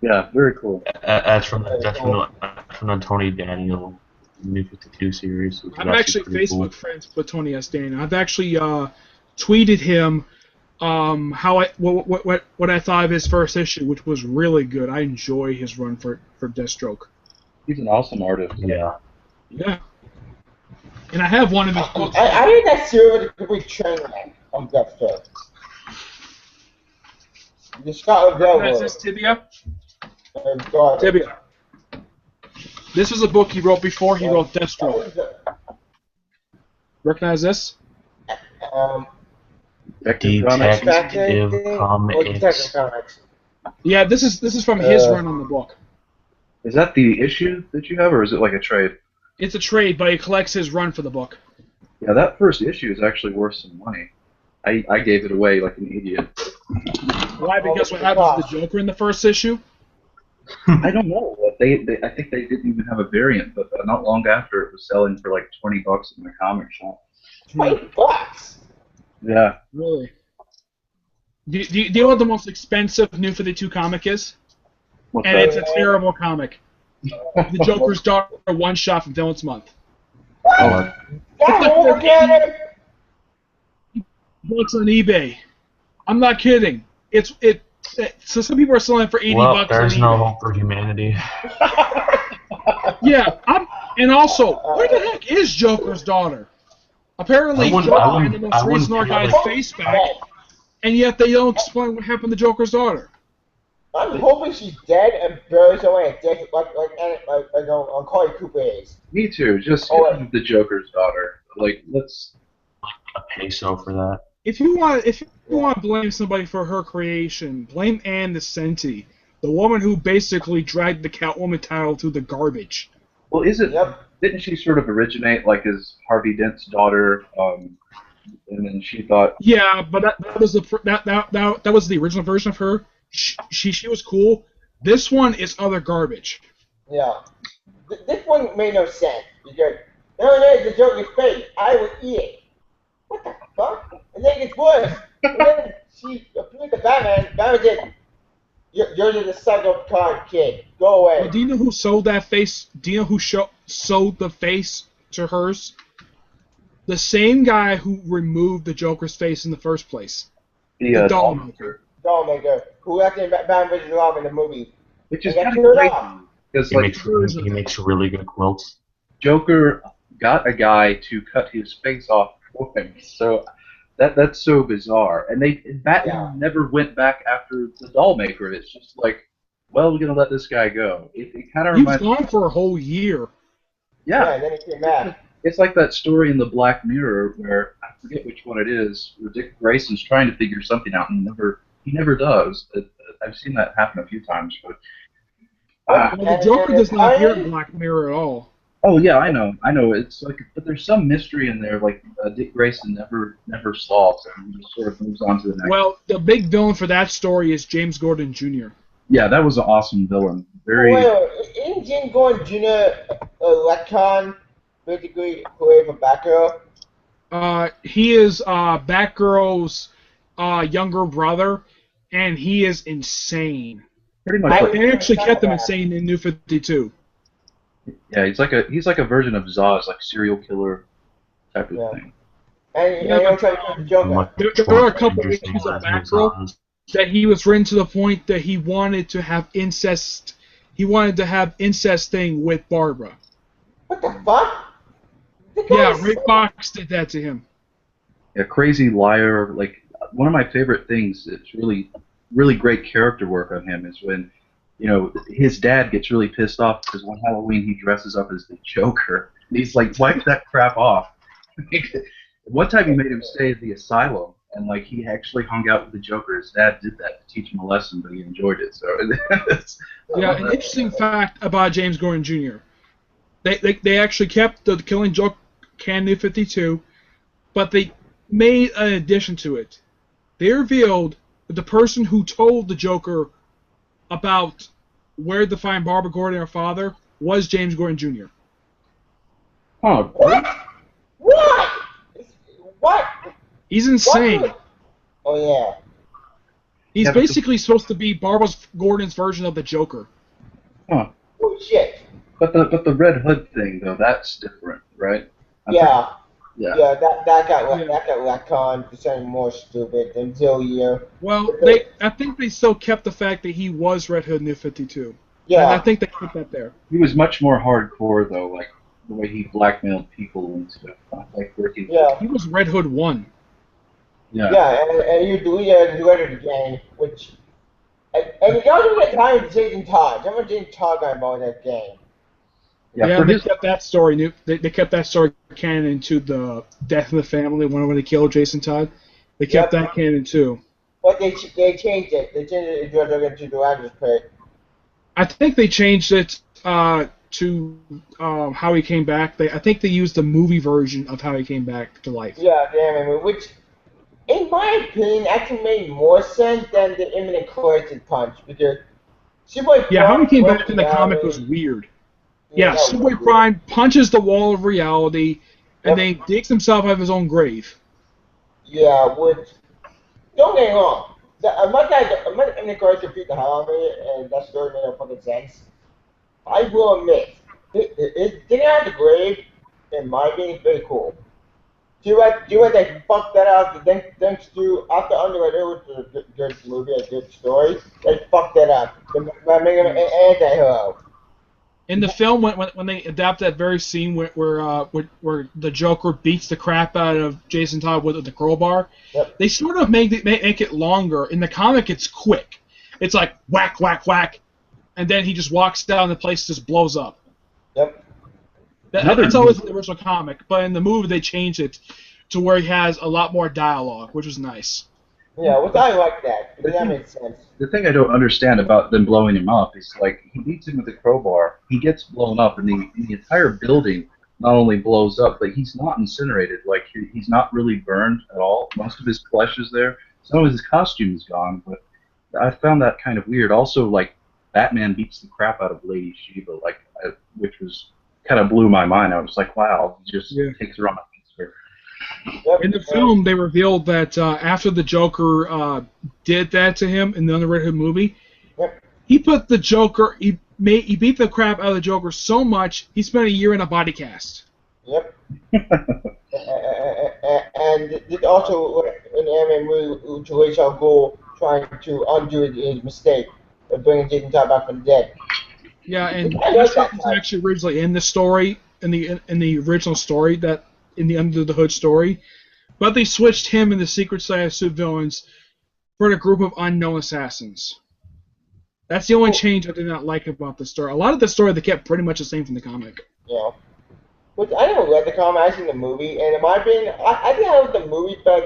Yeah, very cool. that. That's from the Tony Daniel New 52 series. Which is I'm actually pretty Facebook cool. friends with Tony S. Daniel. I've actually tweeted him what I thought of his first issue, which was really good. I enjoy his run for Deathstroke. He's an awesome artist. Yeah. Yeah. And I have one of his books. I think that series was a complete train wreck on Deathstroke. The Scott Recognize Railroad. this, Tibia? God. Tibia. This was a book he wrote before he wrote Deathstroke. Recognize this? Detective Comics. Detective Detective Comics. Comics. Yeah, this is from his run on the book. Is that the issue that you have, or is it like a trade? It's a trade, but he collects his run for the book. Yeah, that first issue is actually worth some money. I gave it away like an idiot. Why? Because what happens to the Joker in the first issue? I don't know. I think they didn't even have a variant, but not long after it was selling for like $20 in the comic shop. $20. Yeah. Really? Do you know what the most expensive New 52 comic is? What's And that? it's a terrible comic. The Joker's Daughter one-shot from Villain's Month. Oh, That whole again? Bucks on eBay. I'm not kidding. So some people are selling it for $80 Well, on there's eBay. no hope for humanity. Yeah, and also, where the heck is Joker's Daughter? Apparently, Joker in the most recent arc got his face back, and yet they don't explain what happened to Joker's daughter. I'm hoping she's dead and buried somewhere in a ditch, like on Carly Cooper's. me too. Just the Joker's daughter. Like, let's. A peso for that. If you want to blame somebody for her creation, blame Ann Nesenti, the woman who basically dragged the Catwoman title through the garbage. Well, is it? Yep. Didn't she sort of originate like as Harvey Dent's daughter? And then she thought. Yeah, but that was that was the original version of her. She was cool. This one is other garbage. Yeah. This one made no sense because no, there's the Joker's face. I would eat it. What the fuck? And then it gets worse. And then she appeared to Batman. Batman did. You're just a psychopath kid. Go away. Well, do you know who sold that face? Do you know who sold the face to hers? The same guy who removed the Joker's face in the first place. The Dollmaker. Dollmaker, who acted in Batman vs. Robin in the movie. Which is And kind that of turned crazy. off. Because He makes really good quilts. Joker got a guy to cut his face off for him. So that's so bizarre. And Batman never went back after the doll maker. It's just like well, we're gonna let this guy go. It kind of He was reminds. gone for a whole year. Yeah, Yeah, and then he came back. it's like that story in the Black Mirror where I forget which one it is, where Dick Grayson's trying to figure something out and he never does. I've seen that happen a few times, but Yep. Well, the And Joker the does not appear in Titans, Black Mirror at all. oh yeah, I know. It's like, but there's some mystery in there, like Dick Grayson never solves, and he just sort of moves on to the next. Well, the big villain for that story is James Gordon Jr. Yeah, that was an awesome villain. wait, Very. isn't Jim Gordon Jr. Electron basically play for Batgirl? He is Batgirl's younger brother, and he is insane. Pretty much like, They actually kept him insane in New 52. yeah, he's like a version of Zod, like serial killer type of Yeah. thing. And Yeah, he also tried to Joker. Much There more were a couple interesting issues of as Batgirl Zod. that he was written to the point that he wanted to have incest. He wanted to have incest thing with Barbara. What the fuck? The Yeah, guy's Ray so- Fox did that to him. A crazy liar. Like one of my favorite things. It's really great character work on him is when, his dad gets really pissed off because one Halloween he dresses up as the Joker. And he's like, wipe that crap off. One time he made him stay at the asylum, and like he actually hung out with the Joker. His dad did that to teach him a lesson, but he enjoyed it. So Yeah, an interesting fact about James Gordon Jr. They actually kept the Killing Joke canon New 52, but they made an addition to it. They revealed that the person who told the Joker about where to find Barbara Gordon, her father, was James Gordon Jr. oh, What? What? What? He's insane. What? Oh yeah. He's Yeah, but basically supposed to be Barbara Gordon's version of the Joker. huh. Oh shit. But the Red Hood thing though, that's different, right? Yeah. Yeah. Yeah. That got Yeah. that got Lacon to sound more stupid than Zillier. Well, I think they still kept the fact that he was Red Hood New 52. Yeah. I think they kept that there. He was much more hardcore though, like the way he blackmailed people and stuff, like working. Yeah. He was Red Hood 1. Yeah. Yeah, and you delete it and delete it again, which and you also get tired of Jason Todd. Remember Jason Todd got involved in that game? Yeah. Yeah, For they his, kept that story new. They kept that story canon into the Death in the Family when they killed Jason Todd. They kept Yep. that canon too. But they changed it. They changed it to the Rogers pick. I think they changed it to how he came back. I think they used the movie version of how he came back to life. Yeah, damn it. Which, in my opinion, actually made more sense than the imminent collision punch because Superboy Yeah, how he came Prime back in the broke comic reality. was weird. Yeah, that was Superboy weird. Prime punches the wall of reality and Yep. then digs himself out of his own grave. Yeah, which don't get me wrong. As much as imminent collision beat the hell out of me, and that story made no fucking sense. I will admit, it getting out of the grave, in my opinion, is very cool. Do you like they fucked that out? Thanks to after Underrated, which was a good movie, a good story. They fucked that up by making him an anti-hero. In the film, when they adapt that very scene where the Joker beats the crap out of Jason Todd with the crowbar, Yep. they sort of make it longer. In the comic, it's quick. It's like whack, whack, whack, and then he just walks down, the place just blows up. Yep. That's always in the original comic, but in the movie they changed it to where he has a lot more dialogue, which was nice. Yeah, which I like that because that makes sense. the thing I don't understand about them blowing him up is like he beats him with a crowbar, he gets blown up, and the entire building not only blows up, but he's not incinerated. Like he's not really burned at all. Most of his flesh is there. Some of his costume is gone, but I found that kind of weird. Also, like Batman beats the crap out of Lady Shiva, which was kind of blew my mind. I was like, wow, he just takes her on my finger. Yep. In the film, they revealed that after the Joker did that to him in the Red Hood movie, Yep. he put the Joker. He beat the crap out of the Joker so much he spent a year in a body cast. Yep. And it also in the anime movie to Ra's al Ghul trying to undo his mistake of bringing Jason Todd back from the dead. Yeah, and I like that's that what was part. actually originally in the story, in the original story, that in the Under the Hood story, but they switched him and the Secret Side of supervillains for the group of unknown assassins. That's the only change I did not like about the story. A lot of the story they kept pretty much the same from the comic. Yeah. Which I never read the comic, I seen the movie, and in my opinion, I think I like the movie better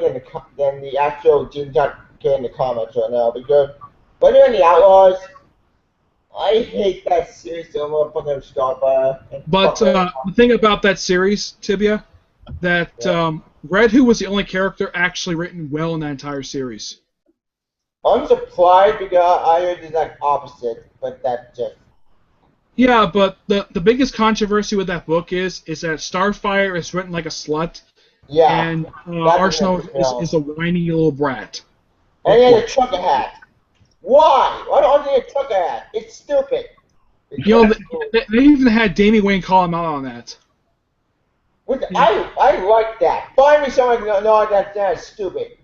than the actual Jim Cat in the comics right now, because when you're in the Outlaws, I hate that series so much from their Starfire. But the thing about that series, Tibia, that Red Hood was the only character actually written well in that entire series. I'm surprised because I heard the exact opposite, but that's just... Yeah, but the biggest controversy with that book is that Starfire is written like a slut, and Arsenal is a whiny little brat. And he has a trucker hat. Why? Why don't they have a trucker hat? It's stupid. You know, they even had Damian Wayne call him out on that. I like that. Finally, someone no, that's stupid.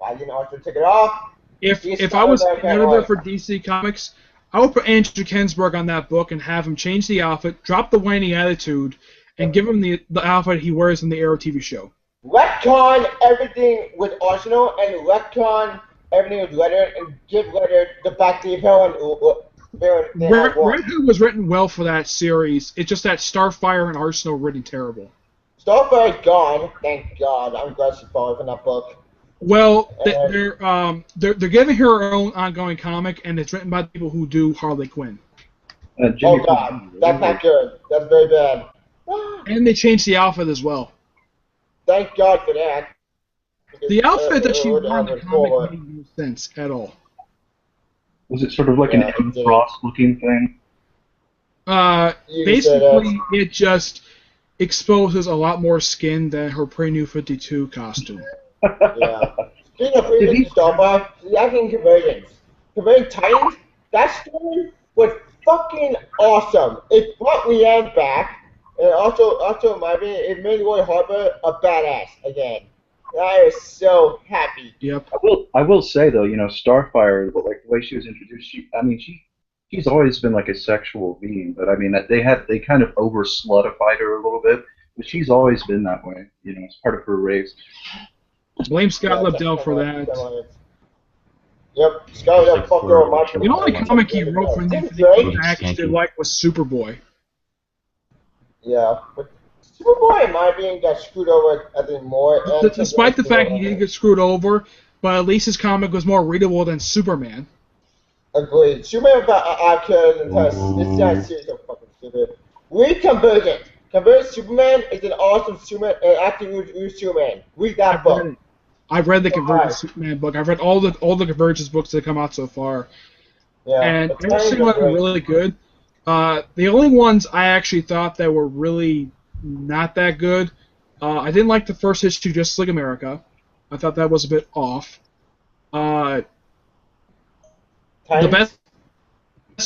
I didn't also take it off. If I was an editor for DC Comics, I would put Andrew Kensberg on that book and have him change the outfit, drop the whiny attitude, and give him the outfit he wears in the Arrow TV show. Retcon everything with Arsenal and retcon everything with Leonard and give Leonard the fact that he's Red Hood was written well for that series. It's just that Starfire and Arsenal were written terrible. Starfire's gone, thank God. I'm glad she's falling from that book. Well, they're giving her her own ongoing comic, and it's written by the people who do Harley Quinn. Oh God, that's not good. That's very bad. And they changed the outfit as well. Thank God for that. The outfit that she wore in the comic made no sense at all. Was it sort of like an M. Frost looking thing? Basically, it just exposes a lot more skin than her pre-New 52 costume. Yeah. Speaking of pre-New Starfire, she's acting conversions. Converting Titans, that story was fucking awesome. It brought Leanne back, and also in my opinion, it made Roy Harper a badass again. I was so happy. Yep. I will say though, you know, Starfire, like the way she was introduced, she's always been like a sexual being, but I mean that they kind of over slutified her a little bit, but she's always been that way. You know, it's part of her race. Blame Scott Lobdell for that. Yep, Scott Lobdell fucked her my. The only comic he wrote for the actually like was Superboy. Yeah, but Superboy, in my opinion, got screwed over, I think, more. Despite the fact he did get screwed over, but at least his comic was more readable than Superman. Agreed. Superman without characters and this guy's series so fucking stupid. Read Convergent. Convergent Superman is an awesome Superman, acting Superman. Read that book. I've read the Convergence Superman book. I've read all the Convergence books that have come out so far. Yeah, and every single one were really good. The only ones I actually thought that were really not that good, I didn't like the first issue, Justice League America. I thought that was a bit off. The best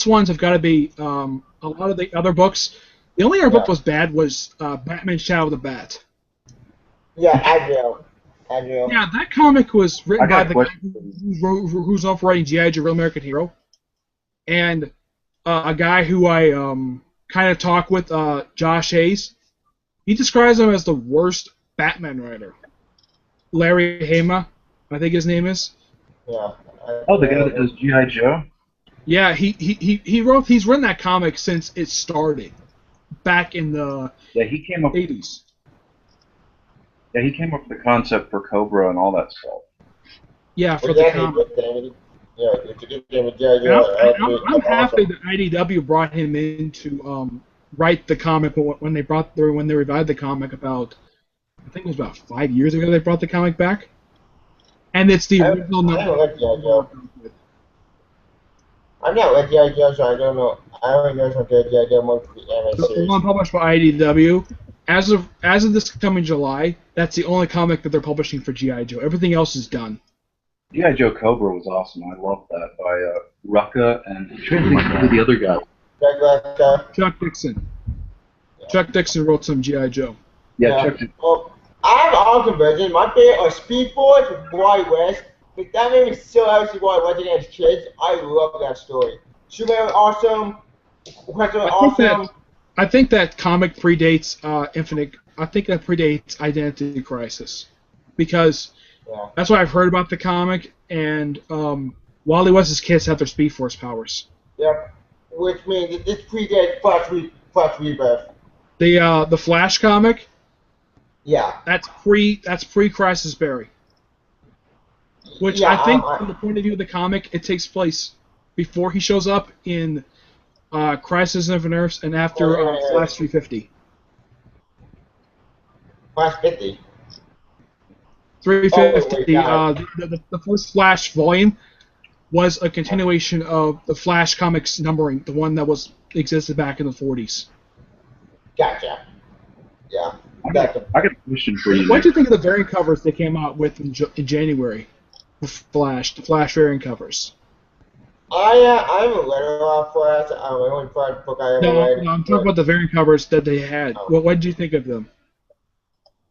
ones have got to be a lot of the other books. The only other book was bad was Batman Shadow of the Bat. Yeah, Adriel. Yeah, that comic was written by the guy who's known for writing G.I. Joe, Real American Hero, and a guy who I kind of talk with, Josh Hayes. He describes him as the worst Batman writer. Larry Hama, I think his name is. Yeah. Oh, the guy that does G.I. Joe? Yeah, he's written that comic since it started, back in the 80s. Yeah, he came up with the concept for Cobra and all that stuff. Yeah, for the comic. I'm happy that IDW brought him in to write the comic when they revived the comic about, I think it was about 5 years ago they brought the comic back, and it's the original number. I'm not with G.I. Joe, so I don't know. I only know some good G.I. Joe most of the anime series. The one published by IDW. As of this coming July, that's the only comic that they're publishing for G.I. Joe. Everything else is done. G.I. Joe Cobra was awesome. I loved that by Rucka and the other guy. Chuck Dixon. Yeah. Chuck Dixon wrote some G.I. Joe. Yeah, Chuck Dixon. Well, I have all conversions. My favorite are Speed Force with Wally West. But that made me so happy to see Wally West against kids. I love that story. Superman was awesome. Professor was awesome. I think that comic predates Infinite. I think that predates Identity Crisis, because that's what I've heard about the comic. And Wally West's kids have their Speed Force powers. Yep. Which means that this predates Flash Rebirth. The Flash comic, Yeah. that's pre Crisis Barry. Which Yeah, I think, from the point of view of the comic, it takes place before he shows up in Crisis of Earths and after Flash 350. Flash 50. 350. Oh, The first Flash volume was a continuation of the Flash comics numbering, the one that existed back in the 40s. Gotcha. Yeah. I got a question for you. What do you think of the variant covers they came out with in January? The Flash variant covers. I'm a little off Flash. I'm the only Flash book I ever read. No, I'm talking about the variant covers that they had. Oh. What did you think of them?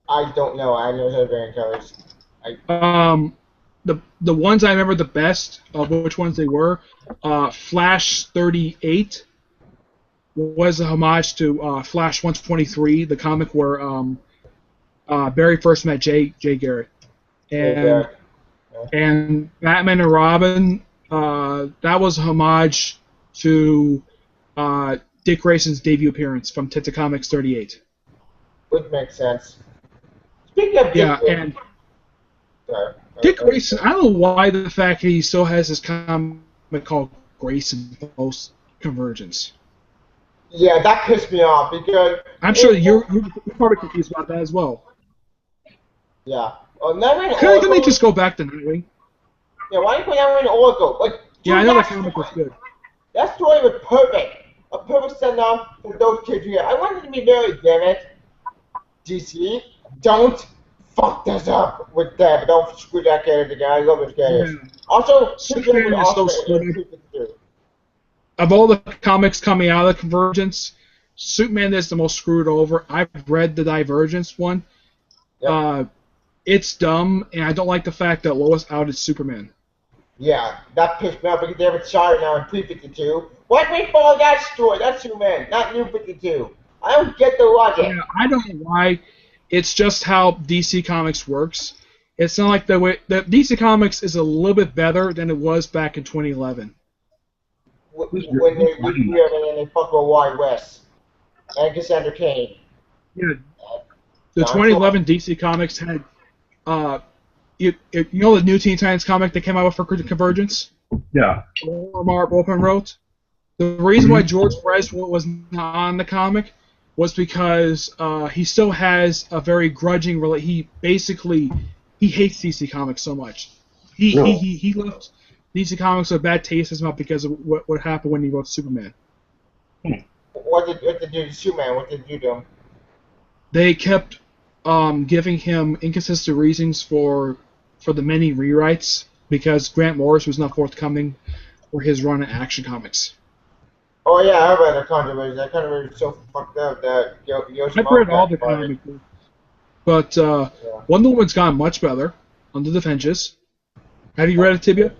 I don't know. I know the variant covers. The ones I remember the best of which ones they were, Flash 38 was a homage to Flash 123, the comic where Barry first met Jay Garrett, and Batman and Robin, that was a homage to Dick Grayson's debut appearance from Tita Comics 38. Which makes sense. Speaking of and Dick Grayson, I don't know why the fact that he still has this comic called Grayson Post Convergence. Yeah, that pissed me off because I'm sure you're probably confused about that as well. Yeah. Oh, Nightwing. Couldn't they just go back to Nightwing? Yeah, why didn't Nightwing Oracle? Like, yeah, I know that comic was good. That story was perfect. A perfect send-off for those kids here. I wanted to be very, damn it. DC, don't fuck this up with that. Don't screw that character again. I love this character. Yeah. Also, Superman is so screwed. Of all the comics coming out of the Convergence, Superman is the most screwed over. I've read the Divergence one. Yep. It's dumb, and I don't like the fact that Lois outed Superman. Yeah, that pissed me off because they haven't shot it now in Pre-52. Why did we follow that story? That's Superman, not New 52. I don't get the logic. Yeah, I don't know why. It's just how DC Comics works. It's not like the way that DC Comics is a little bit better than it was back in 2011. When they fuck with Wide West and Cassandra Cain. Yeah, the 2011 DC Comics had, you know the new Teen Titans comic that came out for Convergence? Yeah. Mark Open wrote. The reason why George Perez was not on the comic was because he still has a very grudging he hates DC Comics so much. He left DC Comics with a bad taste in his mouth because of what happened when he wrote Superman. What did you do to Superman? What did you do? They kept giving him inconsistent reasons for the many rewrites because Grant Morris was not forthcoming for his run in Action Comics. Oh yeah, I read that controversy. That controversy is so fucked up that I've read all the comics, but Wonder Woman's gotten much better under the Avengers. Have you read it, Tibia?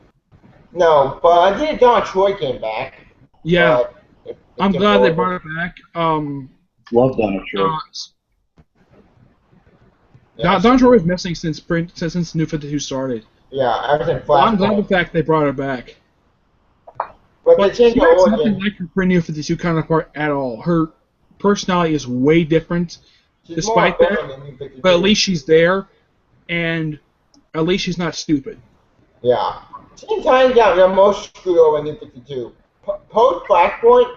No, but I think Don Troy came back. Yeah, I'm glad they brought it back. Love Don Troy. Don Troy was missing since New 52 started. Yeah, everything Flash. I'm glad the fact they brought it back. But they changed the origin. Nothing like her New 52 counterpart at all. Her personality is way different, despite that. But at least she's there, and at least she's not stupid. Yeah. Teen Titans got the most screwed over in New 52. Post Flashpoint,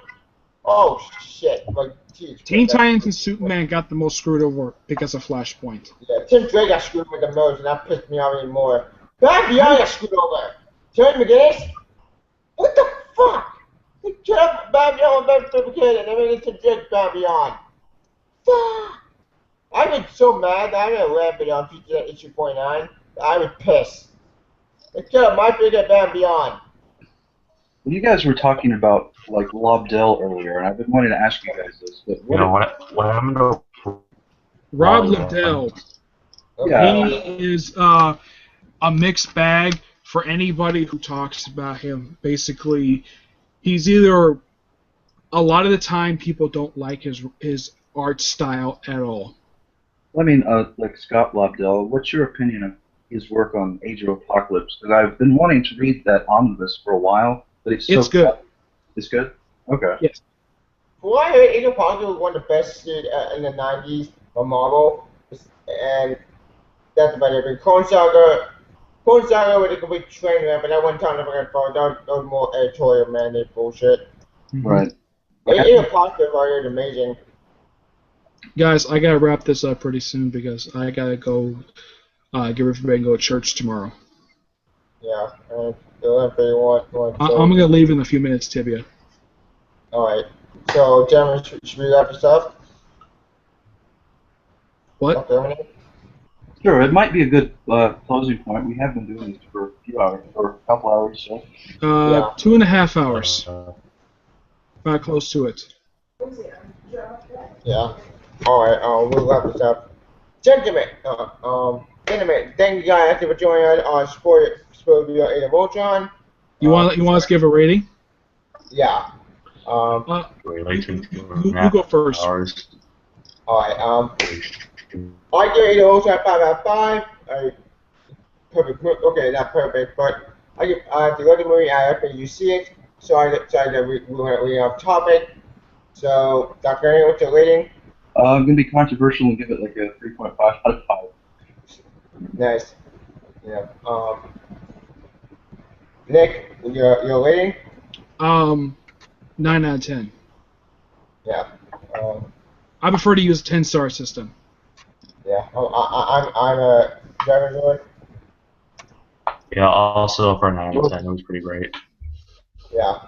oh shit! Like, geez, Teen Titans and Superman got the most screwed over because of Flashpoint. Yeah, Tim Drake got screwed with the most, and that pissed me off even more. Batman Beyond got screwed over. Terry McGinnis, what the fuck? They kept Batman Beyond and Batman and they made it Tim Drake Batman Beyond. Fuck! I've been so mad that I'm gonna ramp it on Future issue 49. I was pissed. They kept my figure Batman Beyond. Well, you guys were talking about like Lobdell earlier, and I've been wanting to ask you guys this. But what happened to Rob Liddell? Yeah. He is a mixed bag for anybody who talks about him. Basically, he's either a lot of the time people don't like his art style at all. I mean, like Scott Lobdell, what's your opinion his work on Age of Apocalypse, because I've been wanting to read that omnibus for a while, but it's so It's good. It's good? Okay. Yes. From what I heard, Age of Apocalypse was one of the best shit in the 90s for Marvel, and that's about it. Clone Saga was a complete train wreck, but that one time never got far. That was more editorial mandate bullshit. Right. Age of Apocalypse is amazing. Guys, I gotta wrap this up pretty soon because I gotta go get ready and go to church tomorrow. Yeah, and if they want I'm gonna leave in a few minutes, Tibia. Alright. So, gentlemen, should we wrap this up? What? Okay, Sure, it might be a good closing point. We have been doing this for a few hours, or a couple hours, so. Yeah. 2.5 hours. About close to it. Yeah. Alright, we'll wrap this up. Gentlemen, thank you guys for joining us on Sport Video 8 of Ultron. You want us to give a rating? Yeah. You go first. Alright, I give 8 of Ultron 5 out of 5. Perfect. Okay, not perfect, but I give the other movie after you see it. Sorry that we're off topic. So, Dr. Ernie, what's your rating? I'm going to be controversial and give it like a 3.5 out of 5. Nice. Yeah. Nick, your rating? 9 out of 10. Yeah. I prefer to use a 10-star system. Yeah. I'm a driver's lord. Yeah, also for 9 out of 10, it was pretty great. Yeah.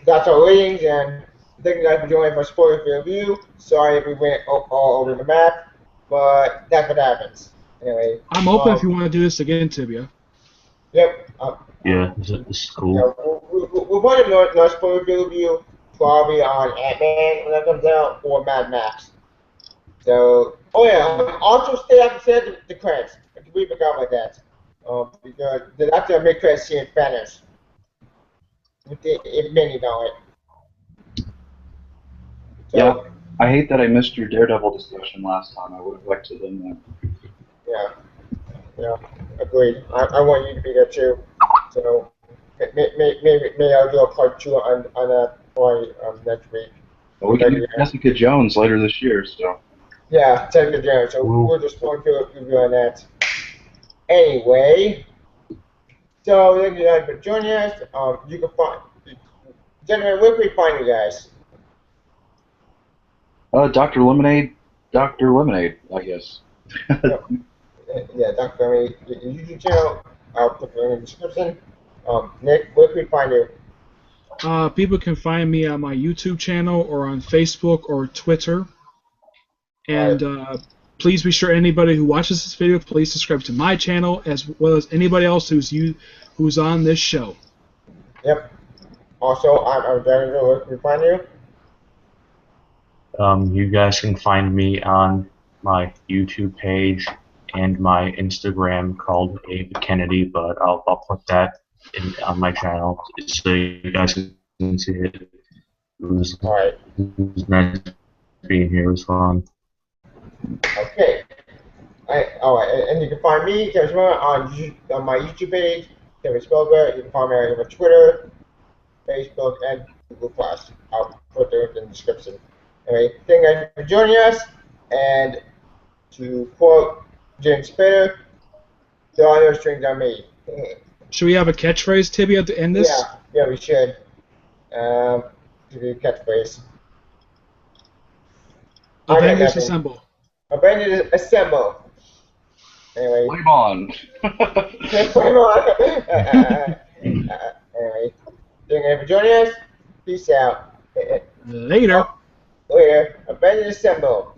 That's our ratings, and thank you guys for joining for spoiler review. Sorry if we went all over the map, but that's what happens. Anyway. I'm open if you want to do this again, Tibia. Yep. Yeah, this is cool. Yeah, we'll put another spoiler review probably on Ant-Man when that comes out, or Mad Max. So, oh yeah, also stay after the credits. I completely forgot about that. Because that's a mid-credit scene in Spanish. If many know it. So, Yeah, I hate that I missed your Daredevil discussion last time. I would have liked to have done that. Yeah, agreed. I want you to be there too. So, maybe I'll do a part 2 on that probably next week. Well, we can do Jessica Jones later this year, so. Yeah, Jessica Jones. So we'll just want to do a review on that. Anyway, so thank you guys for joining us. You can find, gentlemen, where can we find you guys? Dr. Lemonade, I guess. Yeah, Dr. Lemonade, your YouTube channel. I'll put it in the description. Nick, where can we find you? People can find me on my YouTube channel or on Facebook or Twitter. And please be sure anybody who watches this video, please subscribe to my channel as well as anybody else who's on this show. Yep. Also, I'm Daniel. Where can we find you? You guys can find me on my YouTube page and my Instagram called Abe Kennedy, but I'll put that on my channel so you guys can see it. It was nice being here. It was fun. Okay. Alright, and you can find me, Kevin Spelber, on my YouTube page, Kevin Spelber. You can find me on Twitter, Facebook, and Google+. I'll put it in the description. Anyway, thank you guys for joining us, and to quote James Spader, there are no strings on me. Should we have a catchphrase, Tibia, to end this? Yeah, we should. Give you a catchphrase. Avengers Assemble. Avengers Assemble. Anyway. Flame on. Flame on. Anyway, thank you for joining us. Peace out. Later. Later. Avengers Assemble.